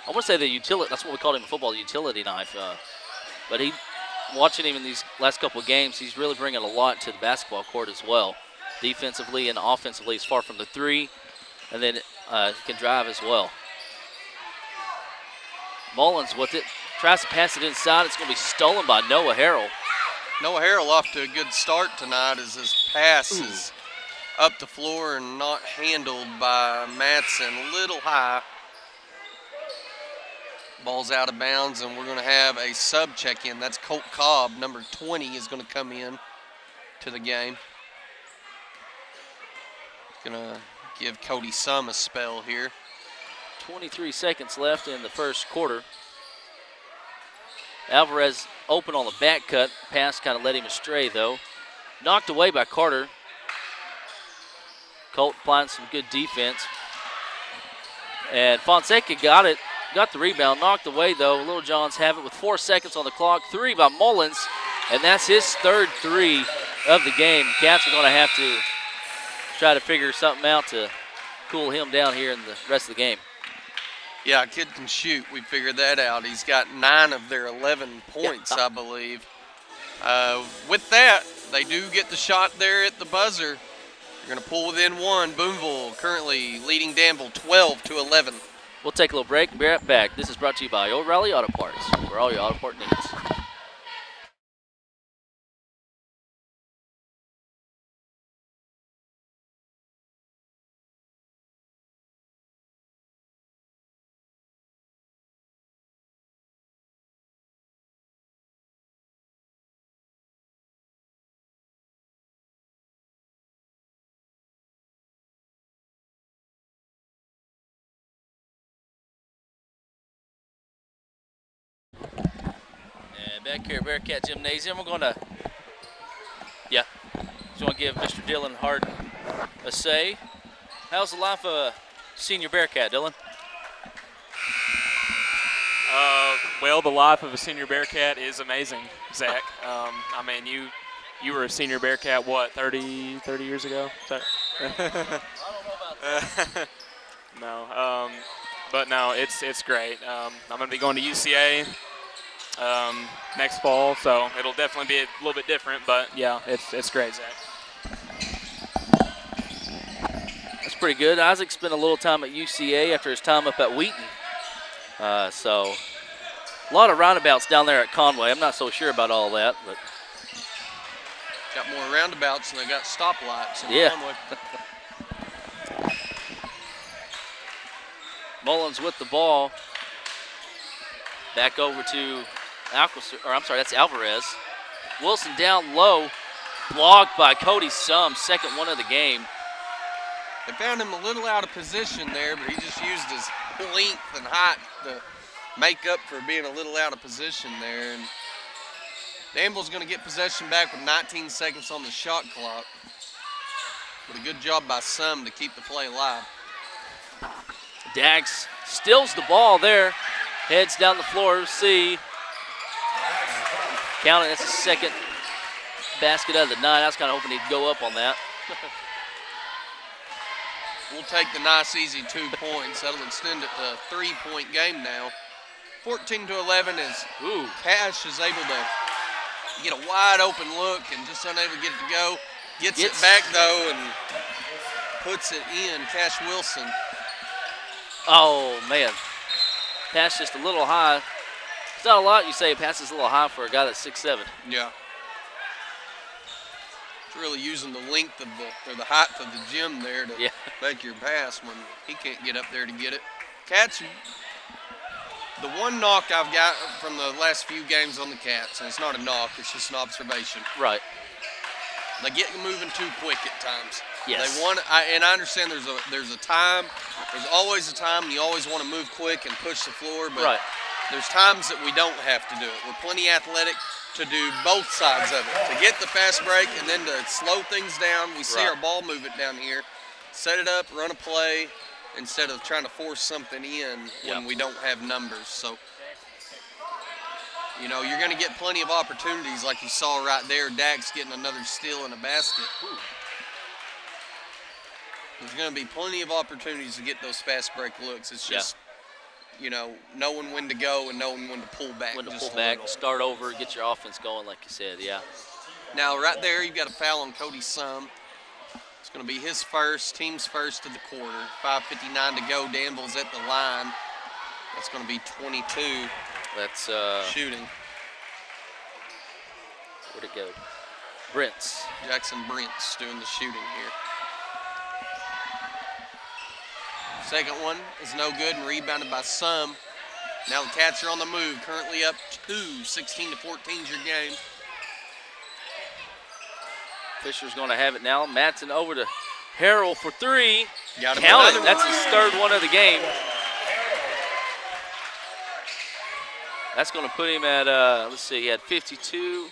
I want to say the utility, that's what we called him in football, the utility knife. But watching him in these last couple of games, he's really bringing a lot to the basketball court as well. Defensively and offensively, he's far from the 3, and then he can drive as well. Mullins with it, tries to pass it inside. It's going to be stolen by Noah Harrell. Noah Harrell off to a good start tonight as his pass is up the floor and not handled by Matson. A little high. Ball's out of bounds, and we're going to have a sub check-in. That's Colt Cobb, number 20, is going to come in to the game. Going to give Cody Sum a spell here. 23 seconds left in the first quarter. Alvarez open on the back cut. Pass kind of led him astray, though. Knocked away by Carter. Colt applying some good defense. And Fonseca got it. got the rebound, knocked away though. Little Johns have it with 4 seconds on the clock. 3 by Mullins, and that's his third 3 of the game. Cats are going to have to try to figure something out to cool him down here in the rest of the game. Yeah, kid can shoot. We figured that out. He's got 9 of their 11 points, I believe. With that, they do get the shot there at the buzzer. They're going to pull within 1. Booneville currently leading Danville 12-11. We'll take a little break and be right back. This is brought to you by O'Reilly Auto Parts, for all your auto part needs. Back here at Bearcat Gymnasium, we're going to, just want to give Mr. Dylan Harden a say. How's the life of a senior Bearcat, Dylan? Well, the life of a senior Bearcat is amazing, Zach. I mean, you were a senior Bearcat, what, 30 years ago? I don't know about that. No, but no, it's great. I'm going to be going to UCA next fall, so it'll definitely be a little bit different, but yeah, it's great, Zach. That's pretty good. Isaac spent a little time at UCA after his time up at Wheaton. So a lot of roundabouts down there at Conway. I'm not so sure about all that, but got more roundabouts than they got stoplights. Yeah. Mullins with the ball. Back over to that's Alvarez. Wilson down low, blocked by Cody Sum, second one of the game. They found him a little out of position there, but he just used his length and height to make up for being a little out of position there. And Danville's going to get possession back with 19 seconds on the shot clock. But a good job by Sum to keep the play alive. Dags steals the ball there, heads down the floor, see. Count it, that's the second basket out of the night. I was kind of hoping he'd go up on that. We'll take the nice, easy 2 points. That'll extend it to a 3-point game now. 14-11 as Cash is able to get a wide open look and just unable to get it to go. Gets it back though and puts it in. Cash Wilson. Oh man, pass just a little high. It's not a lot you say passes a little high for a guy that's 6'7". Yeah. It's really using the length of the height of the gym there to make your pass when he can't get up there to get it. Cats, the one knock I've got from the last few games on the Cats, and it's not a knock, it's just an observation. Right. They get moving too quick at times. Yes. And I understand there's a time, there's always a time, and you always want to move quick and push the floor, but there's times that we don't have to do it. We're plenty athletic to do both sides of it, to get the fast break and then to slow things down. We see our ball movement down here, set it up, run a play, instead of trying to force something in when we don't have numbers. So, you know, you're going to get plenty of opportunities like you saw right there. Dax getting another steal and a basket. There's going to be plenty of opportunities to get those fast break looks. It's just, you know, knowing when to go and knowing when to pull back. When to pull back, start over, get your offense going, like you said, Now, right there, you've got a foul on Cody Sum. It's going to be his first, team's first of the quarter. 5:59 to go. Danville's at the line. That's going to be 22. That's shooting. Where'd it go? Brents. Jackson Brents doing the shooting here. Second one is no good and rebounded by Sum. Now the Cats are on the move, currently up 2, 16-14 is your game. Fisher's going to have it now. Matson over to Harrell for 3. Count it. That's his third one of the game. That's going to put him at, let's see, he had 51,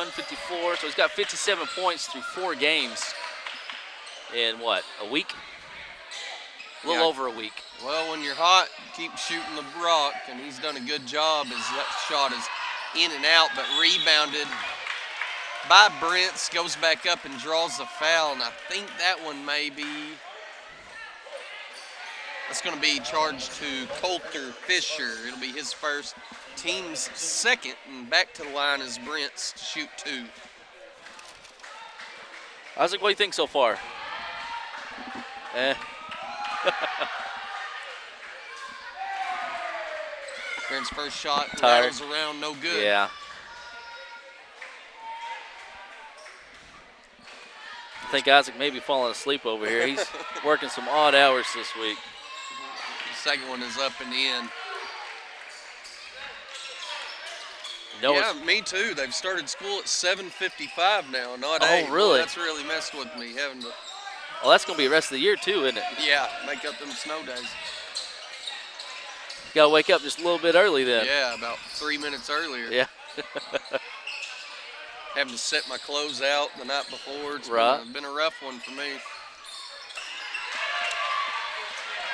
54. So he's got 57 points through 4 games in what, a week? A little over a week. Well, when you're hot, keep shooting the rock, and he's done a good job as that shot is in and out, but rebounded by Brents, goes back up and draws the foul, and I think that one that's going to be charged to Coulter Fisher. It'll be his first, team's second, and back to the line is Brents to shoot 2. Isaac, what do you think so far? Brent's first shot Tired. rattles around, no good. Yeah. I think Isaac may be falling asleep over here. He's working some odd hours this week. The second one is up and in. No, me too. They've started school at 7:55 now, not 8. Oh, really? That's really messed with me, having to. Well, that's going to be the rest of the year, too, isn't it? Yeah, make up them snow days. Got to wake up just a little bit early then. Yeah, about 3 minutes earlier. Yeah. Having to set my clothes out the night before. It's been a rough one for me.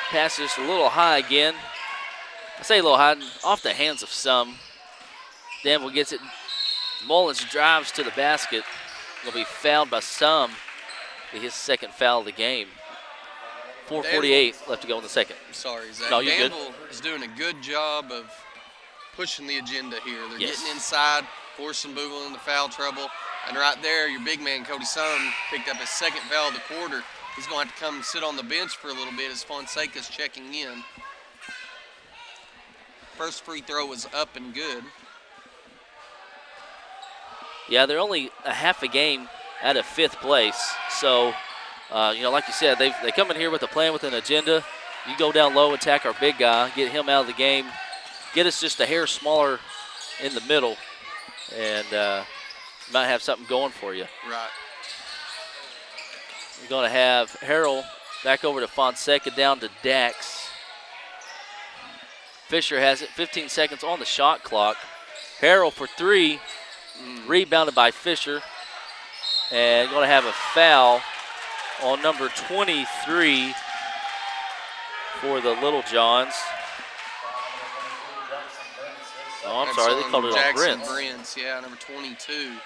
Pass just a little high again. I say a little high, off the hands of some. Danville gets it. Mullins drives to the basket. Will be fouled by some. Be his second foul of the game. 4:48 left to go in the second. I'm sorry, Zach. No, you're Danville good. is doing a good job of pushing the agenda here. They're Yes. getting inside, forcing Booneville into foul trouble. And right there, your big man, Cody Sum, picked up his second foul of the quarter. He's going to have to come sit on the bench for a little bit as Fonseca's checking in. First free throw was up and good. Yeah, they're only a half a game out of 5th place. So, like you said, they come in here with a plan, with an agenda. You go down low, attack our big guy, get him out of the game, get us just a hair smaller in the middle, and you might have something going for you. Right. We're going to have Harrell back over to Fonseca, down to Dax. Fisher has it, 15 seconds on the shot clock. Harrell for 3, rebounded by Fisher. And going to have a foul on number 23 for the Little Johns. Oh, I'm sorry, they called it on Brents. Brents, yeah, number 22.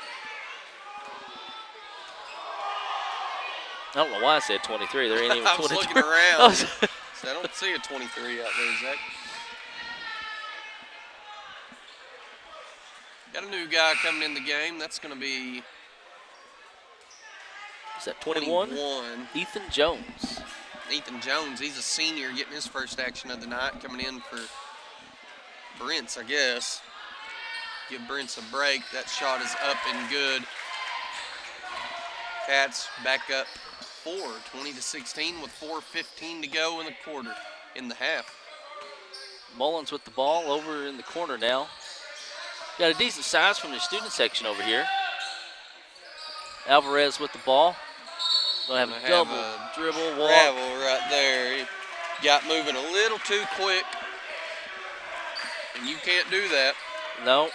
I don't know why I said 23. There ain't even 23. I was looking around. So I don't see a 23 out there, Zach. Got a new guy coming in the game. That's going to be... Is that 21? Ethan Jones. Ethan Jones, he's a senior getting his first action of the night, coming in for Brents, I guess. Give Brents a break. That shot is up and good. Cats back up 4, 20-16 with 4:15 to go in the quarter, in the half. Mullins with the ball over in the corner now. Got a decent size from the student section over here. Alvarez with the ball. Gonna have a double dribble walk. Travel right there. He got moving a little too quick, and you can't do that. No.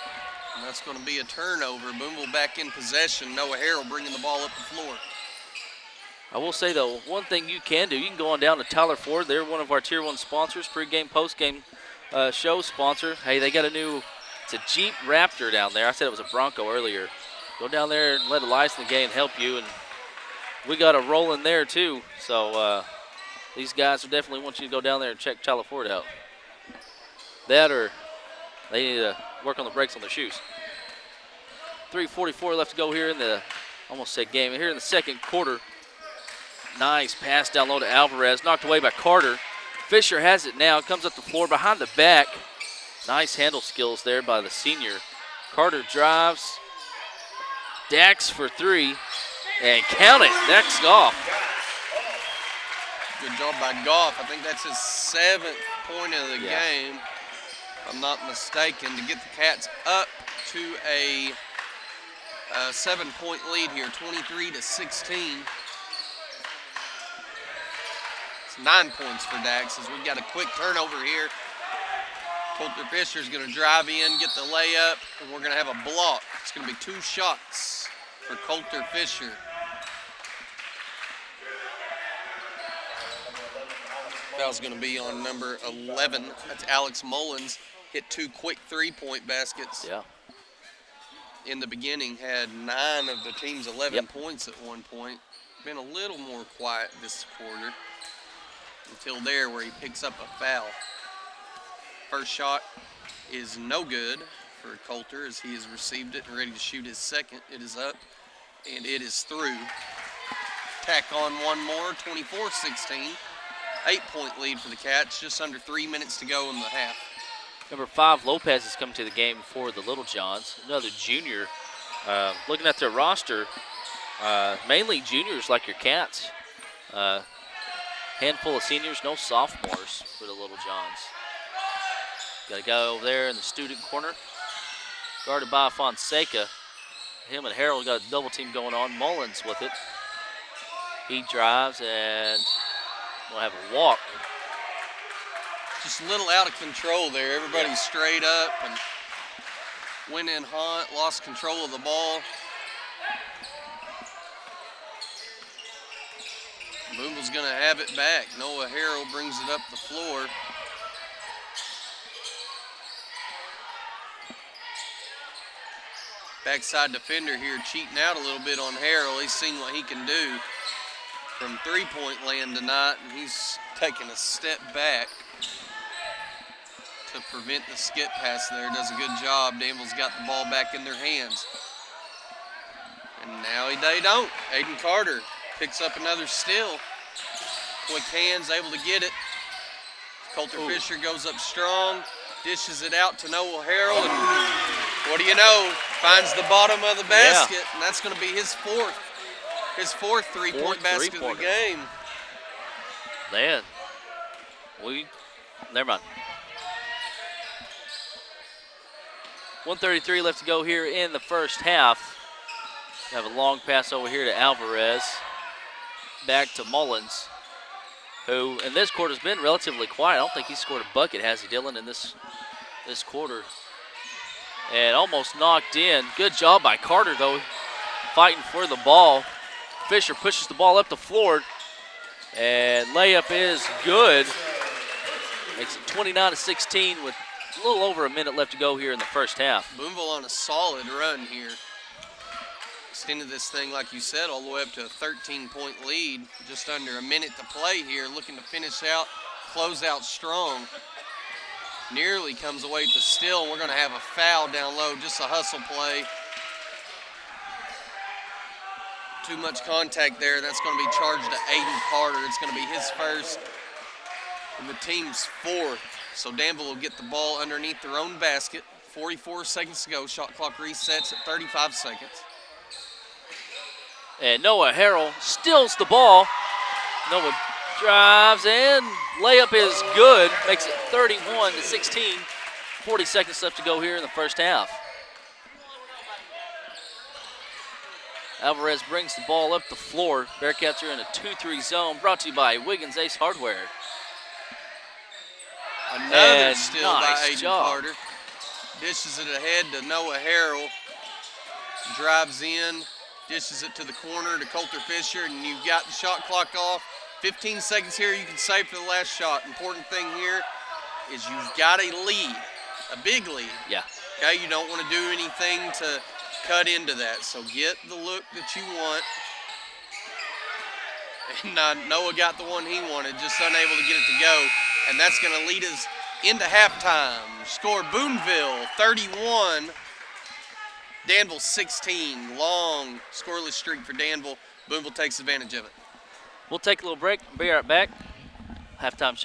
And that's going to be a turnover. Booneville back in possession. Noah Harrell bringing the ball up the floor. I will say, though, one thing you can do, you can go on down to Tyler Ford. They're one of our Tier 1 sponsors, pregame, postgame show sponsor. Hey, they got a new, it's a Jeep Raptor down there. I said it was a Bronco earlier. Go down there and let a license game help you. And we got a roll in there, too. So these guys will definitely want you to go down there and check Tyler Ford out. That or they need to work on the brakes on their shoes. 3:44 left to go here in the, almost said game, here in the second quarter. Nice pass down low to Alvarez, knocked away by Carter. Fisher has it now, comes up the floor behind the back. Nice handle skills there by the senior. Carter drives. Dax for 3, and count it, Dax Goff. Good job by Goff. I think that's his 7th point of the game, if I'm not mistaken, to get the Cats up to a 7-point lead here, 23-16. It's 9 points for Dax as we've got a quick turnover here. Coulter Fisher's going to drive in, get the layup, and we're going to have a block. It's going to be 2 shots for Coulter Fisher. Foul's going to be on number 11. That's Alex Mullins. Hit 2 quick 3-point baskets. Yeah. In the beginning, had 9 of the team's 11 points at one point. Been a little more quiet this quarter until there where he picks up a foul. First shot is no good for Coulter as he has received it and ready to shoot his second. It is up and it is through. Tack on one more, 24-16. 8-point lead for the Cats, just under 3 minutes to go in the half. Number 5, Lopez has come to the game for the Little Johns. Another junior. Looking at their roster, mainly juniors like your Cats. Handful of seniors, no sophomores for the Little Johns. Got a guy over there in the student corner, guarded by Fonseca. Him and Harold got a double team going on. Mullins with it. He drives and we'll have a walk. Just a little out of control there. Everybody's straight up and went in hot, lost control of the ball. Booneville's going to have it back. Noah Harrell brings it up the floor. Backside defender here cheating out a little bit on Harrell. He's seen what he can do from 3-point land tonight, and he's taking a step back to prevent the skip pass there. Does a good job. Danville's got the ball back in their hands. And now they don't. Aiden Carter picks up another steal. Quick hands, able to get it. Coulter Fisher goes up strong, dishes it out to Noah Harrell, and what do you know? Finds the bottom of the basket, and that's going to be his fourth 3-point basket of the game. Man, never mind. 1:33 left to go here in the first half. We have a long pass over here to Alvarez. Back to Mullins, who in this quarter has been relatively quiet. I don't think he scored a bucket, has he, Dylan, in this quarter? And almost knocked in. Good job by Carter, though, fighting for the ball. Fisher pushes the ball up the floor, and layup is good. Makes it 29-16 with a little over a minute left to go here in the first half. Booneville on a solid run here. Extended this thing, like you said, all the way up to a 13-point lead. Just under a minute to play here, looking to finish out, close out strong. Nearly comes away with the steal, and we're going to have a foul down low, just a hustle play. Too much contact there. That's going to be charged to Aiden Carter. It's going to be his first and the team's fourth. So Danville will get the ball underneath their own basket. 44 seconds to go. Shot clock resets at 35 seconds. And Noah Harrell steals the ball. Noah drives in. Layup is good. Makes it 31-16. 40 seconds left to go here in the first half. Alvarez brings the ball up the floor. Bearcats are in a 2-3 zone, brought to you by Wiggins Ace Hardware. Another steal by Aiden Carter. Dishes it ahead to Noah Harrell. Drives in, dishes it to the corner to Coulter Fisher, and you've got the shot clock off. 15 seconds here you can save for the last shot. Important thing here is you've got a lead, a big lead. Yeah. Okay, you don't want to do anything to cut into that. So get the look that you want. And Noah got the one he wanted, just unable to get it to go. And that's going to lead us into halftime. Score Booneville 31, Danville 16. Long scoreless streak for Danville. Booneville takes advantage of it. We'll take a little break. Be right back. Halftime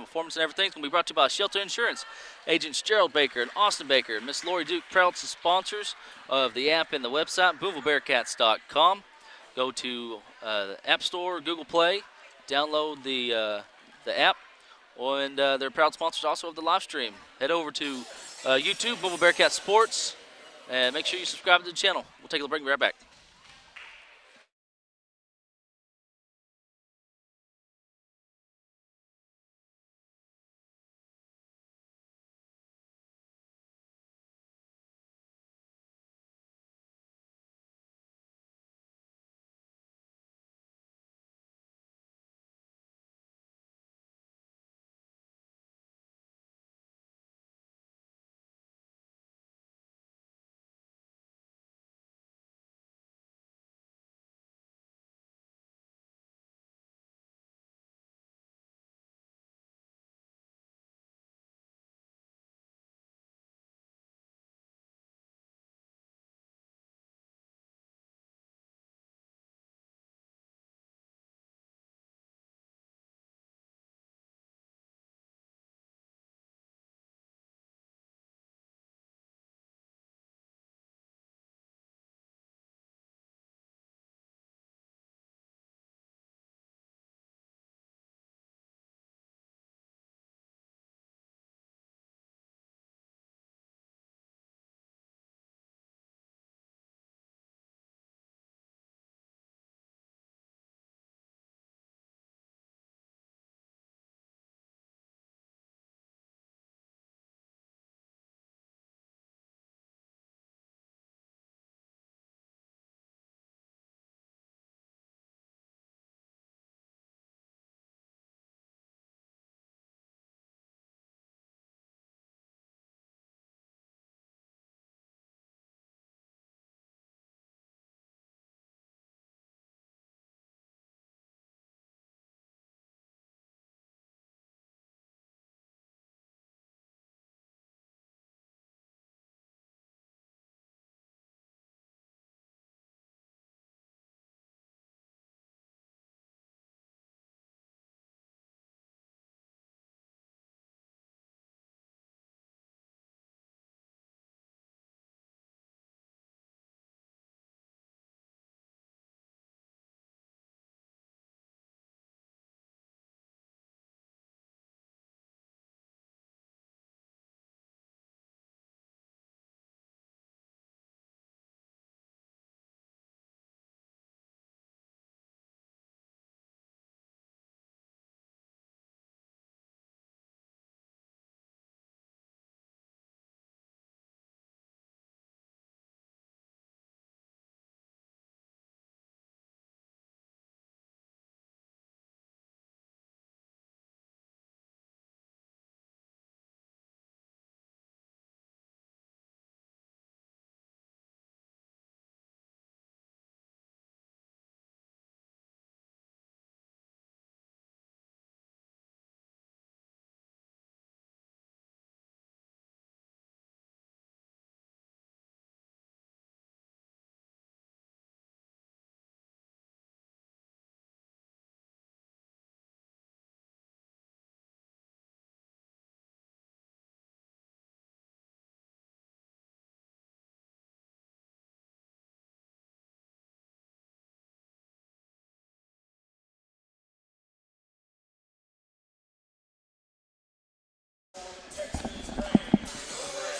performance and everything is going to be brought to you by Shelter Insurance. Agents Gerald Baker and Austin Baker and Miss Lori Duke, proud sponsors of the app and the website, BoonevilleBearcats.com. Go to the App Store, Google Play, download the app, and they're proud sponsors also of the live stream. Head over to YouTube, Booneville Bearcats Sports, and make sure you subscribe to the channel. We'll take a little break and be right back.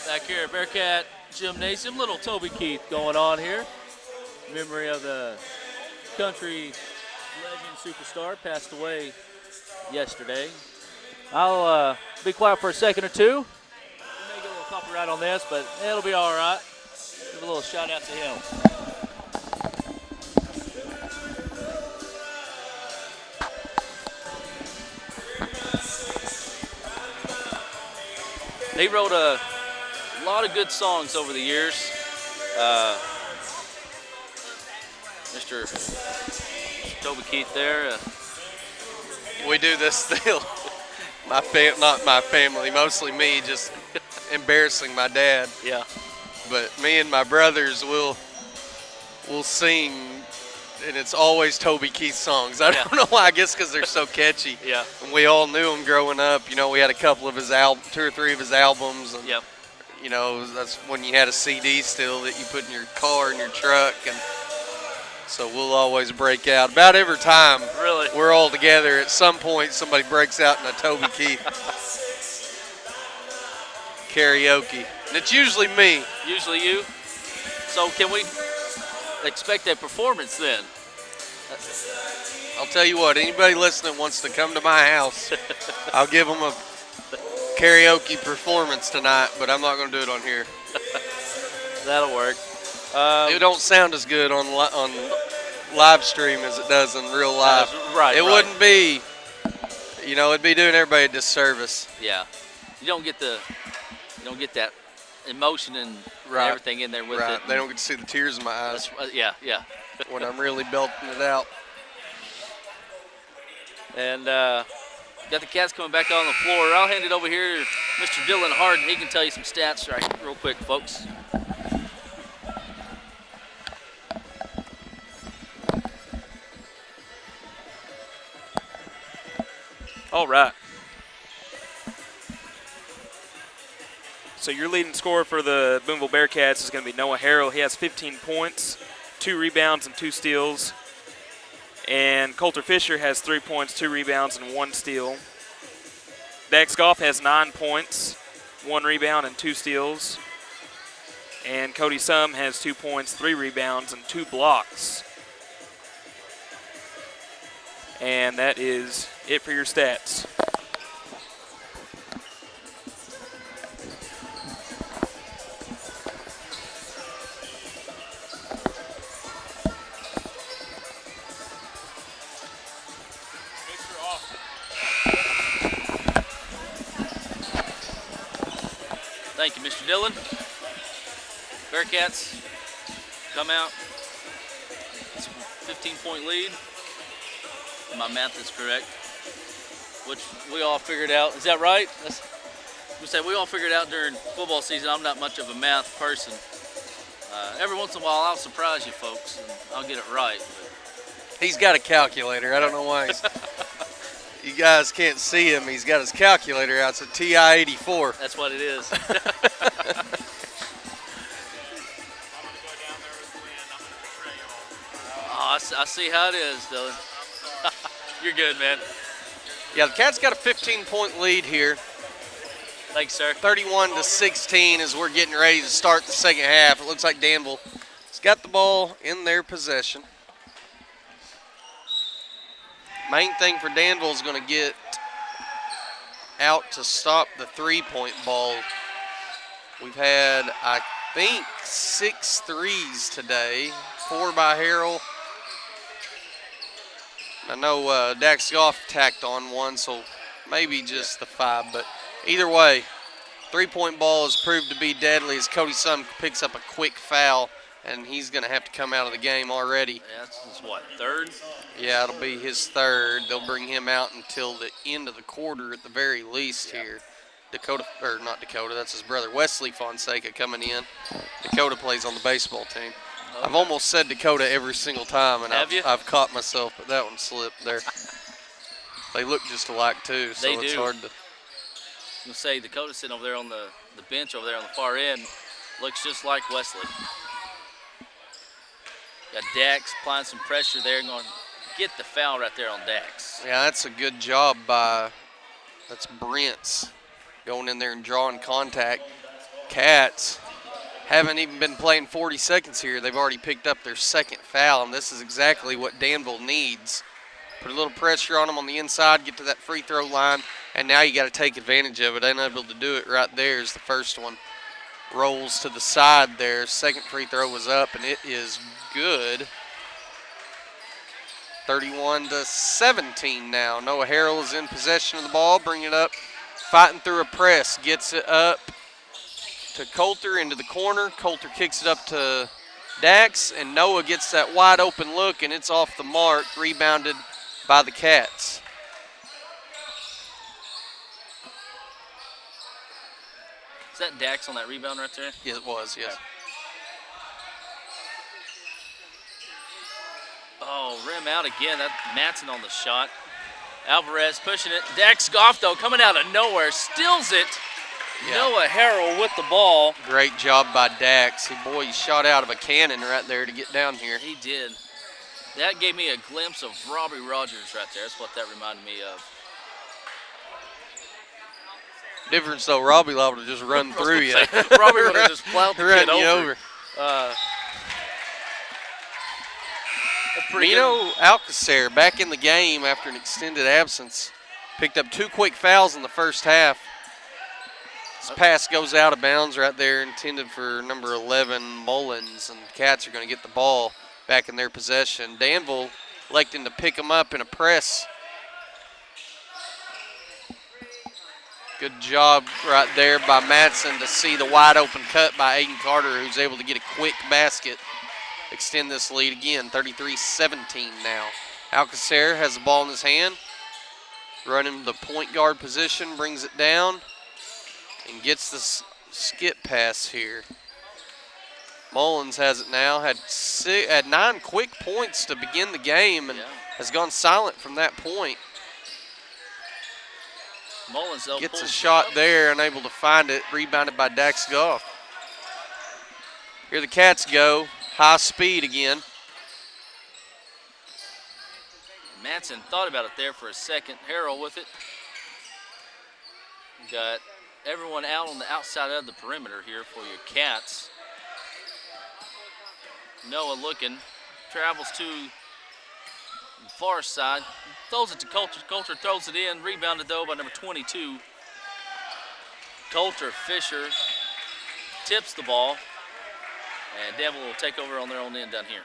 Back here at Bearcat Gymnasium, little Toby Keith going on here. Memory of the country legend superstar, passed away yesterday. I'll be quiet for a second or two. We may get a little copyright on this, but it'll be all right. Give a little shout out to him. He wrote a lot of good songs over the years. Mr. Toby Keith there. We do this still. Not my family, mostly me, just embarrassing my dad. Yeah. But me and my brothers will sing, and it's always Toby Keith songs. I don't know why. I guess because they're so catchy. Yeah. And we all knew him growing up. You know, we had a couple of his two or three of his albums. And, Yep. you know, that's when you had a CD still that you put in your car, in your truck, and so we'll always break out. About every time Really? we're all together, at some point somebody breaks out in a Toby Keith karaoke. And it's usually me. Usually you. So can we expect a performance then? I'll tell you what, anybody listening wants to come to my house, I'll give them a karaoke performance tonight, but I'm not going to do it on here. That'll work. It don't sound as good on live stream as it does in real life. Right. It wouldn't be, you know, it'd be doing everybody a disservice. Yeah. You don't get that emotion and everything in there with it. They don't get to see the tears in my eyes. Yeah. when I'm really belting it out. And got the Cats coming back on the floor. I'll hand it over here to Mr. Dylan Harden. He can tell you some stats real quick, folks. All right. So your leading scorer for the Booneville Bearcats is going to be Noah Harrell. He has 15 points, 2 rebounds, and 2 steals. And Coulter Fisher has 3 points, 2 rebounds, and 1 steal. Dax Goff has 9 points, 1 rebound, and 2 steals. And Cody Sum has 2 points, 3 rebounds, and 2 blocks. And that is it for your stats. Thank you, Mr. Dillon. Bearcats come out. It's a 15-point lead. If my math is correct, which we all figured out. Is that right? We all figured out during football season. I'm not much of a math person. Every once in a while, I'll surprise you folks, and I'll get it right. But he's got a calculator. I don't know why you guys can't see him. He's got his calculator out. It's a TI-84. That's what it is. Oh, I see how it is, Dylan. You're good, man. Yeah, the Cats got a 15-point lead here. Thanks, sir. 31-16 as we're getting ready to start the second half. It looks like Danville has got the ball in their possession. Main thing for Danville is going to get out to stop the three-point ball. We've had, I think, 6 threes today, 4 by Harrell. I know Dax Goff tacked on 1, so maybe just the 5. But either way, three-point ball has proved to be deadly as Cody Sum picks up a quick foul, and he's going to have to come out of the game already. Yeah, this is what, third? Yeah, it'll be his third. They'll bring him out until the end of the quarter at the very least here. Not Dakota, that's his brother, Wesley Fonseca coming in. Dakota plays on the baseball team. Okay. I've almost said Dakota every single time, and I've caught myself, but that one slipped there. They look just alike, too, so it's hard to. I'm going to say Dakota sitting over there on the bench over there on the far end looks just like Wesley. Got Dax applying some pressure there and going to get the foul right there on Dax. Yeah, that's a good job by, that's Brent's going in there and drawing contact. Cats haven't even been playing 40 seconds here. They've already picked up their second foul, and this is exactly what Danville needs. Put a little pressure on them on the inside, get to that free throw line, and now you got to take advantage of it. Unable to do it right there is the first one. Rolls to the side there. Second free throw was up, and it is good. 31-17 now. Noah Harrell is in possession of the ball. Bring it up. Fighting through a press. Gets it up to Coulter into the corner. Coulter kicks it up to Dax, and Noah gets that wide open look, and it's off the mark. Rebounded by the Cats. Is that Dax on that rebound right there? Yes, it was, yes. Oh, rim out again. That Matson on the shot. Alvarez pushing it. Dax Goff, though, coming out of nowhere, steals it. Yeah. Noah Harrell with the ball. Great job by Dax. Boy, he shot out of a cannon right there to get down here. He did. That gave me a glimpse of Robbie Rogers right there. That's what that reminded me of. Difference, though, Robbie would have just run through you. Robbie would have just plowed the kid over. Mino Alcacer back in the game after an extended absence. Picked up 2 quick fouls in the first half. This pass goes out of bounds right there, intended for number 11, Mullins, and the Cats are going to get the ball back in their possession. Danville electing to pick them up in a press. Good job right there by Matson to see the wide open cut by Aiden Carter, who's able to get a quick basket. Extend this lead again, 33-17 now. Alcacer has the ball in his hand. Running the point guard position, brings it down, and gets this skip pass here. Mullins has it now, had 9 quick points to begin the game and has gone silent from that point. Mullins gets a shot there, unable to find it, rebounded by Dax Goff. Here the Cats go, high speed again. Matson thought about it there for a second. Harrell with it. Got everyone out on the outside of the perimeter here for your Cats. Noah looking, travels to the far side, throws it to Coulter. Coulter throws it in, rebounded though by number 22. Coulter Fisher tips the ball, and Danville will take over on their own end down here.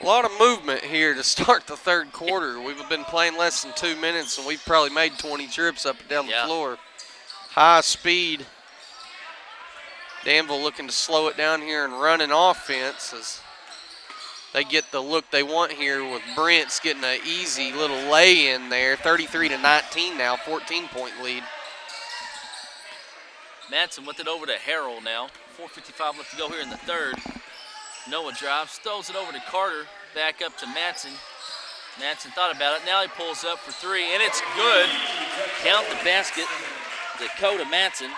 A lot of movement here to start the third quarter. We've been playing less than 2 minutes, and we've probably made 20 trips up and down the floor. High speed. Danville looking to slow it down here and run an offense as they get the look they want here with Brent's getting an easy little lay in there. 33-19 now, 14-point lead. Matson with it over to Harrell now. 4:55 left to go here in the third. Noah drives, throws it over to Carter, back up to Matson. Matson thought about it. Now he pulls up for 3, and it's good. Count the basket. Dakota Matson.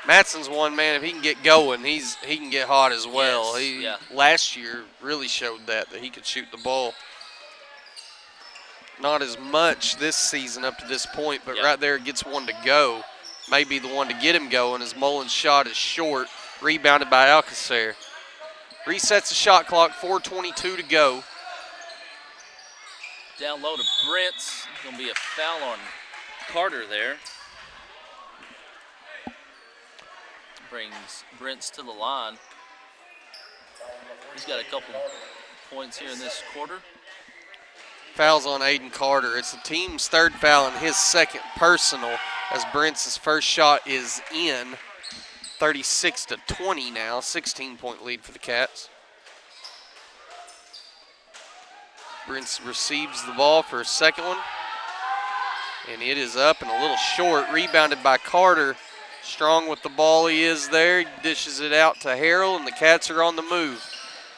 Matson's one, man, if he can get going, he can get hot as well. Yes, last year really showed that he could shoot the ball. Not as much this season up to this point, but right there gets one to go. Maybe the one to get him going as Mullins' shot is short, rebounded by Alcacer. Resets the shot clock, 4:22 to go. Down low to Brent's. Going to be a foul on Carter there. Brings Brent's to the line. He's got a couple points here in this quarter. Fouls on Aiden Carter. It's the team's third foul and his second personal as Brent's first shot is in. 36-20 now, 16-point lead for the Cats. Brent's receives the ball for a second one. And it is up and a little short, rebounded by Carter. Strong with the ball he is there. He dishes it out to Harrell, and the Cats are on the move.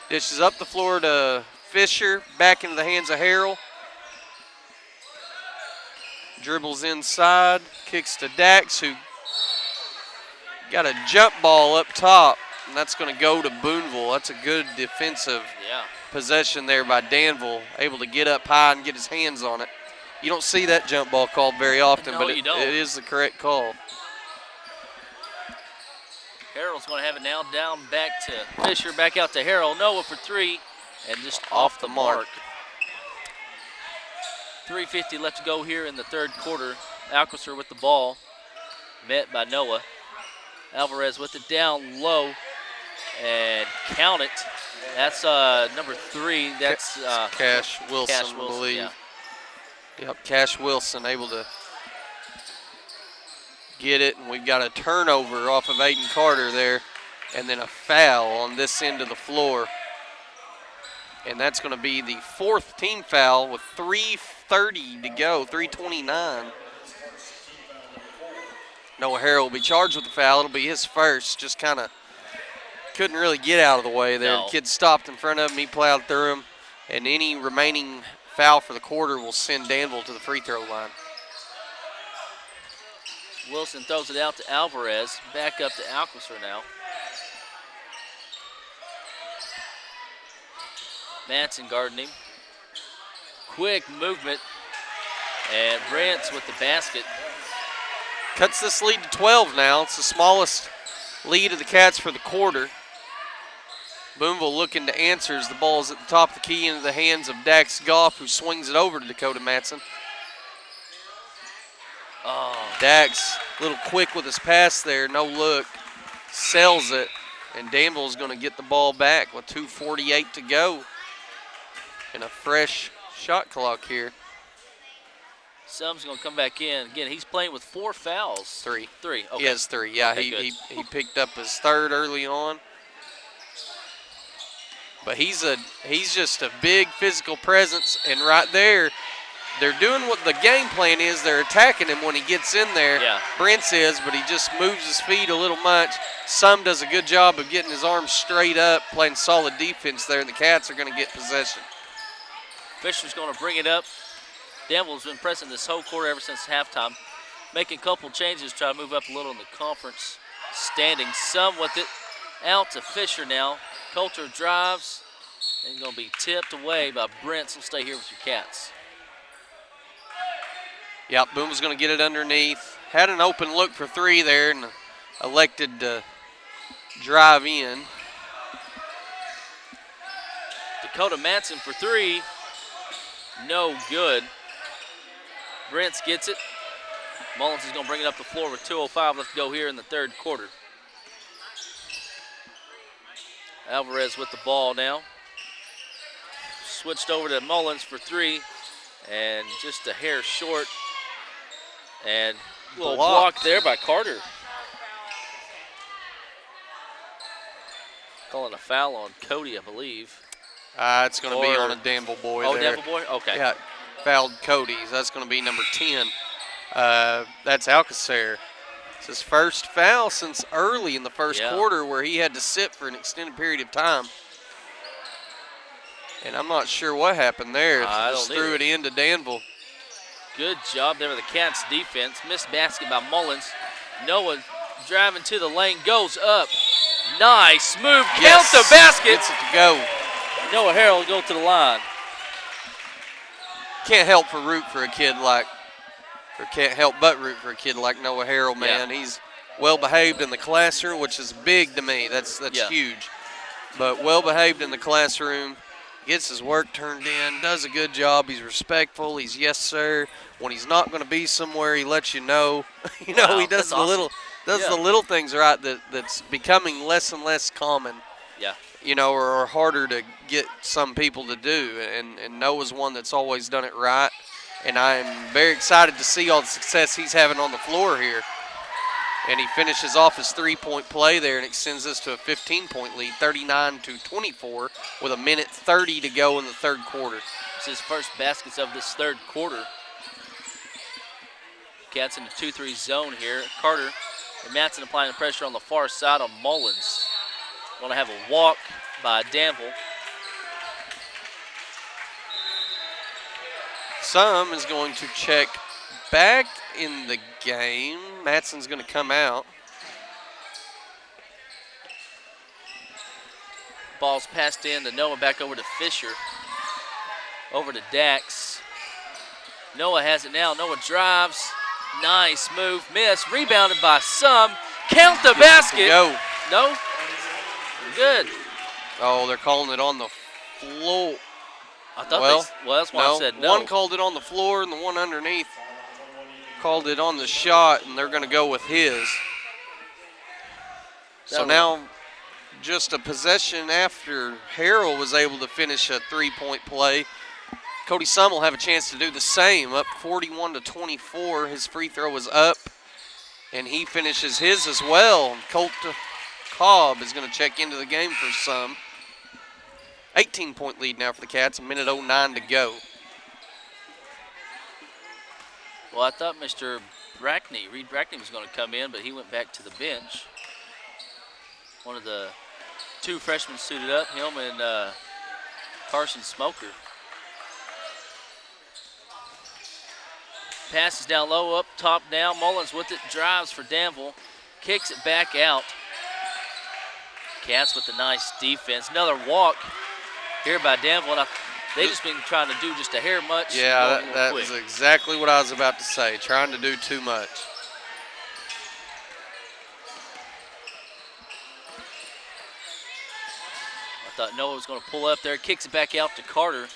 Dishes up the floor to Fisher, back into the hands of Harrell. Dribbles inside, kicks to Dax, who got a jump ball up top, and that's going to go to Booneville. That's a good defensive possession there by Danville, able to get up high and get his hands on it. You don't see that jump ball called very often, No, but you don't. it is the correct call. Harrell's going to have it now down back to Fisher, back out to Harrell. Noah for three, and just off the mark. 3:50 left to go here in the third quarter. Alcacer with the ball, met by Noah. Alvarez with it down low, and count it. That's number 3. That's Cash Wilson, Cash Wilson, I believe. yeah. Yep, Cash Wilson able to get it, and we've got a turnover off of Aiden Carter there, and then a foul on this end of the floor. And that's going to be the 4th team foul with 3:30 to go, 3:29. Noah Harrell will be charged with the foul. It'll be his first. Just kind of couldn't really get out of the way there. No. The kid stopped in front of him. He plowed through him. And any remaining foul for the quarter will send Danville to the free throw line. Wilson throws it out to Alvarez. Back up to Alcacer now. Manson guarding him. Quick movement. And Brantz with the basket. Cuts this lead to 12 now. It's the smallest lead of the Cats for the quarter. Booneville looking to answer as the ball is at the top of the key into the hands of Dax Goff, who swings it over to Dakota Matson. Oh. Dax, a little quick with his pass there, no look, sells it, and Danville's going to get the ball back with 2:48 to go and a fresh shot clock here. Sum's going to come back in. Again, he's playing with 4 fouls. 3. 3, okay. He has 3, yeah. Okay, he picked up his 3rd early on. But he's just a big physical presence, and right there, they're doing what the game plan is. They're attacking him when he gets in there. Yeah. Brent's is, but he just moves his feet a little much. Sum does a good job of getting his arms straight up, playing solid defense there, and the Cats are going to get possession. Fisher's going to bring it up. Danville's been pressing this whole quarter ever since halftime. Making a couple changes, try to move up a little in the conference standing. Sum with it out to Fisher now. Coulter drives, and he's going to be tipped away by Brent. So stay here with your Cats. Yep, Boom was going to get it underneath. Had an open look for 3 there and elected to drive in. Dakota Matson for 3. No good. Brent's gets it. Mullins is going to bring it up the floor with 2:05 left to go here in the third quarter. Alvarez with the ball now. Switched over to Mullins for 3, and just a hair short. And a little block there by Carter. Calling a foul on Cody, I believe. It's going to be on a Danville boy there. Danville boy? Okay. Yeah, fouled Cody's. That's going to be number 10. That's Alcacer. It's his first foul since early in the first quarter where he had to sit for an extended period of time. And I'm not sure what happened there. Just threw it into Danville. Good job there with the Cats defense. Missed basket by Mullins. Noah driving to the lane, goes up. Nice move, count the basket. Gets it to go. Noah Harrell go to the line. Can't help but root for a kid like Noah Harrell, man. He's well behaved in the classroom, which is big to me. That's huge. But well behaved in the classroom, gets his work turned in, does a good job. He's respectful. He's yes sir. When he's not going to be somewhere, he lets you know. He does the little things right that's becoming less and less common. Yeah. Or harder to get some people to do. And Noah's one that's always done it right. And I'm very excited to see all the success he's having on the floor here. And he finishes off his 3-point play there and extends this to a 15-point lead, 39-24, with 1:30 to go in the third quarter. It's his first baskets of this third quarter. Cats in the 2-3 zone here. Carter and Matson applying the pressure on the far side on Mullins. Going to have a walk by Danville. Sum is going to check back in the game. Matson's going to come out. Ball's passed in to Noah, back over to Fisher. Over to Dax. Noah has it now. Noah drives. Nice move. Miss. Rebounded by Sum. Count the basket. Go. No? Good. Oh, they're calling it on the floor. I thought that's why no, I said no. One called it on the floor and the one underneath called it on the shot, and they're going to go with his. So now just a possession after Harrell was able to finish a three-point play. Cody Sum will have a chance to do the same, up 41-24. His free throw is up, and he finishes his as well. Colt Cobb is going to check into the game for Sum. 18-point lead now for the Cats, a minute 09 to go. Well, I thought Mr. Reed Brackney was going to come in, but he went back to the bench. One of the two freshmen suited up, him and Carson Smoker. Passes down low, up top now. Mullins with it, drives for Danville, kicks it back out. Cats with a nice defense. Another walk here by Danville. And they've just been trying to do just a hair much. Yeah, that was exactly what I was about to say, trying to do too much. I thought Noah was going to pull up there, kicks it back out to Carter.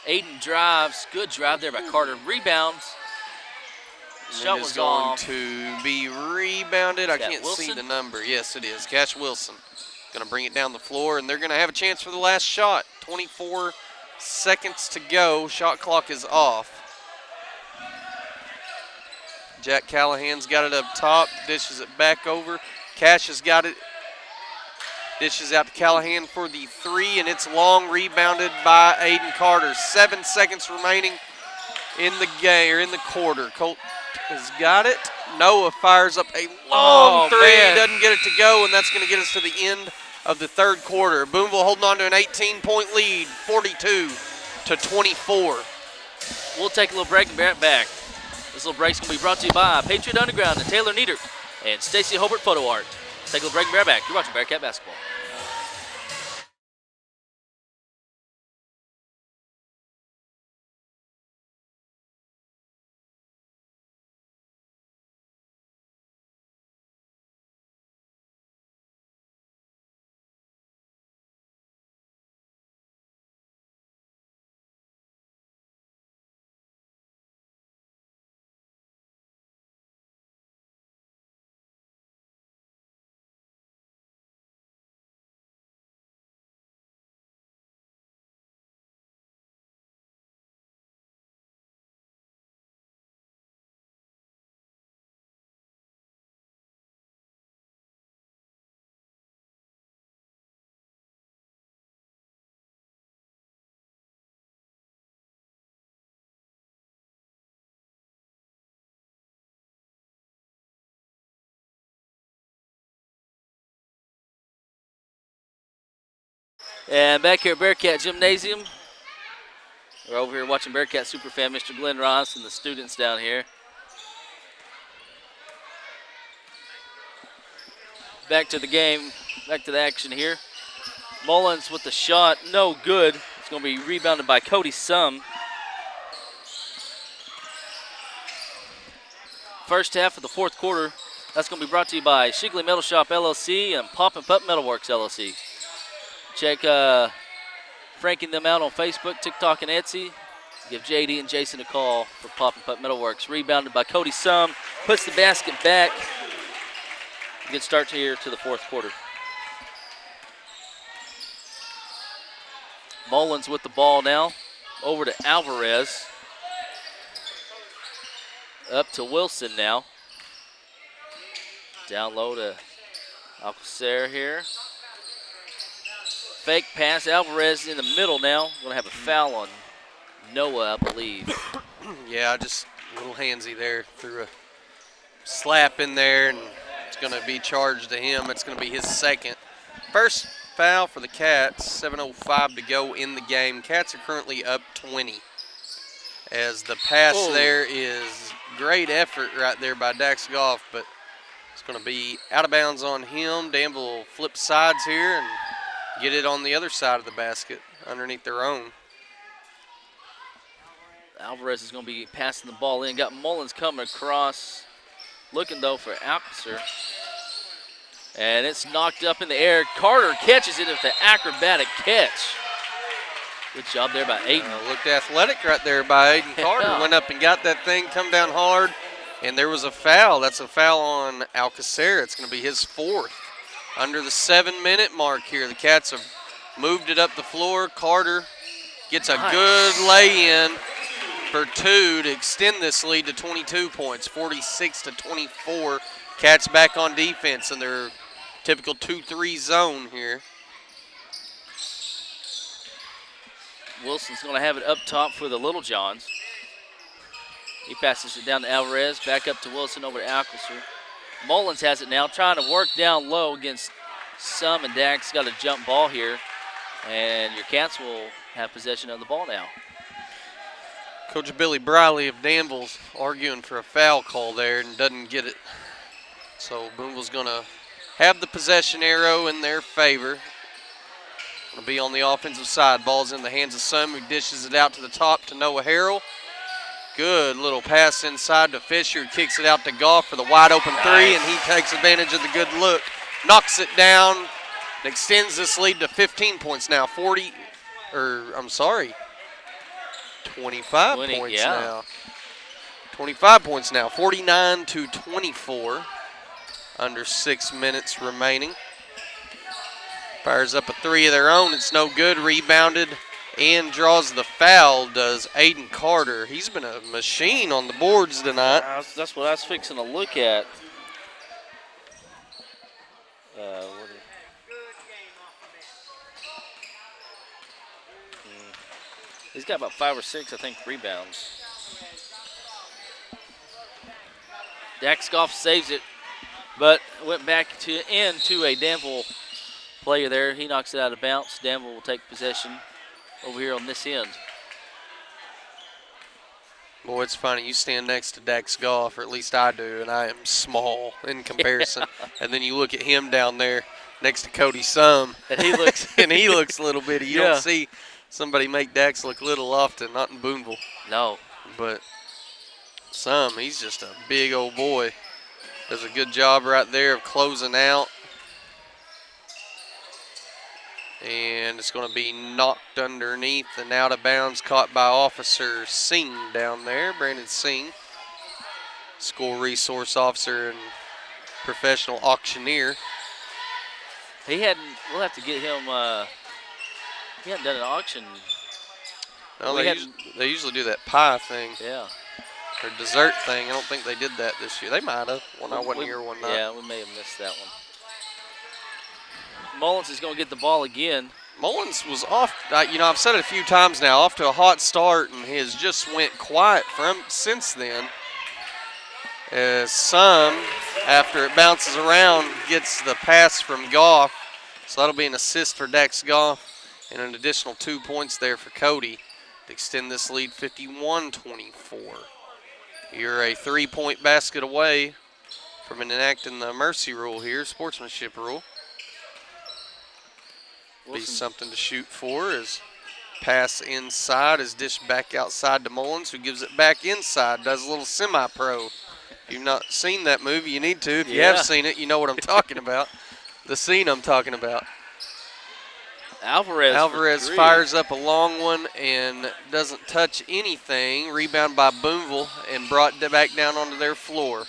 Aiden drives, good drive there by Carter. Rebounds. Shot was going off. to be rebounded. I can't Wilson? see the number. Yes, it is. Cash Wilson going to bring it down the floor, and they're going to have a chance for the last shot. 24 seconds to go. Shot clock is off. Jack Callahan's got it up top, dishes it back over. Cash has got it. Dishes out to Callahan for the three, and it's long, rebounded by Aiden Carter. 7 seconds remaining in the game, or in the quarter. Colt has got it. Noah fires up a long three, doesn't get it to go, and that's going to get us to the end of the third quarter. Booneville holding on to an 18-point lead, 42-24. We'll take a little break and be right back. This little break's going to be brought to you by Patriot Underground and Taylor Nieder and Stacy Hobart Photo Art. Take a little break and be right back. You're watching Bearcat Basketball. And back here at Bearcat Gymnasium, we're over here watching Bearcat Superfan, Mr. Glenn Ross and the students down here. Back to the game, back to the action here. Mullins with the shot, no good. It's going to be rebounded by Cody Sum. First half of the fourth quarter, that's going to be brought to you by Shigley Metal Shop LLC and Pop and Pup Metalworks LLC. Check Frank and them out on Facebook, TikTok, and Etsy. Give JD and Jason a call for Pop and Pup Metalworks. Rebounded by Cody Sum. Puts the basket back. Good start here to the fourth quarter. Mullins with the ball now. Over to Alvarez. Up to Wilson now. Down low to Alcacer here. Fake pass. Alvarez in the middle now. Going to have a foul on Noah, I believe. Yeah, just a little handsy there. Threw a slap in there, and it's going to be charged to him. It's going to be his second. First foul for the Cats. 7:05 to go in the game. Cats are currently up 20. As the pass there is great effort right there by Dax Goff, but it's going to be out of bounds on him. Danville flips sides here, and get it on the other side of the basket underneath their own. Alvarez is going to be passing the ball in. Got Mullins coming across. Looking, though, for Alcacer. And it's knocked up in the air. Carter catches it with the acrobatic catch. Good job there by Aiden. Looked athletic right there by Aiden Carter. Yeah. Went up and got that thing, come down hard, and there was a foul. That's a foul on Alcacer. It's going to be his 4th. Under the 7-minute mark here. The Cats have moved it up the floor. Carter gets a good lay-in for 2 to extend this lead to 22 points, 46-24. Cats back on defense in their typical 2-3 zone here. Wilson's going to have it up top for the Little Johns. He passes it down to Alvarez, back up to Wilson, over to Alcacer. Mullins has it now, trying to work down low against Sum, and Dax got a jump ball here. And your Cats will have possession of the ball now. Coach Billy Briley of Danville's arguing for a foul call there and doesn't get it. So Booneville's going to have the possession arrow in their favor. Going to be on the offensive side. Ball's in the hands of Sum, who dishes it out to the top to Noah Harrell. Good little pass inside to Fisher, kicks it out to Goff for the wide open 3, and he takes advantage of the good look. Knocks it down and extends this lead to 15 points now. 25 points now. 25 points now, 49-24. Under 6 minutes remaining. Fires up a 3 of their own. It's no good. Rebounded and draws the foul, does Aiden Carter. He's been a machine on the boards tonight. That's what I was fixing to look at. He's got about 5 or 6, I think, rebounds. Dax Goff saves it, but went back into a Danville player there. He knocks it out of bounds. Danville will take possession over here on this end. Boy, it's funny. You stand next to Dax Goff, or at least I do, and I am small in comparison. And then you look at him down there next to Cody Sum, and he looks a little bitty. You don't see somebody make Dax look little often, not in Booneville. No. But Sum, he's just a big old boy. Does a good job right there of closing out. And it's going to be knocked underneath and out of bounds, caught by Officer Singh down there, Brandon Singh, school resource officer and professional auctioneer. We'll have to get him, he hadn't done an auction. No, they usually do that pie thing. Yeah. Or dessert thing. I don't think they did that this year. They might have. One I wasn't here one night. Yeah, we may have missed that one. Mullins is going to get the ball again. Mullins was off, I've said it a few times now, off to a hot start and has just went quiet since then. As Sum, after it bounces around, gets the pass from Goff. So that'll be an assist for Dax Goff and an additional 2 points there for Cody to extend this lead 51-24. You're a 3-point basket away from enacting the mercy rule here, sportsmanship rule. Be something to shoot for as pass inside is dished back outside to Mullins, who gives it back inside, does a little semi-pro. If you've not seen that movie, you need to. If you have seen it, you know what I'm talking about. The scene I'm talking about. Alvarez fires up a long one and doesn't touch anything. Rebound by Booneville and brought back down onto their floor.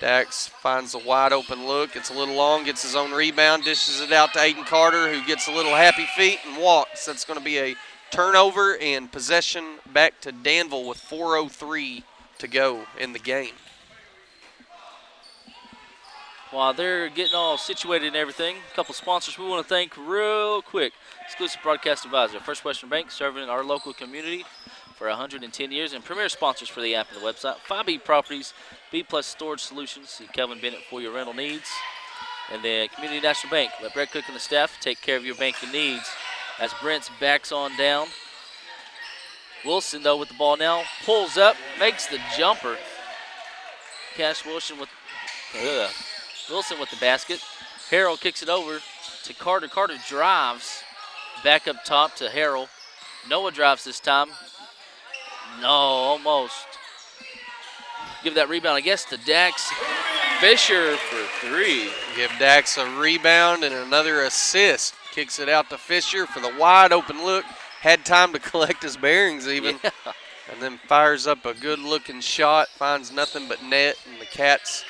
Dax finds a wide open look. It's a little long, gets his own rebound, dishes it out to Aiden Carter, who gets a little happy feet and walks. That's going to be a turnover and possession back to Danville with 4:03 to go in the game. While they're getting all situated and everything, a couple sponsors we want to thank real quick. Exclusive Broadcast Advisor, First Western Bank, serving our local community for 110 years, and premier sponsors for the app and the website. 5B Properties, B-Plus Storage Solutions, see Kelvin Bennett for your rental needs. And then Community National Bank, let Brett Cook and the staff take care of your banking needs. As Brent's backs on down. Wilson, though, with the ball now, pulls up, makes the jumper. Cash Wilson with the basket. Harrell kicks it over to Carter. Carter drives back up top to Harrell. Noah drives this time. No, almost. Give that rebound, I guess, to Dax Fisher for 3. Give Dax a rebound and another assist. Kicks it out to Fisher for the wide open look. Had time to collect his bearings even. Yeah. And then fires up a good looking shot. Finds nothing but net. And the Cats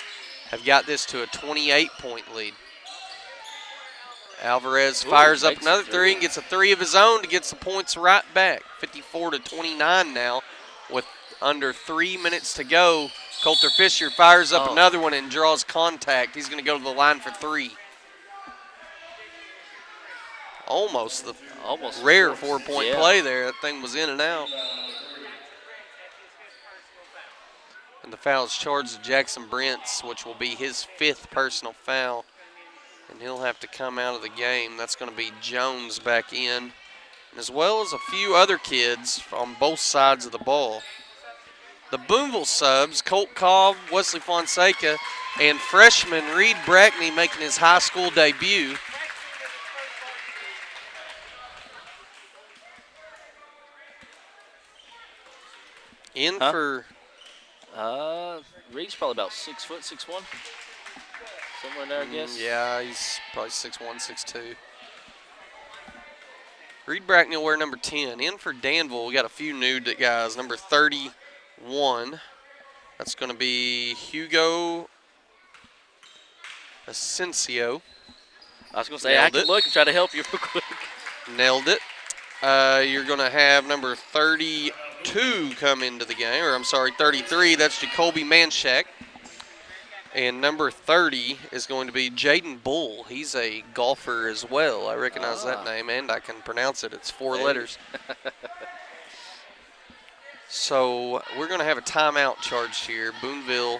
have got this to a 28-point lead. Alvarez fires up another 3 and gets a 3 of his own to get the points right back. 54-29 now with under 3 minutes to go. Coulter Fisher fires up another one and draws contact. He's going to go to the line for 3. Almost the rare 4-point play there. That thing was in and out. And the foul's charged to Jackson Brents, which will be his 5th personal foul. And he'll have to come out of the game. That's going to be Jones back in, as well as a few other kids on both sides of the ball. The Booneville subs, Colt Cobb, Wesley Fonseca, and freshman Reed Brackney making his high school debut. For Reed's probably about 6 foot, 6'1", somewhere in there, I guess. Yeah, he's probably 6'1", 6'2". Reed Brackney will wear number 10. In for Danville, we got a few new guys. Number 31, that's going to be Hugo Asensio. I was going to say, I can look and try to help you real quick. Nailed it. You're going to have number 32 come into the game, or I'm sorry, 33. That's Jacoby Manshak. And number 30 is going to be Jaden Bull. He's a golfer as well. I recognize that name, and I can pronounce it. It's 4 letters. So we're going to have a timeout charged here. Booneville,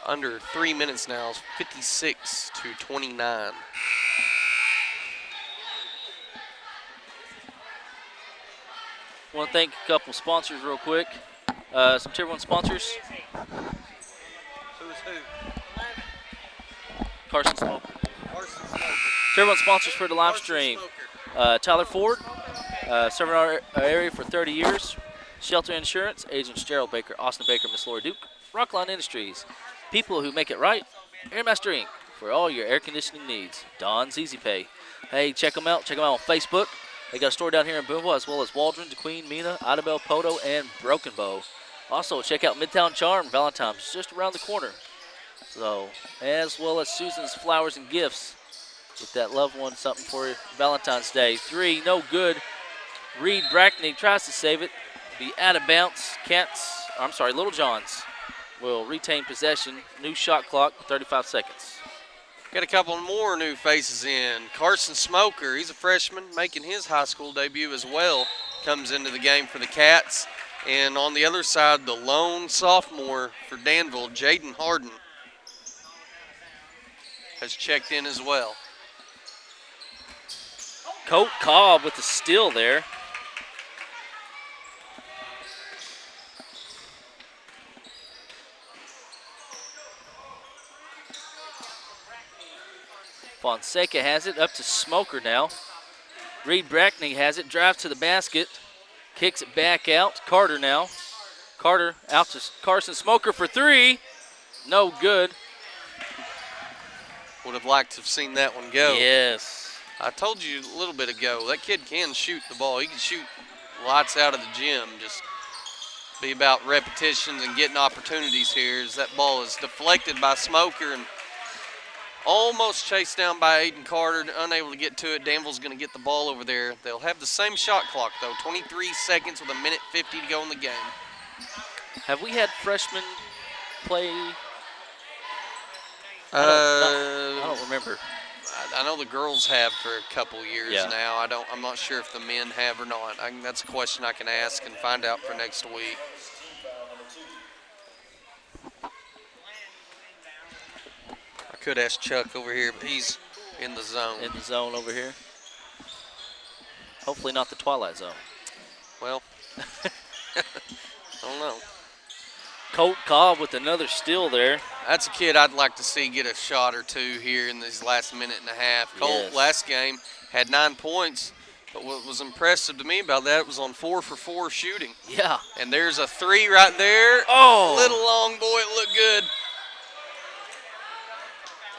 under 3 minutes now, is 56-29. I want to thank a couple sponsors real quick. Some Tier 1 sponsors. Who's who? Carson Smoker. Tier 1 sponsors for the live stream. Tyler Ford, serving our area for 30 years. Shelter Insurance, Agents Gerald Baker, Austin Baker, Miss Lori Duke. Rockline Industries, people who make it right. Airmaster Inc. for all your air conditioning needs. Don's Easy Pay. Hey, check them out. Check them out on Facebook. They got a store down here in Booneville, as well as Waldron, DeQueen, Mina, Idabel, Poto, and Broken Bow. Also, check out Midtown Charm. Valentine's just around the corner. So, as well as Susan's Flowers and Gifts. Get that loved one something for Valentine's Day. 3, no good. Reed Brackney tries to save it. Be out of bounds. Little Johns will retain possession. New shot clock, 35 seconds. Got a couple more new faces in. Carson Smoker, he's a freshman, making his high school debut as well. Comes into the game for the Cats. And on the other side, the lone sophomore for Danville, Jaden Harden, has checked in as well. Colt Cobb with the steal there. Fonseca has it, up to Smoker now. Reed Brackney has it, drives to the basket, kicks it back out. Carter now. Carter out to Carson Smoker for 3. No good. Would have liked to have seen that one go. Yes. I told you a little bit ago, that kid can shoot the ball. He can shoot lights out of the gym. Just be about repetitions and getting opportunities here as that ball is deflected by Smoker and almost chased down by Aiden Carter, unable to get to it. Danville's going to get the ball over there. They'll have the same shot clock, though. 23 seconds with 1:50 to go in the game. Have we had freshmen play? I don't remember. I know the girls have for a couple years now. I'm not sure if the men have or not. That's a question I can ask and find out for next week. Could ask Chuck over here, but he's in the zone. In the zone over here. Hopefully not the Twilight Zone. Well, I don't know. Colt Cobb with another steal there. That's a kid I'd like to see get a shot or two here in these last minute and a half. Colt Yes. last game had 9 points, but what was impressive to me about that was on 4 for 4 shooting. Yeah. And there's a 3 right there. Oh. Little long boy, it looked good.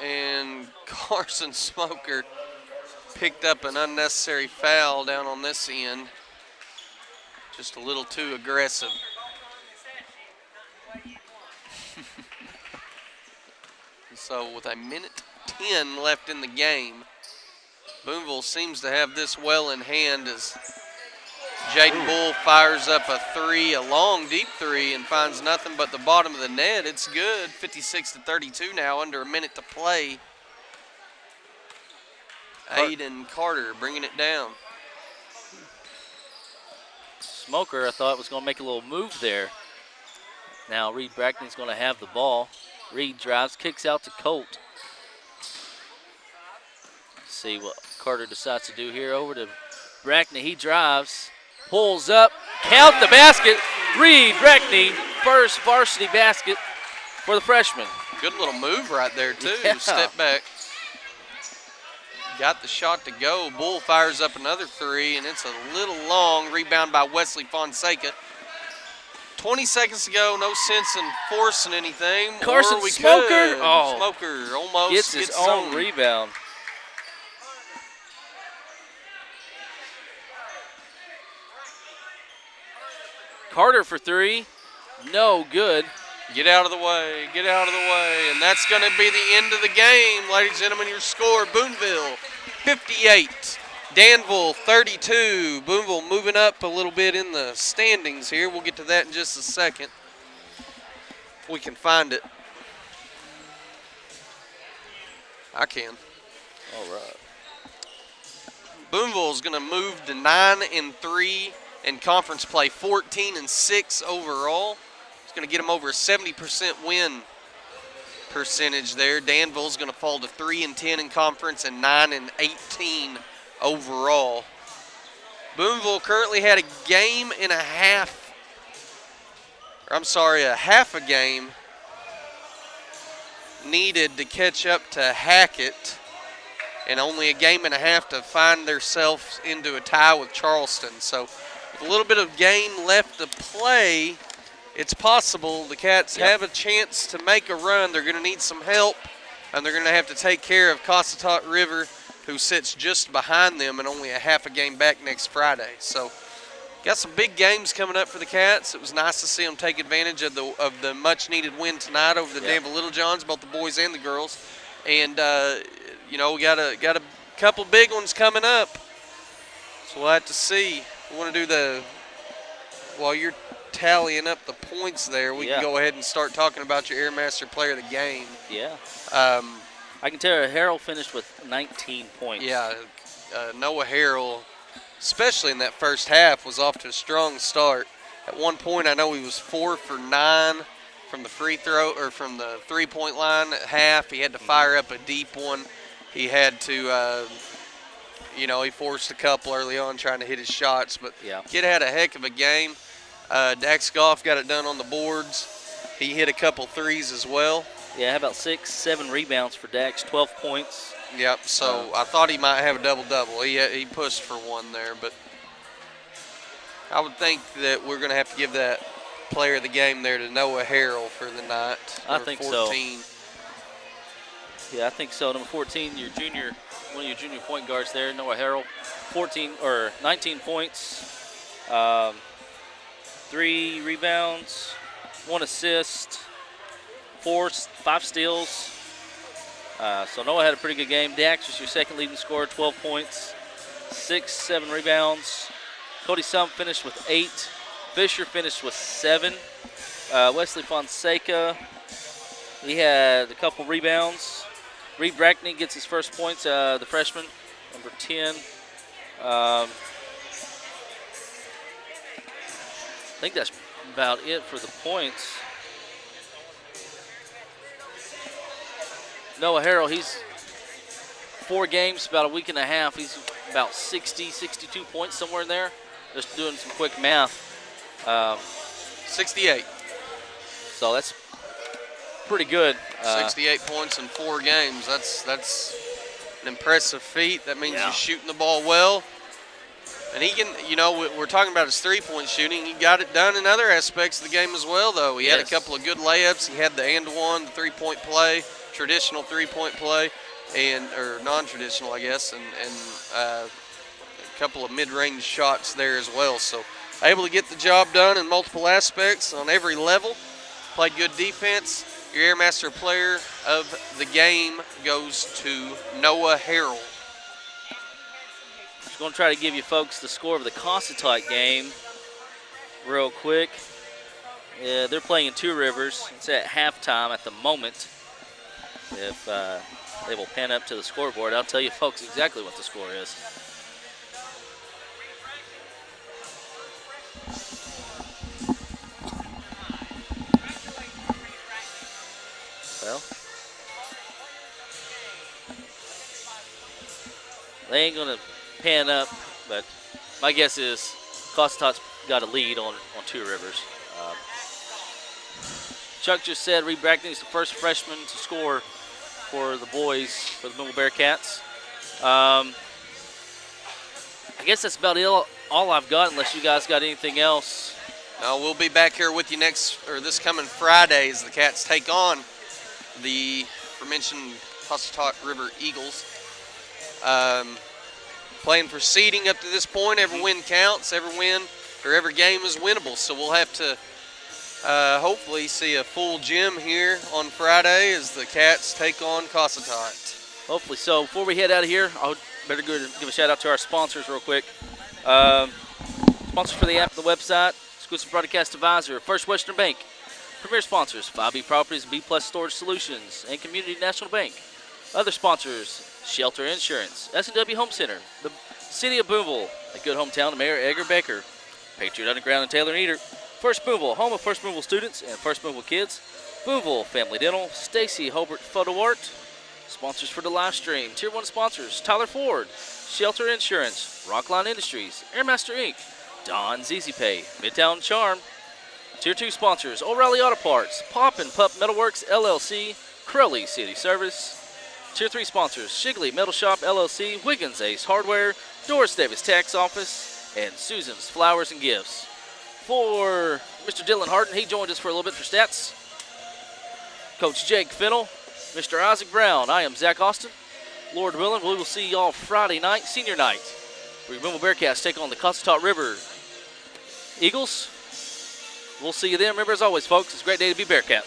And Carson Smoker picked up an unnecessary foul down on this end. Just a little too aggressive. So with a minute 10 left in the game, Booneville seems to have this well in hand as Jaden Bull fires up a 3, a long deep 3, and finds nothing but the bottom of the net. It's good, 56-32 now, under a minute to play. Aiden Carter bringing it down. Smoker, I thought, was going to make a little move there. Now Reed Brackney's going to have the ball. Reed drives, kicks out to Colt. Let's see what Carter decides to do here. Over to Brackney. He drives, pulls up, count the basket. Reed Brackney, first varsity basket for the freshman. Good little move right there, too. Yeah. Step back. Got the shot to go. Bull fires up another 3, and it's a little long. Rebound by Wesley Fonseca. 20 seconds to go. No sense in forcing anything. Carson Or we Smoker. could. Oh. Smoker almost Gets his own rebound. Carter for 3. No good. Get out of the way. Get out of the way. And that's going to be the end of the game. Ladies and gentlemen, your score, Booneville 58. Danville 32. Booneville moving up a little bit in the standings here. We'll get to that in just a second. If we can find it. I can. All right. Booneville is going to move to 9-3 in conference play, 14-6 overall. It's going to get them over a 70% win percentage there. Danville's going to fall to 3-10 in conference and 9-18 overall. Booneville currently had a game and a half, or I'm sorry, a half a game needed to catch up to Hackett, and only a game and a half to find themselves into a tie with Charleston. So with a little bit of game left to play, it's possible the Cats have a chance to make a run. They're going to need some help, and they're going to have to take care of Cossatot River, who sits just behind them and only a half a game back next Friday. So got some big games coming up for the Cats. It was nice to see them take advantage of the much-needed win tonight over the Danville Little Johns, both the boys and the girls. And, you know, we got a couple big ones coming up. So we'll have to see. We want to do while you're tallying up the points there, we can go ahead and start talking about your Airmaster player of the game. Yeah. I can tell you Harrell finished with 19 points. Yeah, Noah Harrell, especially in that first half, was off to a strong start. At one point, I know he was 4 for 9 from the free throw, or from the three-point line at half. He had to fire up a deep one. He had to, you know, he forced a couple early on trying to hit his shots. But kid had a heck of a game. Dax Goff got it done on the boards. He hit a couple threes as well. Yeah, how about 6, 7 rebounds for Dax, 12 points. Yep, so I thought he might have a double-double. He pushed for one there, but I would think that we're going to have to give that player of the game there to Noah Harrell for the night. I think 14. So. Yeah, I think so. Number 14, one of your junior point guards there, Noah Harrell, 19 points, 3 rebounds, 1 assist, 5 steals. So Noah had a pretty good game. Dax was your second leading scorer, 12 points, 6, 7 rebounds. Cody Sump finished with 8. Fisher finished with 7. Wesley Fonseca, he had a couple rebounds. Reed Brackney gets his first points, the freshman, number 10. I think that's about it for the points. Noah Harrell, he's 4 games, about a week and a half. He's about 60, 62 points, somewhere in there. Just doing some quick math. 68. So that's pretty good. 68 points in 4 games. That's an impressive feat. That means he's shooting the ball well. And he can, we're talking about his three-point shooting. He got it done in other aspects of the game as well, though. He had a couple of good layups. He had the and-one, the three-point play, traditional three-point play, or non-traditional, I guess, and a couple of mid-range shots there as well. So able to get the job done in multiple aspects on every level. Played good defense. Your Airmaster player of the game goes to Noah Harrell. I'm going to try to give you folks the score of the Cossatot game real quick. Yeah, they're playing in Two Rivers. It's at halftime at the moment. If they will pan up to the scoreboard, I'll tell you folks exactly what the score is. Well, they ain't going to pan up, but my guess is Cossatot got a lead on Two Rivers. Chuck just said Reed Brackney is the first freshman to score for the boys, for the Booneville Bearcats. I guess that's about all I've got, unless you guys got anything else. No, we'll be back here with you this coming Friday as the Cats take on the aforementioned Cossatot River Eagles. Playing for seeding up to this point. Every win counts. Every win or every game is winnable. So we'll have to hopefully see a full gym here on Friday as the Cats take on Cossatot. Hopefully so. Before we head out of here, I better go give a shout out to our sponsors real quick. Sponsors for the app and the website: exclusive broadcast advisor, First Western Bank. Premier sponsors: 5B Properties, B Plus Storage Solutions, and Community National Bank. Other sponsors: Shelter Insurance, S&W Home Center, the City of Booneville, a good hometown of Mayor Edgar Baker, Patriot Underground and Taylor Neater, First Booneville, home of First Booneville students and First Booneville kids, Booneville Family Dental, Stacy Hobart Photo Art. Sponsors for the live stream: Tier 1 sponsors: Tyler Ford, Shelter Insurance, Rockline Industries, Airmaster Inc., Don's Easy Pay, Midtown Charm. Tier 2 sponsors: O'Reilly Auto Parts, Pop and Pup Metalworks LLC, Crowley City Service. Tier 3 sponsors: Shigley Metal Shop LLC, Wiggins Ace Hardware, Doris Davis Tax Office, and Susan's Flowers and Gifts. For Mr. Dylan Harden, he joined us for a little bit for stats. Coach Jake Fennell, Mr. Isaac Brown, I am Zach Austin. Lord willing, we will see y'all Friday night, senior night, where Booneville Bearcats take on the Cossatot River Eagles. We'll see you then. Remember, as always, folks, it's a great day to be Bearcat.